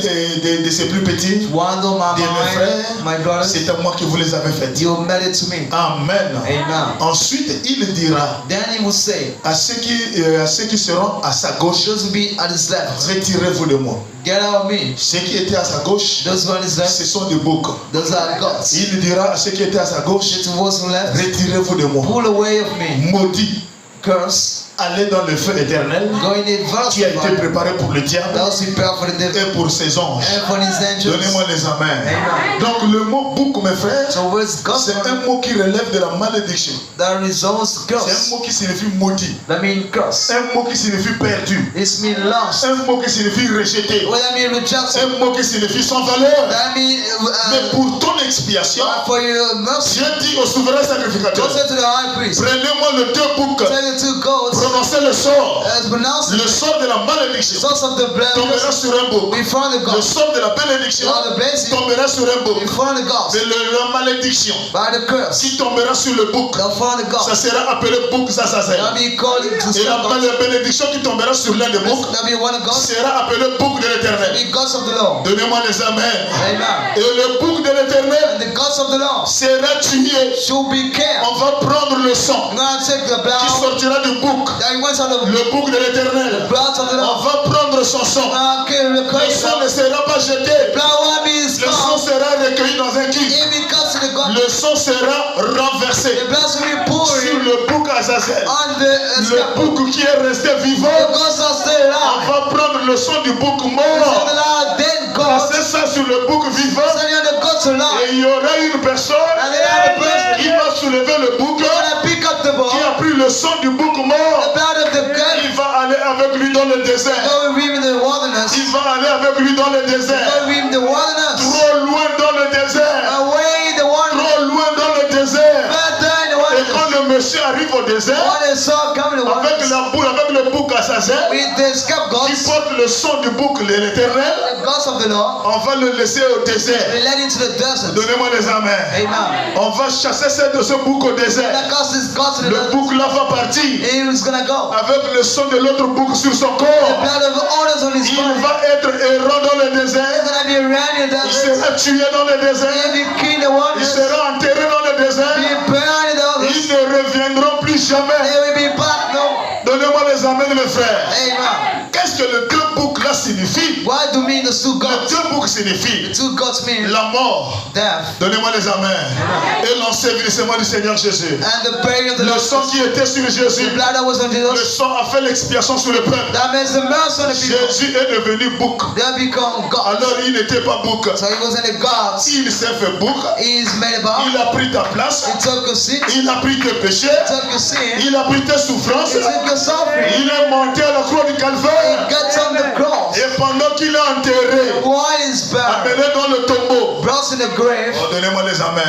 de ces plus petits, one of my de mes mind, frères, my brothers, c'est à moi que vous les avez faites. you meditate to me. Amen. Amen. Ensuite, il dira Then he will say, à ceux qui seront à sa gauche, those who be at his left, retirez-vous de moi. get out of me. Ceux qui étaient à sa gauche, Those who are at his left, ce sont des boucs. those are gods. Il dira à ceux qui étaient à sa gauche, To those who left, retirez-vous de moi. pull away of me. Maudit, Curse, allez dans le feu éternel go in the verse qui a été préparé pour le diable that was prepared for the devil et pour ses anges. and for his angels. Donnez-moi les amens. Amen. Donc le mot bouc, mes frères, So where's God? c'est un mot qui relève de la malédiction. That results C'est un curse. mot qui signifie maudit. That means curse. Un mot qui signifie perdu. This means lost. Un mot qui signifie rejeté. What that means rejected. Un mot qui signifie sans valeur. That means Mais pour ton expiation, for your mercy. Dieu dit au souverain sacrificateur, Go say to the high priest, prenez-moi le 2 boucs, tell the two goats, prononcez le sort. pronounce Le sort de la the malédiction source of the tombera blood sur un bouc. before the Le gods. sort de la bénédiction Now the blessing tombera sur un bouc. before the gods. Mais la malédiction By the curse, qui tombera sur le bouc, before the ça gods. sera appelé bouc Zazazel. That be called to Et la the bénédiction qui tombera sur l'un des boucs That be one of gods. sera appelé bouc de l'éternel. The gods of the Lord. Donnez-moi les amens. Amen. Et le bouc de l'éternel And the gods of the Lord sera tué. should be killed. On va prendre le sang I'm gonna take the qui blood sortira du bouc. that went out of Le bouc de the l'éternel. blood of the On Lord. va prendre son sang. Now kill the Le curse. sang ne sera pas jeté. Blood will be Le sang stopped. sera recueilli dans un cuve. It becomes the God. Le sang sera renversé The blood will be sur poured le bouc Azazel. on the Le scapegoat. bouc qui est resté The vivant. gods are still On alive. va prendre le sang du bouc So the mort. Lord dead gods. Passer ça sur le bouc vivant. So the gods Et alive. il y aura une personne And the other person qui va soulever le bouc gonna pick up the ball. qui a pris le sang du bouc The mort. blood of the goat. Il va aller avec lui dans le désert. Go with him in the wilderness. Il va aller avec lui dans le Go désert. with him in the wilderness. Trop loin dans le désert. Away in the wilderness. Trop loin dans le désert. Further in the Et wilderness. quand le monsieur arrive au désert, When they saw coming the avec waters, la boule, avec le bouc à sa zèle, with the scapegoats, qui porte le son du bouc, l'éternel, the gods of the Lord, on va le laisser au désert. they led into the desert. Donnez-moi les amens. Amen. On va chasser celle de ce bouc au désert. That cause this God to the Le desert. bouc là va partir He was gonna go. avec le son de l'autre bouc sur son The corps. blood of others on his Il body. va être errant dans le He's désert. gonna be around in the Il desert. sera tué dans le désert. He'll be king the Il waters. sera enterré dans le Be désert. burned in the others. Ils ne reviendront plus jamais. They will be back no. Donnez-moi les amens, mes frères. Amen. Qu'est-ce que le deux boucs là signifie? What do mean the two Le gods? deux boucs signifie The two gods mean la mort. death Donnez-moi les amens. Et l'ensevelissement du Seigneur Jésus. and the burial of the Le Lord. sang qui était sur Jésus. The blood that was on Le Jesus. sang a fait l'expiation sur le peuple. That means the mercy on the people. Jésus est devenu bouc. They become gods. Alors il n'était pas bouc. So he wasn't a god. Il s'est fait bouc. He's made about. Il a pris ta place. He took your sin. Il a pris tes péchés. He took your sin. Il a pris tes souffrances. He took your suffering. Il est monté à la croix du He calvaire. got on the cross. Et pendant qu'il est enterré, While he's buried, amené dans le tombeau. brought in the grave, Oh, donnez-moi les amens.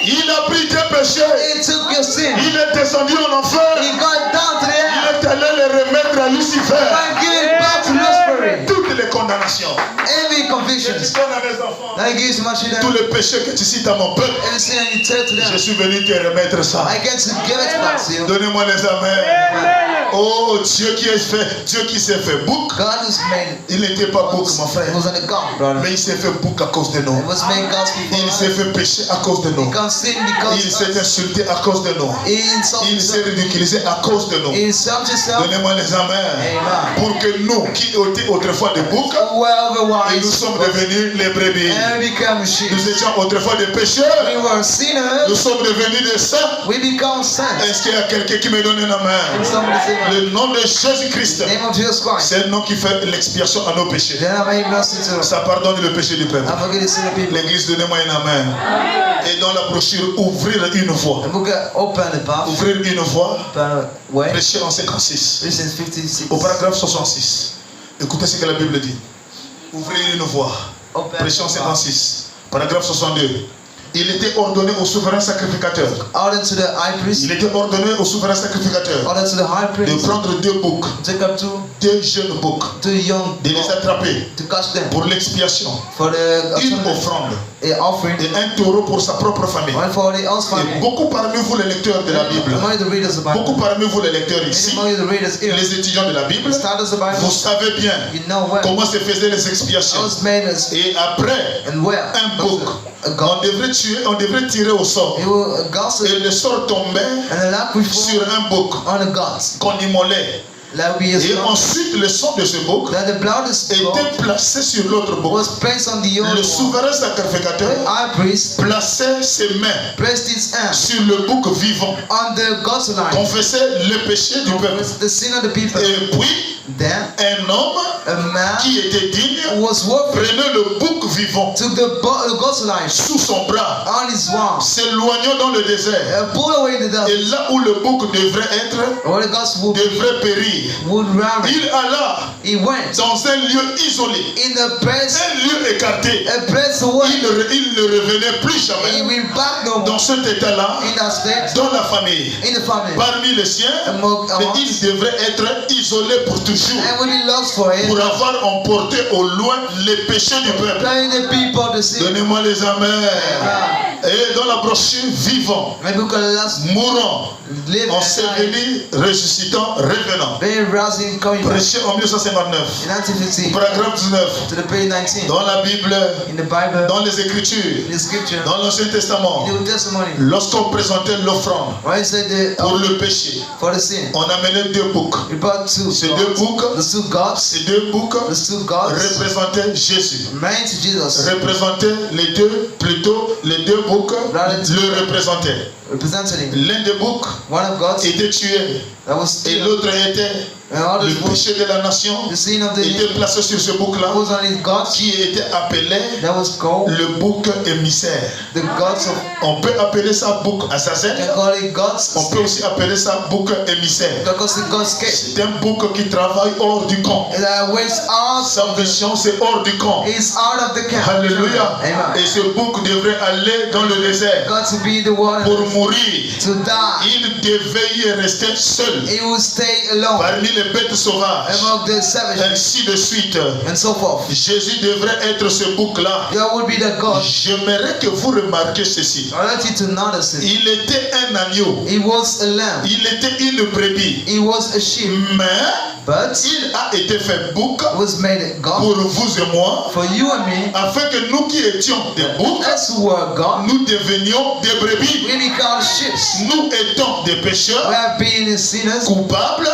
Il a pris tes péchés. he took your sin. Il est descendu en enfer. He got down to the Il earth est allé les remettre à Lucifer. and gave it back to Lucifer. Toutes les condamnations. Every Je conviction dis donne à mes enfants. that he gives to my Tous children, les péchés que tu cites à mon peuple. every sin that you tell to Je them, suis venu te remettre ça. I get to give it back to you. Donnez-moi les amens. Oh, Dieu qui s'est fait bouc. God was made. Il n'était pas bouc, mon frère. It wasn't a God, brother. Mais il s'est fait bouc à cause de nous. It was made God's Il s'est before. fait pécher à cause de nous. He can sin Il because s'est insulté à cause de nous. he insulted Il s'est himself. ridiculisé à cause de nous. He insulted himself. Donnez-moi les amens. Amen. Pour que nous, qui étions autrefois des boucs, Well, et nous otherwise, sommes devenus les brebis. and we become sheep. Nous étions autrefois des pécheurs. We were Nous sinners. sommes devenus des saints. We become saints. Est-ce qu'il y a quelqu'un qui me donne une main? Somebody say, Le nom de Jésus-Christ, name of Jesus Christ. c'est le nom qui fait l'expiation à nos péchés. Then I made mercy to us. Ça pardonne le péché du peuple. I forgive the sin of people. L'église, donnez-moi une main. Et dans la brochure, ouvrir une voie. The book open the path. Ouvrir une voie. Open way. Prêcher en 56. This is 56. Au paragraphe 66. Écoutez ce que la Bible dit. Ouvrir une voie. Open Prêcher en the path. 56. Paragraphe 62. Il était ordonné au souverain sacrificateur. Order to the high priest. Il était ordonné au souverain sacrificateur Order to the high de priest. prendre deux boucs, Take up deux jeunes boucs, two young de les attraper to catch them pour l'expiation, for the une offrande a offering et un taureau pour sa propre famille. one for the house Et family. beaucoup parmi vous les lecteurs de la Bible, Among the readers of the beaucoup Bible. parmi vous les lecteurs ici, Among the readers here. les étudiants de la Bible, Studies the Bible. vous savez bien You know well. comment se faisaient les I expiations. was made as Et après and where un bouc, a on God. devrait tuer, on devrait tirer au sort. It will a gossip Et le sort tombait and the lamp will sur fall un bouc on the gods. qu'on immolait. That will be a Et slaughter. ensuite le sang de ce bouc That the blood is était placé sur l'autre bouc. was placed on the Le young one. souverain sacrificateur The high priest plaçait ses mains placed his hand sur le bouc vivant, on the God's line. confessait le péché du peuple. The sin of the people. Et puis, Then un homme a man qui était digne was worthy prenait le bouc vivant took the God's line sous son bras, on his arm s'éloignant dans le désert. and pulled away the devil. Et là où le bouc devrait être, Or the gods devrait périr. would round him. Il alla He went dans un lieu isolé, in a place un lieu écarté. away. Il ne revenait plus He jamais went back no more dans cet état-là, in that state dans la famille. in the family. Parmi les siens, mais il devrait être isolé pour toujours, And when he looks for him, pour avoir emporté au loin les péchés du peuple. telling the people to see. Donnez-moi les amens. Et dans la brochure, vivant, Maybe we can last mourant, live and die. enseveli, ressuscitant, revenant. Very rousing coming back Prêché en 1959. in 1950 Paragraphe 19. to the page 19 Dans la Bible, in the Bible, dans les Écritures, in the scripture, dans l'Ancien Testament, New Testimony. lorsqu'on présentait l'offrande Why he said pour le péché, for the sin? on amenait deux boucs. He brought two. Ces deux boucs, The two gods. ces deux boucs The two gods. représentaient Jésus. Man to Jesus. Représentaient les deux, plutôt les deux boucs le représentaient. Represented him. L'un des boucs One of gods était tué that was et still. l'autre était And all le this was péché de la nation the sin of the était placé sur ce bouc-là was on his gods. qui était appelé That was called le bouc émissaire. the gods of. On peut appeler ça bouc assassin. They call it gods. On peut aussi appeler ça bouc émissaire. Because the gods came. C'est un bouc qui travaille hors du camp. That waits out. Sa mission c'est hors du camp. Is out of the camp. Alléluia. Amen. Et ce bouc devrait aller dans le désert God to be the one pour mourir. to die. Il devait y rester seul He will stay alone parmi les bêtes sauvages. among the savages Ainsi de suite. and so forth. Jésus devrait être ce bouc-là. There would be the God. J'aimerais que vous remarquiez ceci. I want you to notice it. Il était un agneau. He was a lamb. Il était une brebis. He was a sheep. Mais But il a été fait bouc was made a God pour vous et moi, for you and me. afin que nous qui étions des boucs, As who were God, nous devenions des brebis. we become sheep. Nous étant des We pécheurs have been sinners. coupables,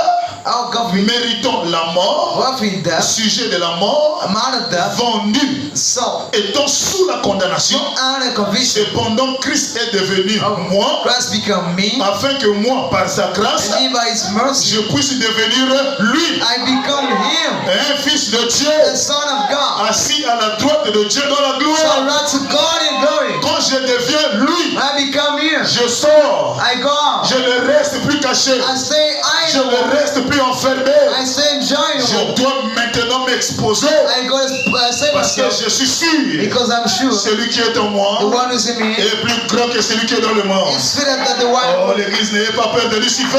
Our God, we méritons la mort, have been death, sujet de la mort, amount of death, vendus, so étant sous la condamnation. under conviction. Cependant, Christ est devenu moi, Christ become me, afin que moi, par sa grâce, and he by his mercy, je puisse devenir lui, I become him, un fils de Dieu, the Son of God. assis à la droite de Dieu dans la So gloire. right to God in glory. Quand je deviens lui, I become him. je sors, I go out. je ne reste plus caché, I stay je idle. ne reste plus enfermé. I stay enjoying. Je dois maintenant m'exposer I go save parce que myself je suis sûr, because I'm sure celui qui est en the moi one who's in me est plus grand que celui qui est dans le monde. is fitter than the one. Oh l'église, n'ayez pas peur de Lucifer,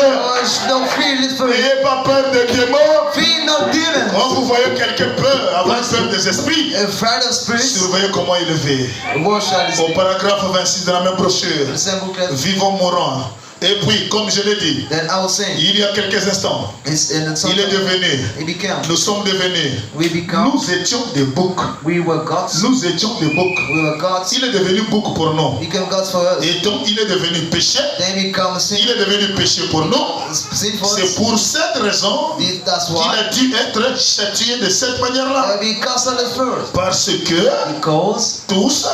Don't fear it for me. n'ayez pas peur des démons. Fear no demons. Quand vous voyez quelqu'un peur, avoir peur des esprits, Afraid of spirits. surveillez comment il le fait. What shall Au paragraphe 26 de la même brochure, the same book as- vivons mourants. Et puis, comme je l'ai dit, Then I was saying, il y a quelques instants, it's in the il est devenu, He became. nous sommes devenus, We become. nous étions des boucs. We were gods. Nous étions des boucs. We were gods. Il est devenu bouc pour nous. He became gods for us. Et donc, il est devenu péché. Then he become Il sin. est devenu péché pour nous. Sin for C'est us. pour cette raison That's qu'il why a dû être châtié de cette manière-là. because of the first. Parce que Because tous,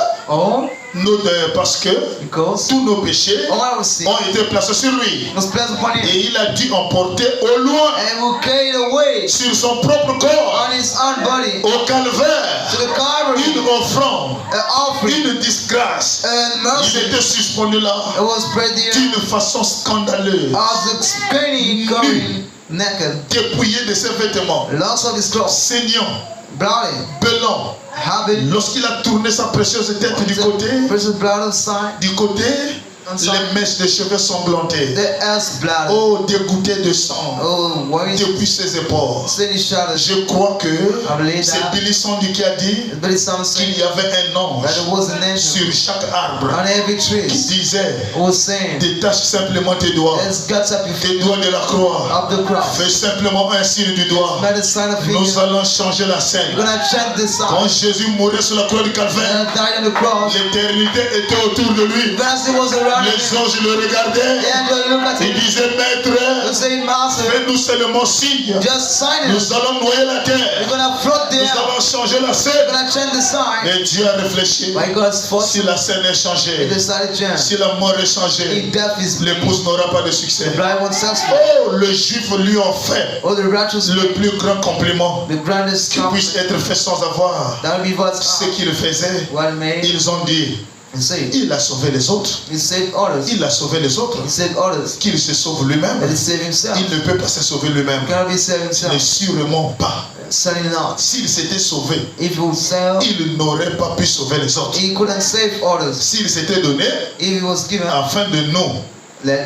parce que because tous nos péchés all our sin ont été placés sur lui. was placed upon him. Et il a dû emporter au loin And will carry away sur son propre corps, on his own body au calvaire, to the Calvary, une offrande, an offering une disgrâce. and Il mercy. était suspendu là It was spread there d'une façon scandaleuse, as the skinny going naked, dépouillé de ses vêtements, loss of his clothes, saignant, bloody, bellant. having Lorsqu'il a tourné sa précieuse tête du côté, precious blood on side, les mèches de cheveux sanglantées. the ass blood, Oh, dégoûté de sang oh, worries, depuis ses épaules. steady shoulders. Je crois que believe c'est that. Billy Sandy qui a dit But it's some qu'il saying y avait un ange that it was an angel sur chaque arbre on every tree. qui disait It was saying, détache simplement tes doigts, let's get up your tes feet doigts de la croix, of the cross. fais simplement un signe du doigt. Made a sign of Nous finger. allons changer la scène. We're gonna chant this Quand song. Jésus mourait sur la croix du calvaire, And died on the cross. l'éternité était autour de lui. Vanity was around Les him. anges le regardaient. The angel looked at Il him. disait, They Maître, say, Master, fais-nous seulement signe. just sign it. Nous allons noyer la We're terre. gonna float there. Nous allons changer la We're scène. gonna chant the sign. Et Dieu a réfléchi. By God's force, Si la scène est he changée, decided to chant. si la mort est If changée, death is l'épouse n'aura pas de succès. the bride won't successful. Oh, les Juifs lui ont fait Oh, the righteous, le plus grand compliment the grandest qui puisse compliment. être fait sans avoir That will be what's ce qu'il faisait. what made Ils ont dit, he saved. il a sauvé les autres. He saved others. Il a sauvé les autres. He saved others. Qu'il se sauve lui-même. But he saved himself. Il ne peut pas se sauver lui-même. He cannot be saved Mais himself. sûrement pas. Certainly not. S'il s'était sauvé, If he would sell, il n'aurait pas pu sauver les autres. he couldn't save others. S'il s'était donné If he was given, afin de nous,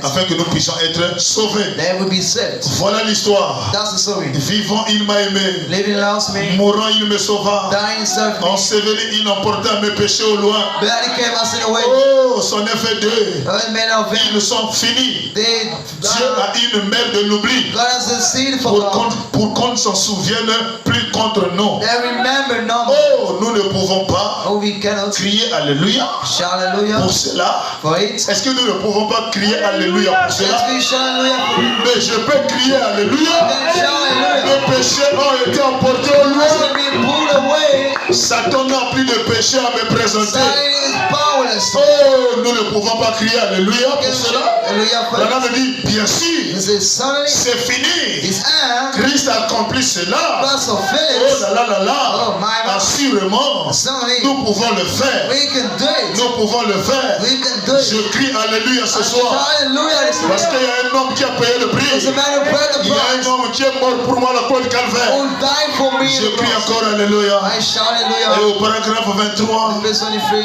afin que nous puissions être sauvés. they would be saved. Voilà l'histoire. That's the story. Vivant, il m'a aimé. Living loves me, Mourant, il me sauva. dying served me. Enseveli, il emporta mes péchés au loin. Bloody came us in a way. Oh, c'en est fait deux. Men of them, Ils sont finis. they Dieu a une mère de l'oubli. God has a seed for God. Pour qu'on ne s'en souvienne plus contre nous. They remember no more. Oh, nous ne pouvons pas Oh, we cannot crier Alléluia shout hallelujah pour cela. for it. Est-ce que nous ne pouvons pas crier Alléluia pour cela? Let's be shout hallelujah for it. Mais je peux crier Alléluia. Then shout hallelujah. Mes péchés ont été emportés au loin. As we be pulled away, Satan n'a plus de péché à me présenter. Satan is powerless. Oh, nous ne pouvons pas crier Alléluia pour cela. Hallelujah for Branham it. me dit, bien He sûr, says, suddenly, c'est fini. his hand, Christ a accompli cela. plus of Oh Phillips, là là là là. Oh, my God. Assurément, suddenly, nous pouvons le faire. we can do it. Nous pouvons le faire. We can do it. Je crie Alléluia ce And shout soir. hallelujah this Parce qu'il morning. y a un homme qui a payé le prix. There's a man who paid the Il y a price, un homme qui est mort pour moi à la croix de Calvaire. who died for me. Je in the crie cross. encore Alléluia. I shout Et au paragraphe 23,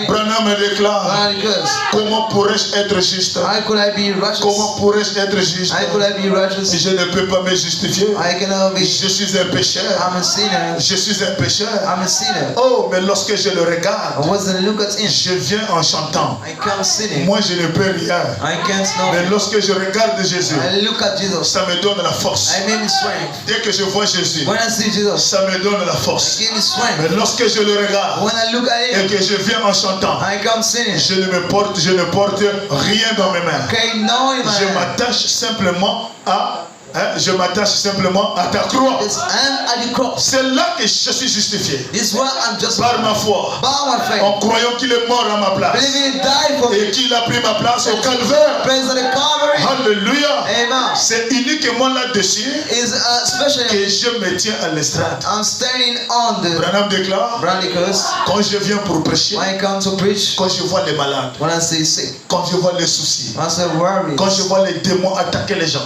Branham me déclare, comment pourrais-je être juste? Comment pourrais-je être juste? Je ne peux pas me justifier. Je suis un pécheur. Je suis un pécheur. Oh, mais lorsque je le regarde, je viens en chantant. Moi, je ne peux rien. Mais lorsque je regarde Jésus, ça me donne la force. Dès que je vois Jésus, ça me donne la force. Mais lorsque je le regarde et que je viens en chantant, je ne porte rien dans mes mains. Je m'attache simplement à ta croix. C'est là que je suis justifié. Par ma foi. En croyant qu'il est mort à ma place. Et qu'il a pris ma place au calvaire. Alléluia. C'est uniquement là-dessus que je me tiens à l'estrade. Branham déclare, quand je viens pour prêcher, quand je vois les malades, quand je vois les soucis, quand je vois les démons attaquer les gens,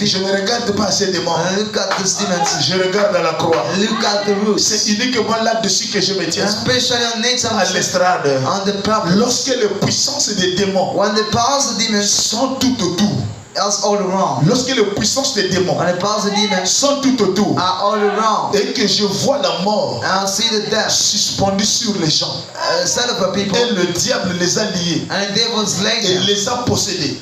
je ne regarde pas ces démons. Je regarde à la croix. C'est uniquement là-dessus que je me tiens à l'estrade. Lorsque les puissances des démons sont tout autour, lorsque les puissances des démons sont tout autour et que je vois la mort suspendue sur les gens et le diable les a liés et les a possédés,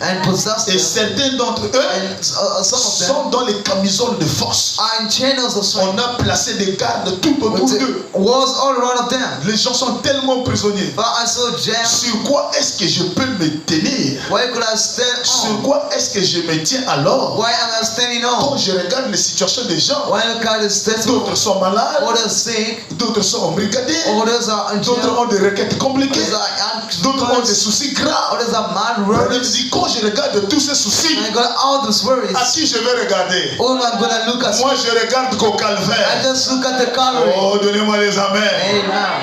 et certains d'entre eux sont dans les camisoles de force. On a placé des gardes tout autour d'eux. Les gens sont tellement prisonniers. Sur quoi est-ce que je peux me tenir? Sur quoi est-ce que je me tiens alors? Quand je regarde les situations des gens, d'autres sont malades, d'autres sont embrigadés, d'autres ont des requêtes compliquées, d'autres ont des soucis graves. Quand je regarde tous ces soucis, à qui je vais regarder? Moi je regarde qu'au calvaire. Oh, donnez-moi les amens.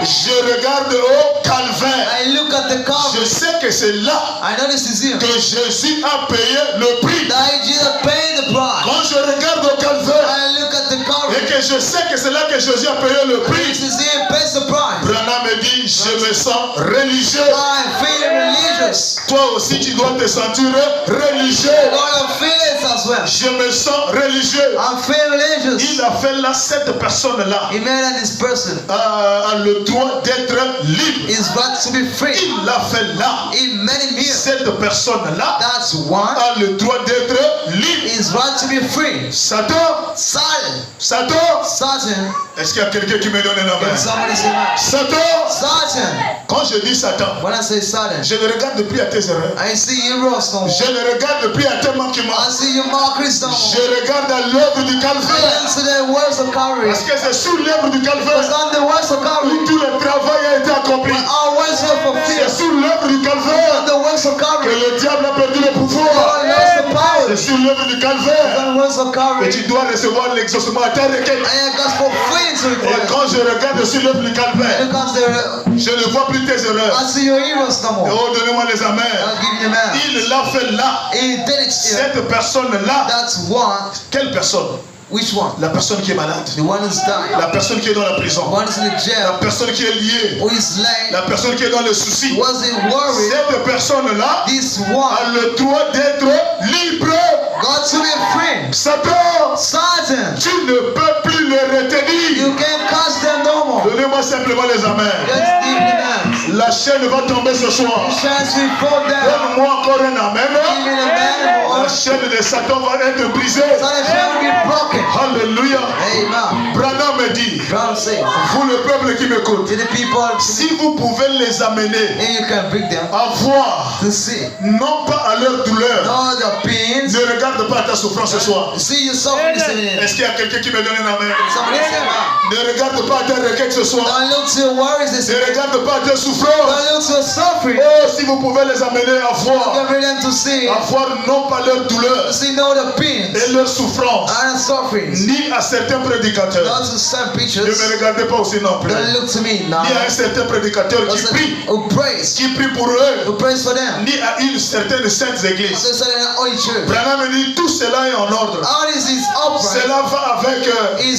Je regarde au calvaire. Je sais que c'est là que Jésus a payé le prix. Quand je regarde au calvaire et que je sais que c'est là que Jésus a payé le prix, Branham me dit, je me sens religieux. Toi aussi tu dois te sentir religieux. Je me sens religieux. Il a fait là, cette personne-là a le droit d'être libre. Il l'a fait là. Cette personne-là a le droit d'être libre. Satan. Est-ce qu'il y a quelqu'un qui me donne la main? Satan. Quand je dis Satan, je ne regarde plus à tes erreurs. Je ne regarde plus à tes manquements. Je regarde à l'œuvre du calvaire. Parce que c'est sous l'œuvre du calvaire où tout le travail a été accompli. C'est sous l'œuvre du calvaire que le diable a perdu le pouvoir. C'est sur l'œuvre du calvaire que tu dois recevoir l'exaucement à ta requête. Et quand je regarde sur l'œuvre du calvaire, je ne vois plus tes erreurs. Oh, donnez-moi les amens. Il l'a fait là. Cette personne-là. Quelle personne? La personne qui est malade. La personne qui est dans la prison. La personne qui est liée. La personne qui est dans le souci. Cette personne-là a le droit d'être libre. Satan, tu ne peux plus le retenir. Donnez-moi simplement les amens. La chaîne va tomber ce soir. Donne-moi encore un amen. La chaîne de Satan va être brisée. Alléluia. Branham me dit, vous le peuple qui m'écoute, si vous pouvez les amener à voir, non pas à leur douleur, ne regarde pas ta souffrance ce soir. Est-ce qu'il y a quelqu'un qui me donne un amen? Ne regarde pas ta requête ce soir. Ne regarde pas tes souffrances. Oh, si vous pouvez les amener à voir non pas leur douleur et leur souffrance, ni à certains prédicateurs. Ne me regardez pas aussi non plus. Ni à un certain prédicateur qui prie pour eux, ni à une certaine sainte église. Branham me dit tout cela est en ordre. Cela va avec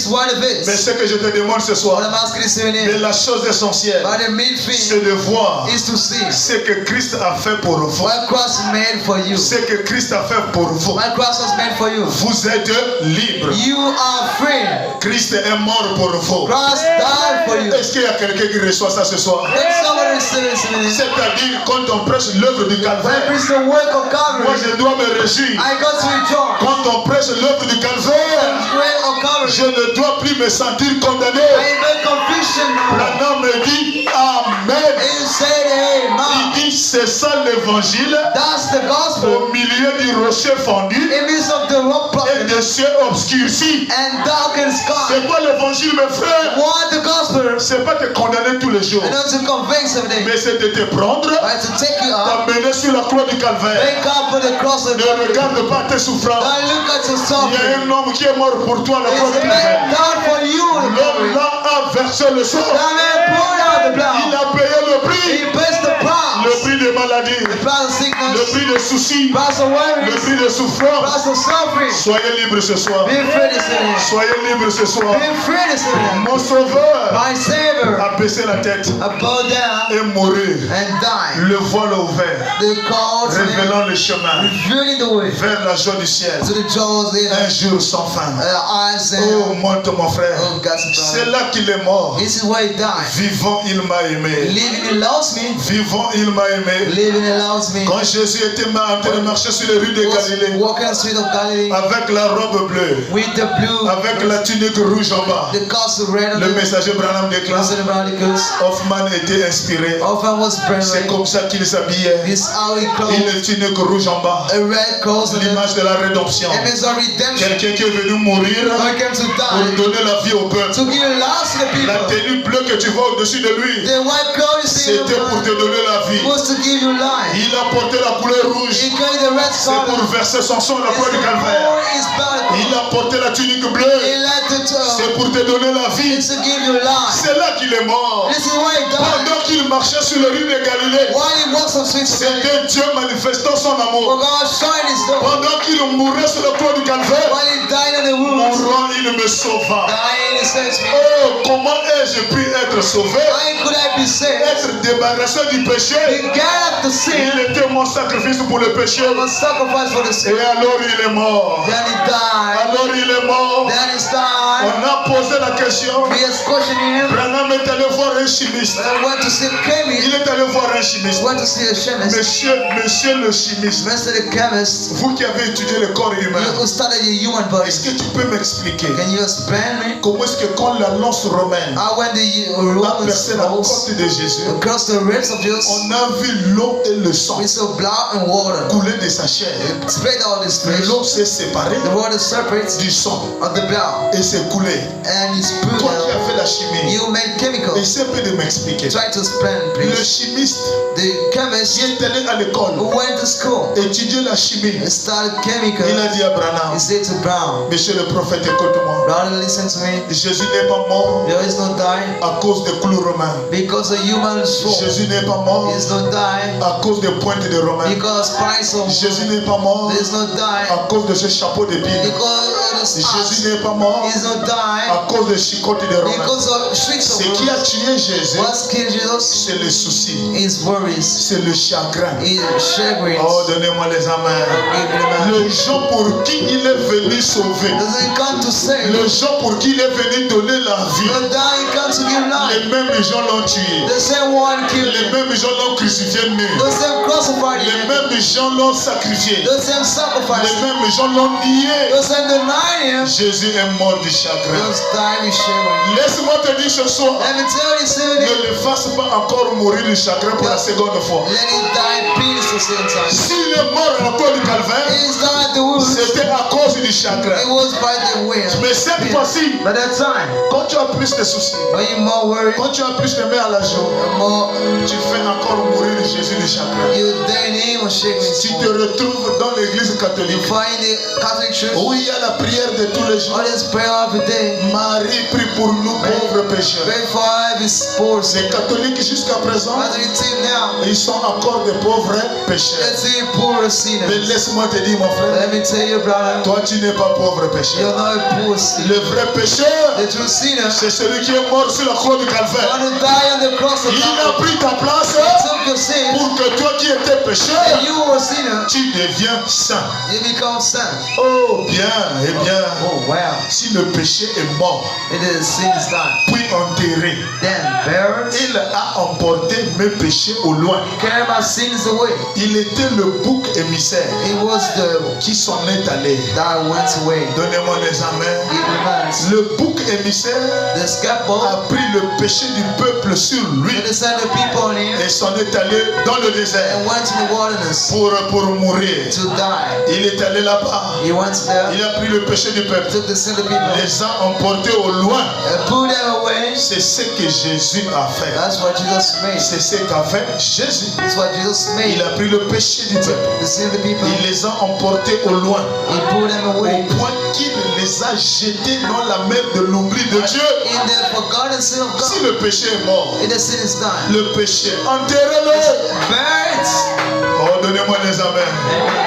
is what it is. Mais ce que je te demande ce What soir, I'm asking this evening, de la chose essentielle, but the main c'est thing de voir is to see ce que Christ a fait pour vous. what cross is made for you. Ce que Christ a fait pour vous. What cross was made for you. Vous êtes libres. You are free. Christ est mort pour vous. Cross died for you. Est-ce qu'il y a quelqu'un qui reçoit ça ce soir? Can somebody receive this evening? C'est-à-dire quand on prêche l'œuvre du When Calvaire, preach the work of moi Calvary, je dois me réjouir. I got to rejoice. Quand on prêche l'œuvre du Calvaire, The work of Calvary. je ne dois plus me sentir condamné. I make conviction now. L'homme me dit Amen. You say amen. Il dit c'est ça l'évangile That's the gospel. au milieu du rocher fendu In midst of the rock et prophet des cieux obscurcis. and darkened sky. C'est quoi l'évangile, mes frères? What the gospel? C'est pas te condamner tous les jours, And not to convince of them, mais c'est de te prendre, but to take you up, t'amener sur la croix du Calvaire. wake up for the cross of Ne Calvary. regarde pas tes souffrances. Don't look at your Il y suffering. a un homme qui est mort pour toi à la It's croix du a man Calvaire. died for you. The L'homme Calvary. là a versé le sang. That man poured out the Il blood. a payé le prix. He pays the Le price. prix des maladies, The price of le sickness, prix des soucis, price of le worries, prix des souffrances. price of suffering. Soyez libres ce soir. Be free this evening. Soyez libres ce soir. Be free this evening. Mon sauveur My Savior, a baissé la tête bow down et mourir. and die. Le voile ouvert, The call to them, révélant le chemin revealing the way vers la joie du ciel. to the jaws in Un jour sans fin. eyes Oh, and monte mon frère. oh God's C'est blood. là qu'il est mort. This is where he died. Vivant, il m'a aimé. Living he loves me. Vivant, il m'a aimé. Living he loves me. Quand Jésus était en train de marcher sur les rues de Was Galilée, walking the street of Galilee avec la robe bleue, with the blue, avec la tunique rouge en bas, the castle red on le the messager Branham déclare, President Radicals. Hoffman était inspiré. Often was C'est praying. comme ça qu'il s'habillait. This how he clothes. Une tunique rouge en bas, A red cross on the l'image de la rédemption. image of redemption. Quelqu'un qui est venu mourir God came to pour die, donner la vie au peuple. to give life to the La people. tenue bleue que tu vois au-dessus de lui, The white cloth you see c'était pour te donner la vie. was to give you life. Il a porté la couleur rouge, He carried the red c'est pour scarlet. verser son sang à la croix du Calvaire. His blood. Il a porté la tunique He bleue, let it c'est pour te donner la vie. it's to give you life. C'est là qu'il est mort. This is why he died. Pendant qu'il marchait sur les rues de Galilée, While he walks on streets of Galilee, c'était Dieu manifestant son for amour. God shine his door. Pendant qu'il mourait sur la croix du Calvaire, While he died on the wounds, mourant, il me sauva. dying he saves me. Oh, comment ai-je pu être sauvé? How could I be saved? Être débarrassé du péché. He got up to sin. Il était mon sacrifice pour le péché. He was sacrificed for the sin. Et alors il est mort. Then he died. Alors il est mort. Then he died. On a posé la question. We is questioning him. Branham est allé voir un chimiste. I went to see the chemist. Il est allé voir un chimiste. Went to see a chemist. Monsieur le chimiste, Mr. the chemist. vous qui avez étudié le corps humain, You who studied the human body. est-ce que tu peux m'expliquer Can you explain me? comment est-ce que quand la lance romaine How when the a Romans percé la rose côte de Jésus, across the ribs of Jesus, on a vu l'eau et le sang we saw blood and water. couler de sa chair. It spread out his flesh. L'eau s'est séparée The water separates du sang of the blood et s'est coulée. and it's put Toi qui as out. fait la chimie, You made chemicals. essaie un peu de m'expliquer. Try to explain, Le please. chimiste The chemist qui est allé à l'école, who went to school étudier la chimie, and started il chemicals. a dit à Branham, He said to Brown, Monsieur le prophète, écoute-moi. brother, listen to me. Jésus n'est pas mort There is no die à cause des clous romains. because a human soul Jésus n'est pas mort is no die à cause des pointes de romains. because price of Jésus n'est pas mort there is no die à cause de ce chapeau d'épines. because of the Jésus stars n'est pas mort is no die à cause des chicotes de romains. because of streets Ce of qui a Rome. tué Jésus, What's killed Jesus? c'est le souci, His worries, c'est le chagrin. his chagrins. Oh, donnez-moi les amens. Les gens pour qui il est venu sauver, Doesn't come to save. les gens pour qui il est venu donner la vie, No die comes to give life. les mêmes gens l'ont tué. The same one killed Les him. mêmes gens l'ont crucifié nu. The same crucified Les him. mêmes gens l'ont sacrifié. The same sacrifice. Les mêmes gens l'ont nié. The same denied him. Jésus est mort du chagrin. Just died with chagrin. Laisse-moi te dire ce soir, Let me tell you something. ne le fasse pas encore mourir du chagrin pour la seconde fois. Let it die peace the same time. S'il est mort à la croix du Calvaire, He's died the wounds. c'était à cause du chagrin. It was by the way. Mais cette fois-ci, By that time, quand tu as plus de soucis, when you're more worried, quand tu as plus de mains à la joue, more tu fais encore mourir Jésus du chagrin. you then him was shaking. Tu te retrouves dans l'église You catholique find the Catholic Church où il y a la prière prière de tous les jours. On his prayer every day. Marie prie pour nous pauvres pécheurs. Pray for every poor Les sinner. catholiques jusqu'à présent, As we see now, ils sont encore des pauvres pécheurs. let's see poor Mais sinners. laisse-moi te dire, mon frère, Let me tell you, brother, toi tu n'es pas pauvre you're pécheur. not a poor sinner. Le vrai pécheur, The true sinner, c'est celui qui est mort sur la croix du the calvaire. one who died on the cross of Il a Calvary, pris ta place took your sin, pour que toi qui étais pécheur, and you were a sinner, tu deviens saint. you become saint. Oh bien, eh bien, Oh wow, si le péché est mort, it is sin is done. puis enterré, Then buried, il a emporté mes péchés au loin. carry my sins away. Il était le bouc émissaire It was the qui s'en est allé. that went away. Donnez-moi les amens. Give me thanks. Le bouc émissaire The scapegoat, a pris le péché du peuple sur lui to send the people on him, et s'en est allé dans le désert and went to the wilderness pour mourir. to die. Il est allé là-bas. He went there, Il a pris le péché du peuple. took the sin of the people, Les a emportés au loin. and put them away. C'est ce que Jésus a fait. That's what Jesus made. C'est ce qu'a fait Jésus. That's what Jesus made. Il a pris le péché du peuple. The sin of the people, Il les a emportés au loin. he put them Au away point qu'il les a jetés dans la mer de l'oubli de Dieu. in the forgotten sin of Si God. le péché est mort, If the sin is done, le péché, enterrez-le. bury it. Oh, donnez-moi les amens.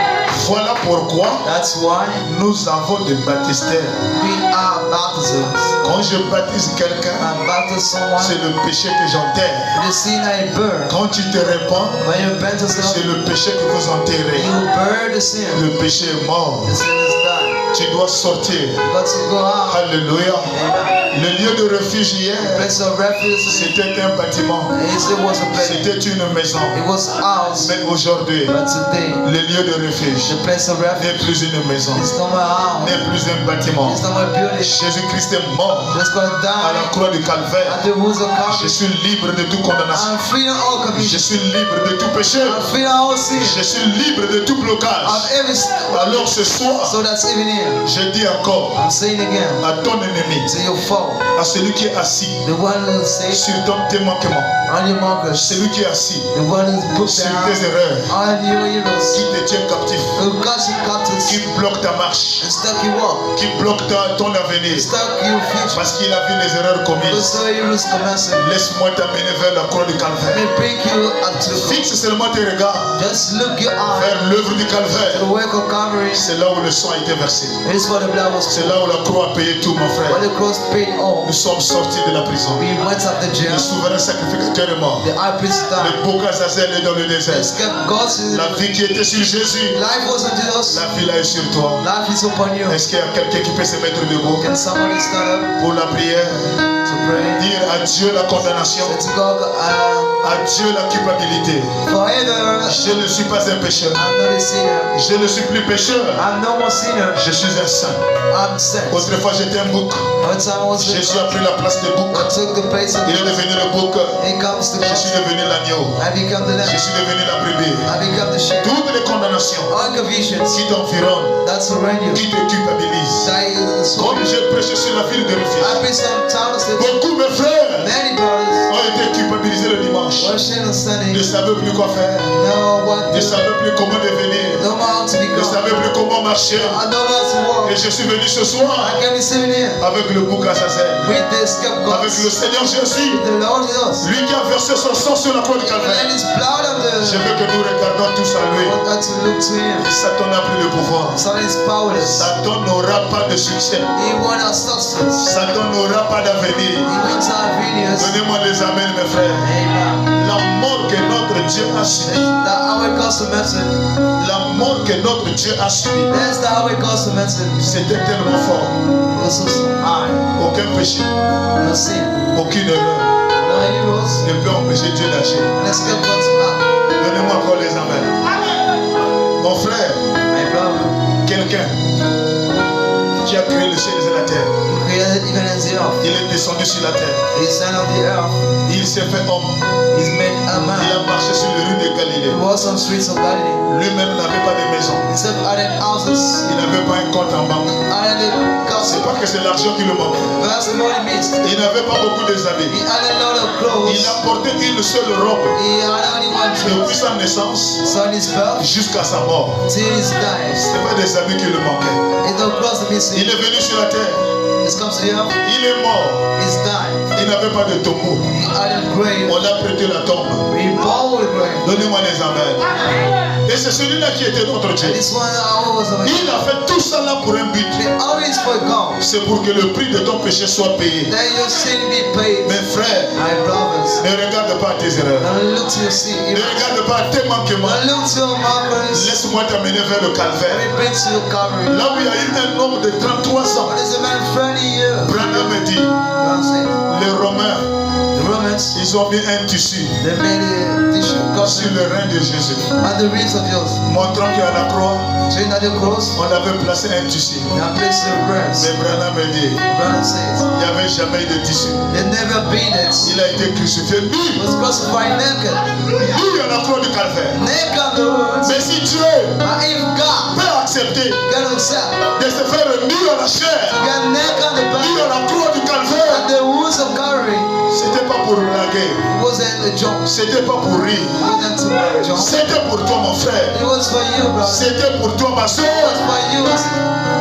Voilà pourquoi That's why nous avons des baptistères. we are baptisms. Quand je baptise quelqu'un, I baptize someone, c'est le péché que j'enterre. the sin I burn. Quand tu te répands, When you repent yourself, c'est le péché que vous enterrez. you burn the sin. Le péché est mort. The sin is done. Tu dois sortir. You got to go out. Alléluia. Amen. Le lieu de refuge hier, Place of refuge. c'était un bâtiment. It was a place. C'était une maison. It was a house. Mais aujourd'hui, But today, le lieu de refuge the place of refuge n'est plus une maison, is not my house. n'est plus un bâtiment. It's not my building. Jésus-Christ est mort Just gonna à la die croix du calvaire. at the woods of Je Calvary. suis libre de toute condamnation. I'm free of all Je confusion. suis libre de tout péché. I'm free of all sin. Je suis libre de tout blocage. Of every Alors ce soir, so that's even here. je dis encore I'm saying again à ton ennemi, to your foe, à celui qui est assis the one who says sur tes manquements, on your markers, celui qui est assis the one who's put sur down tes erreurs, on your qui heroes, te tient captif, who got you qui captives bloque ta marche, and stuck you walk, qui bloque ton avenir, stuck your future. parce qu'il a vu les erreurs commises. Because you lose commencing. Laisse-moi t'amener vers la croix du Let calvaire. me bring you up to the cross. Fixe seulement tes regards Just look your eye vers l'œuvre du to the calvaire. work of Calvary. C'est là où le sang a été versé. It is what the blood was C'est for. là où la croix a payé tout, mon frère. When the cross paid all, Nous sommes sortis de la prison. we went up the jail. Le souverain sacrificateur est mort. The high priest Le died. beau Azazel est dans le désert. Escape God's La vie qui était sur Jésus, life was on Jesus. la vie là est sur toi. Life is upon you. Est-ce qu'il y a quelqu'un qui peut se mettre debout Can somebody stand up pour la prière? to pray? Dire à Dieu la condamnation, Say to God, à Dieu la culpabilité. forever, Je ne suis pas un pécheur. I'm not a sinner. Je ne suis plus pécheur. I'm no more sinner. Je suis un saint. I'm sent. Autrefois j'étais un bouc. One time I was Jésus a pris la place des boucs. I took the place of Il est devenu le bouc. He comes to Je suis God. devenu l'agneau. I become the Je lamb. suis devenu la brebis. I become the sheep. Toutes les condamnations All convictions qui t'environnent, that surround you. qui te culpabilisent. That is Comme j'ai prêché sur la ville de I refuge, been some towns that beaucoup mes frères many brothers ont été culpabilisés le dimanche. worship on Sunday. Ne savaient plus quoi faire. Know what Ne to savaient plus comment devenir. know how to Ne become. savaient plus comment marcher. I know how to walk. Et je suis venu ce soir I can be sitting here avec le bouc Azazel, with the scapegoat. avec le Seigneur Jésus, The Lord Jesus. lui qui a versé son sang sur la croix du And calvaire. his blood on Je the veux que nous regardions tous à lui. want us to look to him. Satan n'a plus le pouvoir. Satan is powerless. Satan n'aura pas de succès. He wants our substance. Satan n'aura pas d'avenir. He wants our videos. Donnez-moi les amens, mes frères. Amen. La mort que notre Dieu a subie, That our customer said. la mort que notre Dieu a subie, That's the our customer said. c'était tellement fort. Also so high. Aucun péché, No sin. aucune erreur No heroes. ne peut empêcher Dieu d'agir. Let's get what's up. Donnez-moi encore les amens. Mon frère, My brother. quelqu'un qui a créé le ciel et la terre, Who created even in the earth. il est descendu sur la terre. He son of the earth. Il s'est fait homme. He's made a Il man. a marché sur les rues de He Galilée. walks on streets of Galilee. Lui-même n'avait pas de maison. Instead of adding houses, Il n'avait pas un compte en banque. added C'est gossip. pas que c'est l'argent qui le manquait. That's the money missed. Il n'avait pas beaucoup de He habits. had a lot of clothes. Il a porté une seule robe He had only one depuis dress. sa naissance So on his birth jusqu'à sa mort. till his death. Ce n'est pas des habits qui le manquaient. It's no clothes missing. Il est venu sur la terre. It comes to the earth. Il est mort. He's died. Il n'avait pas de tombeau. He had a grave. On l'a prêté la tombe. We bow the grave. Donnez-moi les amens. Et c'est celui-là qui était notre Dieu. And this one always over. Il a fait tout ça là pour un but. We always for God. C'est pour que le prix de ton péché soit payé. That your sin be paid. Mes frères, My brothers. ne regarde pas tes erreurs. Don't look to your sin. Ne regarde pas tes manquements. Don't look to your markers. Laisse-moi t'amener vers le Let calvaire. me bring to your Calvary. Là où il y a eu un homme de 33 ans. What is a man 30 years? Branham me dit, God says. les Romains, The Romans, ils ont mis un tissu they made a tissue sur costume le rein de Jésus. at the ribs of yours. Montrant qu'à la croix, Showing at the cross, on avait placé un tissu. they have placed the breast. Mais Branham me dit, Brother says, il n'y avait jamais eu de tissu. they never been it. Il a été crucifié nu, He was crucified naked. nu à la croix du calvaire. Naked on the woods. Mais si Dieu But if God peut accepter can accept de se faire nu à la chair, to get naked on the nu back à la croix du at calvaire, the woods of Calvary, c'était pas pour blaguer, it wasn't a joke. c'était pas pour rire, It wasn't to make a joke. c'était pour toi mon frère, It was for you, brother. It c'était pour toi ma soeur. was for you.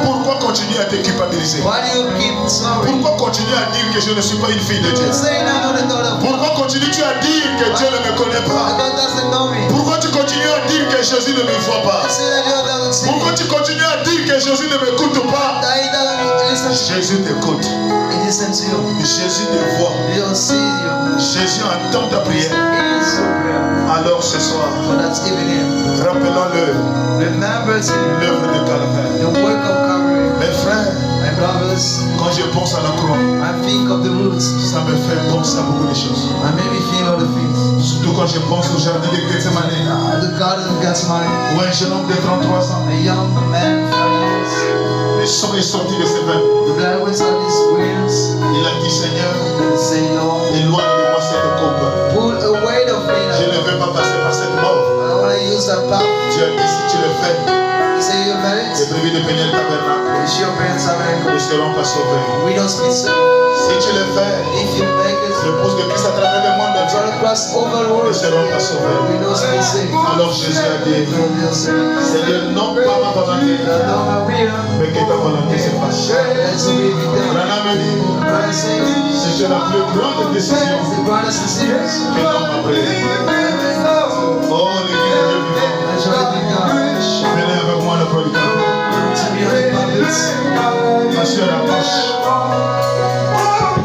Pourquoi continuer à te culpabiliser? Why do you keep sorry? Pourquoi continuer à dire que je ne suis pas une fille de Dieu? You're saying I'm not a daughter of God. Pourquoi continues-tu à dire que Dieu ne me connaît pas? God doesn't know me. Pourquoi tu continues à dire que Jésus ne me voit pas? You say that God doesn't see me. Pourquoi tu continues à dire que Jésus ne m'écoute pas? That he doesn't listen to you. Jésus t'écoute. He listens to you. Jésus te voit. He'll see you. Jésus entend ta prière. He is your prayer. Alors ce soir, So that's evening. rappelons-le Remember to l'œuvre de Calvaire. the work of Calvary. Mes frères, My brothers, quand je pense à la croix, I think of the roots. ça me fait penser à beaucoup de choses. I made me feel all the things. Surtout quand je pense au jardin de Gethsemane, The garden of Gethsemane, où un jeune homme de 33 ans, a young man, 30 le sang est sorti de ses veines. years. The blood was on his wings. Il a dit, Seigneur, And say, Lord, éloigne de moi cette coupe. pull away the Je freedom. ne veux pas passer par cette mort. I don't want to use that path. Dieu a dit, si tu le fais, You say you les merit. brebis de Péniel tabernacle It's your parents' ne tabernacle. seront pas sauvés. We don't speak so. Si tu le fais, If you make it, l'épouse de Christ à travers le monde try entier to cross over the ne world. seront pas sauvés. We don't speak sick. Alors Jésus a dit, Seigneur, non pas ma volonté, mais que ta volonté se fasse. Let's be with them. Branham a dit, Brother says, c'était la plus grande décision the brothers and sisters, que l'homme a prise. Oh, l'église de Dieu vivant, I shall be God. venez avec moi le prodigal. To be on the prophets. Ma soeur approche.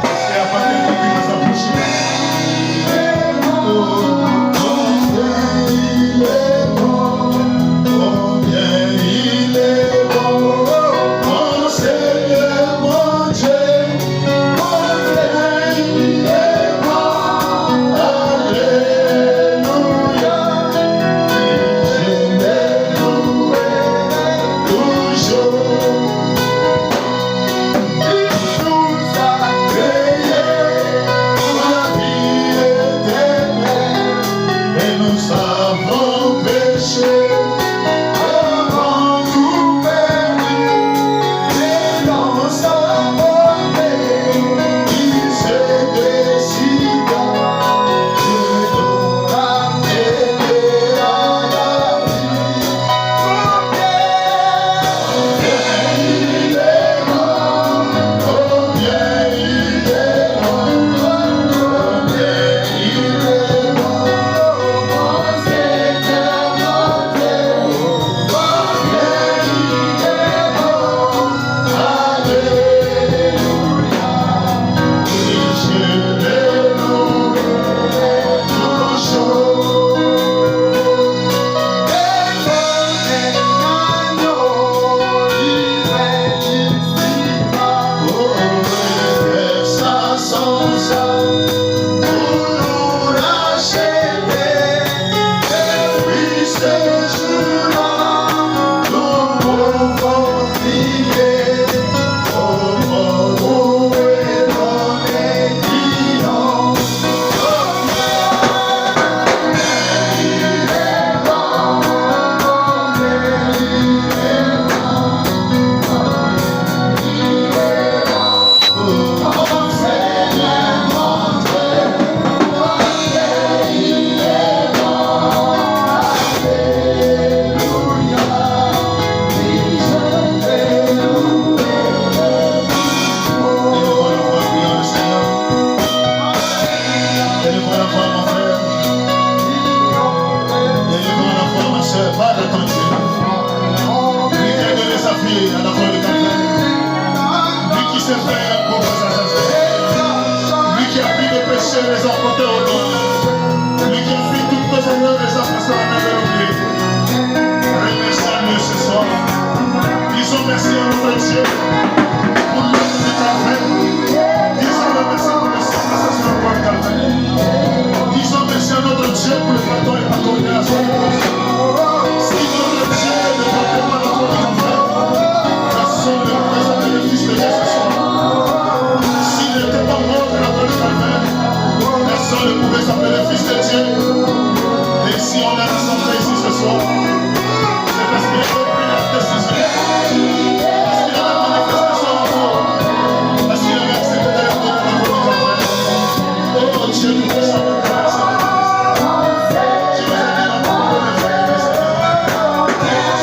Et à partir de qui va s'approcher. chercher les arpenteurs au monde. Lui qui a fait toutes nos erreurs, les arpenteurs à même l'oublier. Remercions-le ce soir. Disons merci à notre Dieu pour l'œuvre du Calvaire. Disons merci pour le sang passé sur le croix de Calvaire. Disons merci à notre Dieu pour le pardon et pardonner à son cause. Si notre Dieu ne portait pas la croix de Calvaire, personne ne présentait le Fils de Dieu ce soir. S'il n'était pas mort de la croix de Calvaire, personne ne pouvait s'appeler le Fils de Dieu. Et si on est rassemblé ici ce soir, c'est parce qu'il a pris la décision. Parce qu'il avait manifesté son amour. Parce qu'il avait accepté d'aller pour la croix de Calvaire. Oh Dieu, nous te chantons de grâce. Tu nous as dit dans ton nom de frères et sœurs.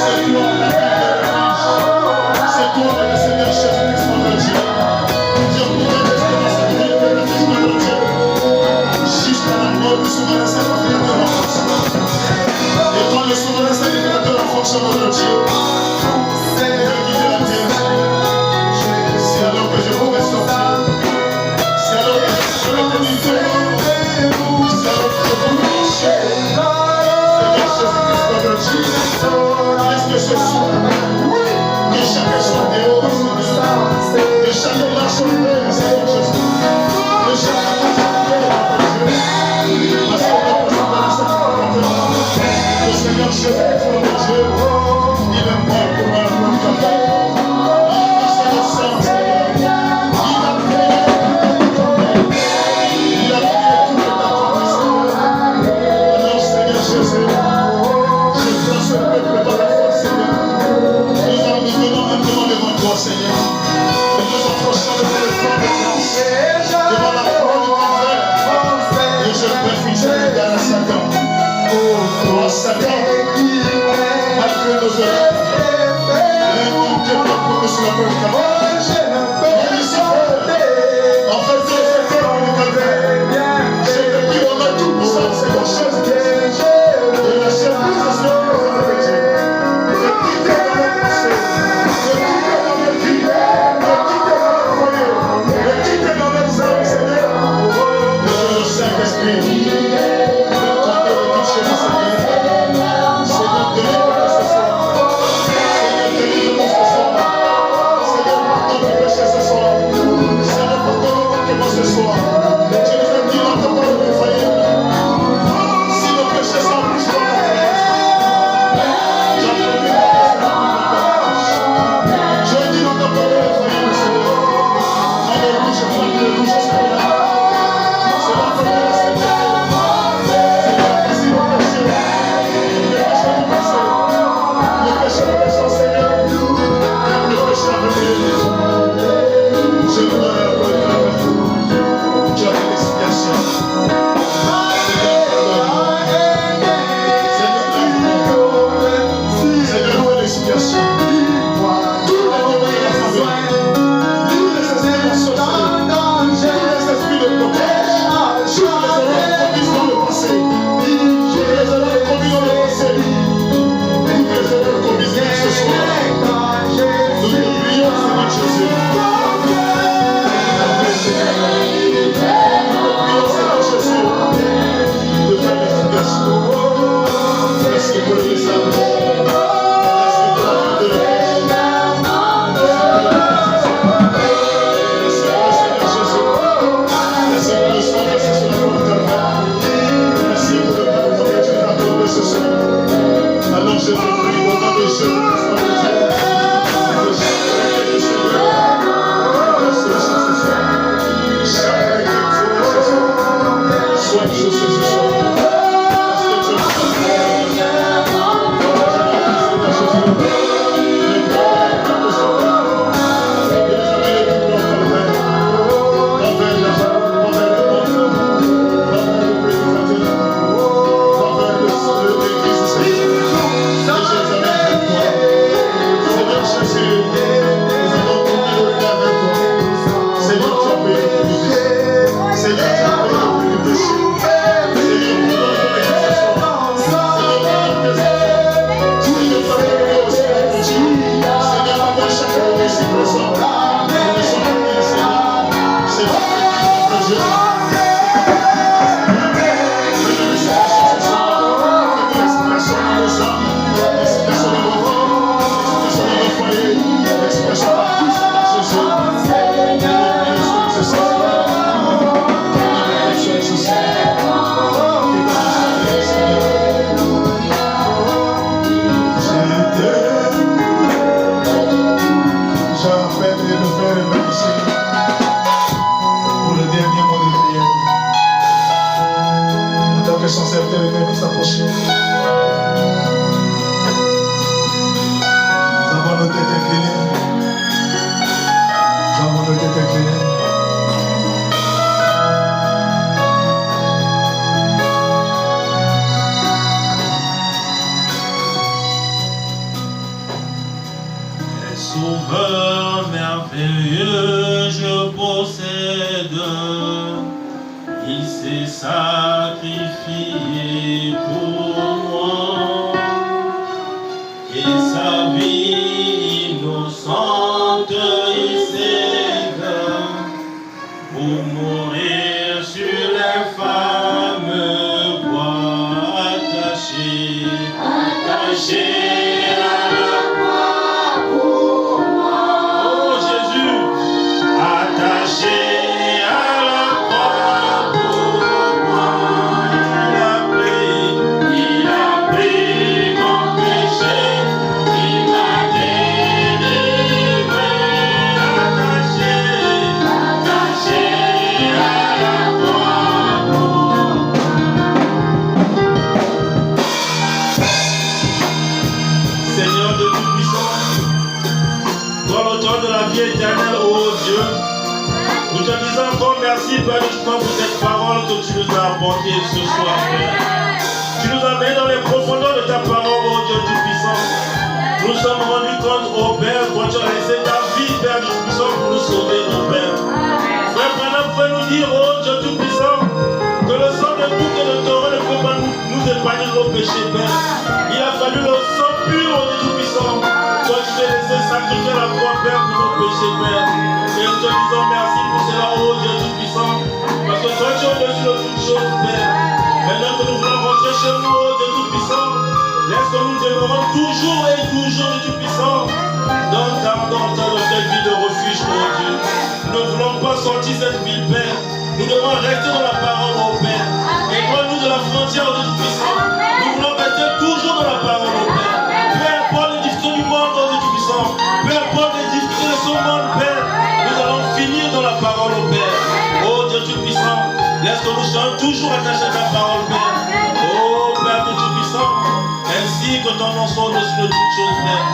C'est toi la terre de riche. C'est toi le Seigneur Jésus-Christ, notre Dieu. Dieu pourrait rester dans cette vie de la Fils de notre Dieu. Jusqu'à la mort, le souverain sacrificateur en fonction. Et toi, le souverain sacrificateur en fonction de notre Dieu. Vous pouvez quitter la terre. C'est alors que je pouvais sortir. C'est alors que je pouvais te livrer. C'est alors que je pouvais marcher. Seigneur Jésus-Christ, notre Dieu. Laisse que ce soir, que chacun soit dehors, Seigneur. Que chacun marche en paix, Seigneur Jésus. Que chacun marche en paix, notre Dieu. Parce qu'on a besoin de la sacrificateur. Le Seigneur Jésus-Christ, notre Dieu, il est mort pour la croix de Calvaire. Il a versé le sang, Seigneur. Il a payé tout le temps. Il a payé tout le temps, Seigneur. Alors, Seigneur Jésus, je prends ce peuple par la foi, Seigneur. Nous venons maintenant devant toi, Seigneur. Et nous approchons devant le trône de grâce, devant la croix du Calvaire. Et je préfie ce regard à Satan. Oh, Satan, malgré nos erreurs, n'était pas pour nous sur la croix du Calvaire. Et Lucifer, en fait, c'est le du Calvaire. J'ai depuis on a tout puissant, c'est la chaise qui est. Et la chaise qui est sur le croix de Dieu. Ne quittez pas le passé. Ne quittez pas le vie. Ne quittez pas le foyer. Ne quittez pas les âmes, Seigneur. De le Saint-Esprit. C'est frères et mères ici pour le dernier mot de prière. En tant que son serviteur et même s'approcher. Nous avons nos têtes inclinées. Nous avons nos têtes inclinées. Sauveur merveilleux, je possède. Il s'est sacrifié pour moi. Et sa vie innocente, il cède pour mourir sur les fameux bois attachés. Attachés à la attaché à la croix pour moi, il a pris mon péché, il m'a délivré, attaché à la croix pour moi. Seigneur de Tout-Puissant, toi l'auteur de la vie éternelle, ô Dieu, nous te disons encore merci, Père, justement pour cette parole que tu nous as apportée ce soir, Père. Tu nous as mis dans les profondeurs de ta parole, ô Dieu Tout-Puissant. Nous nous sommes rendus compte, ô Père, quand tu as laissé ta vie, Père Tout-Puissant, pour nous sauver, ô Père. Frère Branham pouvait nous dire, ô Dieu Tout-Puissant, que le sang de bouc et de taureau ne peut pas nous épargner de nos péchés, Père. Il a fallu le sang pur, ô Dieu Tout-Puissant. Toi, tu t'es laissé sacrifier la croix, Père, pour nos péchés, Père. Et nous te disons merci pour cela, ô Dieu Tout-Puissant. Parce que toi, tu es au-dessus de toutes choses, Père. Maintenant que nous voulons rentrer chez nous, ô Dieu Tout-Puissant, laisse que nous demeurons toujours et toujours, Dieu Tout-Puissant, dans cette vie de refuge, ô Dieu. Nous ne voulons pas sortir cette ville, Père. Nous devons rester dans la parole, ô Père. Éloigne-nous de la frontière, ô Dieu Tout-Puissant. Nous voulons rester toujours dans la parole, ô Père. Peu importe les difficultés du monde, ô Dieu Tout-Puissant. Peu importe les difficultés de ce monde, Père. Nous allons finir dans la parole, ô Père. Oh Dieu Tout-Puissant, laisse que nous soyons toujours attachés à ta parole, Père. Oh Père Tout-Puissant, ainsi que ton nom soit au-dessus de toutes choses, Père.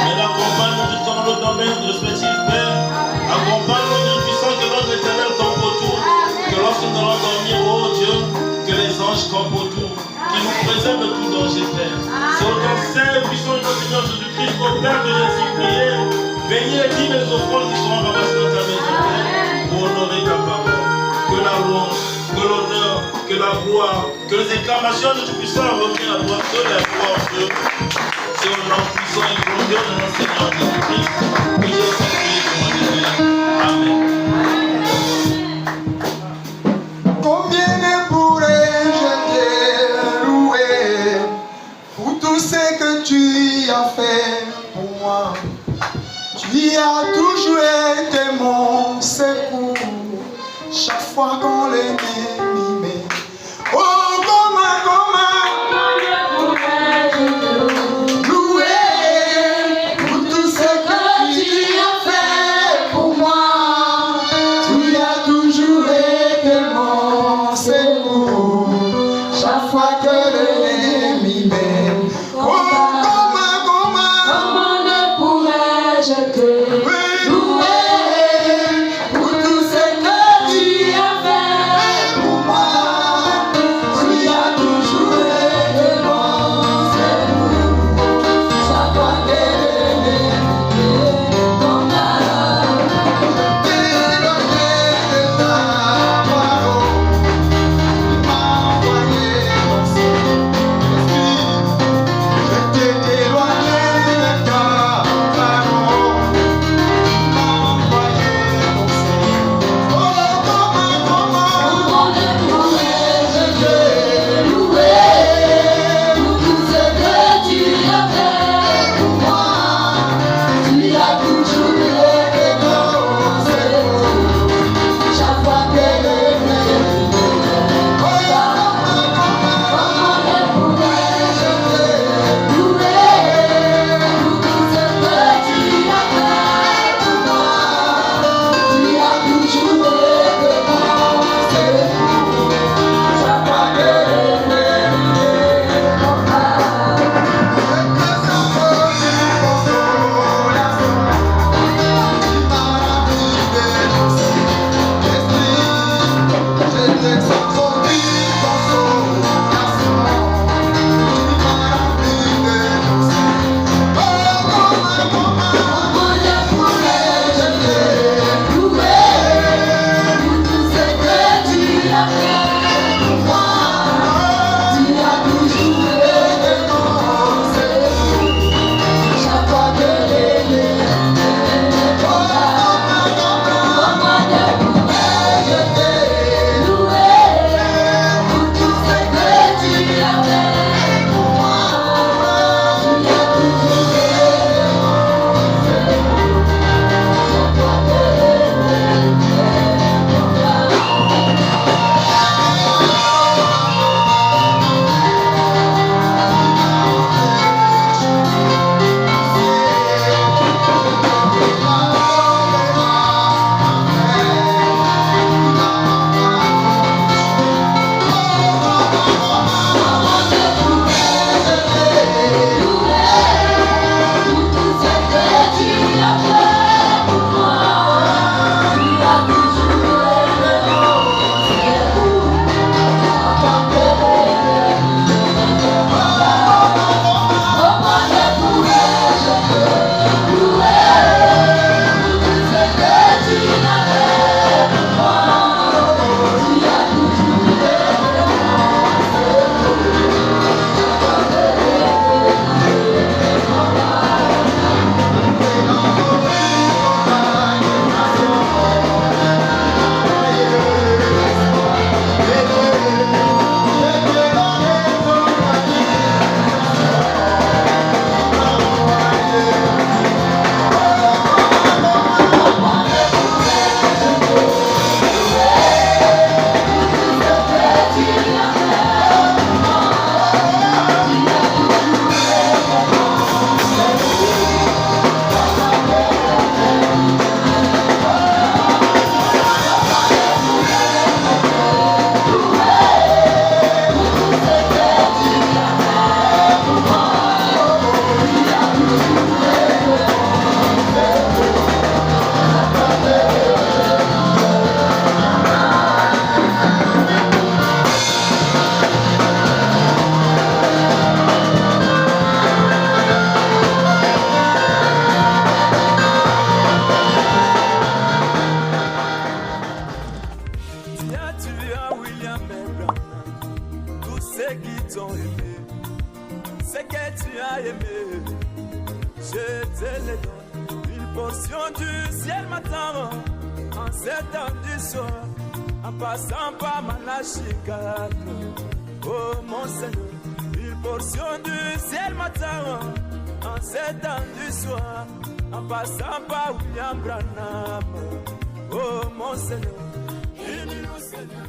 Mais accompagne-nous tout dans nos domaines respectifs, Père. Accompagne-nous, Dieu Puissant, que notre éternel campe autour. Que lorsque nous allons dormir, oh Dieu, que les anges campent autour. Qui nous préservent de tout danger, Père. C'est au nom saint et puissant de notre Seigneur Jésus-Christ, au Père, que j'ai ainsi prié. Bénis et dis les offrandes qui seront ramassées dans ta maison, Père, pour honorer ta parole. Que la louange, que l'honneur, que la gloire, que les acclamations de Tout-Puissant reviennent à toi seul et à toi, Dieu. C'est au nom puissant et glorieux de notre Seigneur Jésus-Christ que j'ai ainsi prié pour mon Dieu. Amen. Combien ne pourrais-je te louer pour tout ce que tu as fait pour moi? Tu as toujours été mon secours chaque fois qu'on l'ennemi met. Oh, comment pourrais-je te louer pour tout ce que tu as fait pour moi? Tu as toujours été mon secours chaque fois que l'ennemi met. Oh, comment ne pourrais-je te louer pour tout ce que tu as fait ils ont aimé ce que tu as aimé. Je te le donne, une portion du ciel m'attend en cet temps du soir, en passant par Malachikal. Oh mon Seigneur, une portion du ciel m'attend en cet temps du soir, en passant par William Branham. Oh mon Seigneur, il nous Seigneur.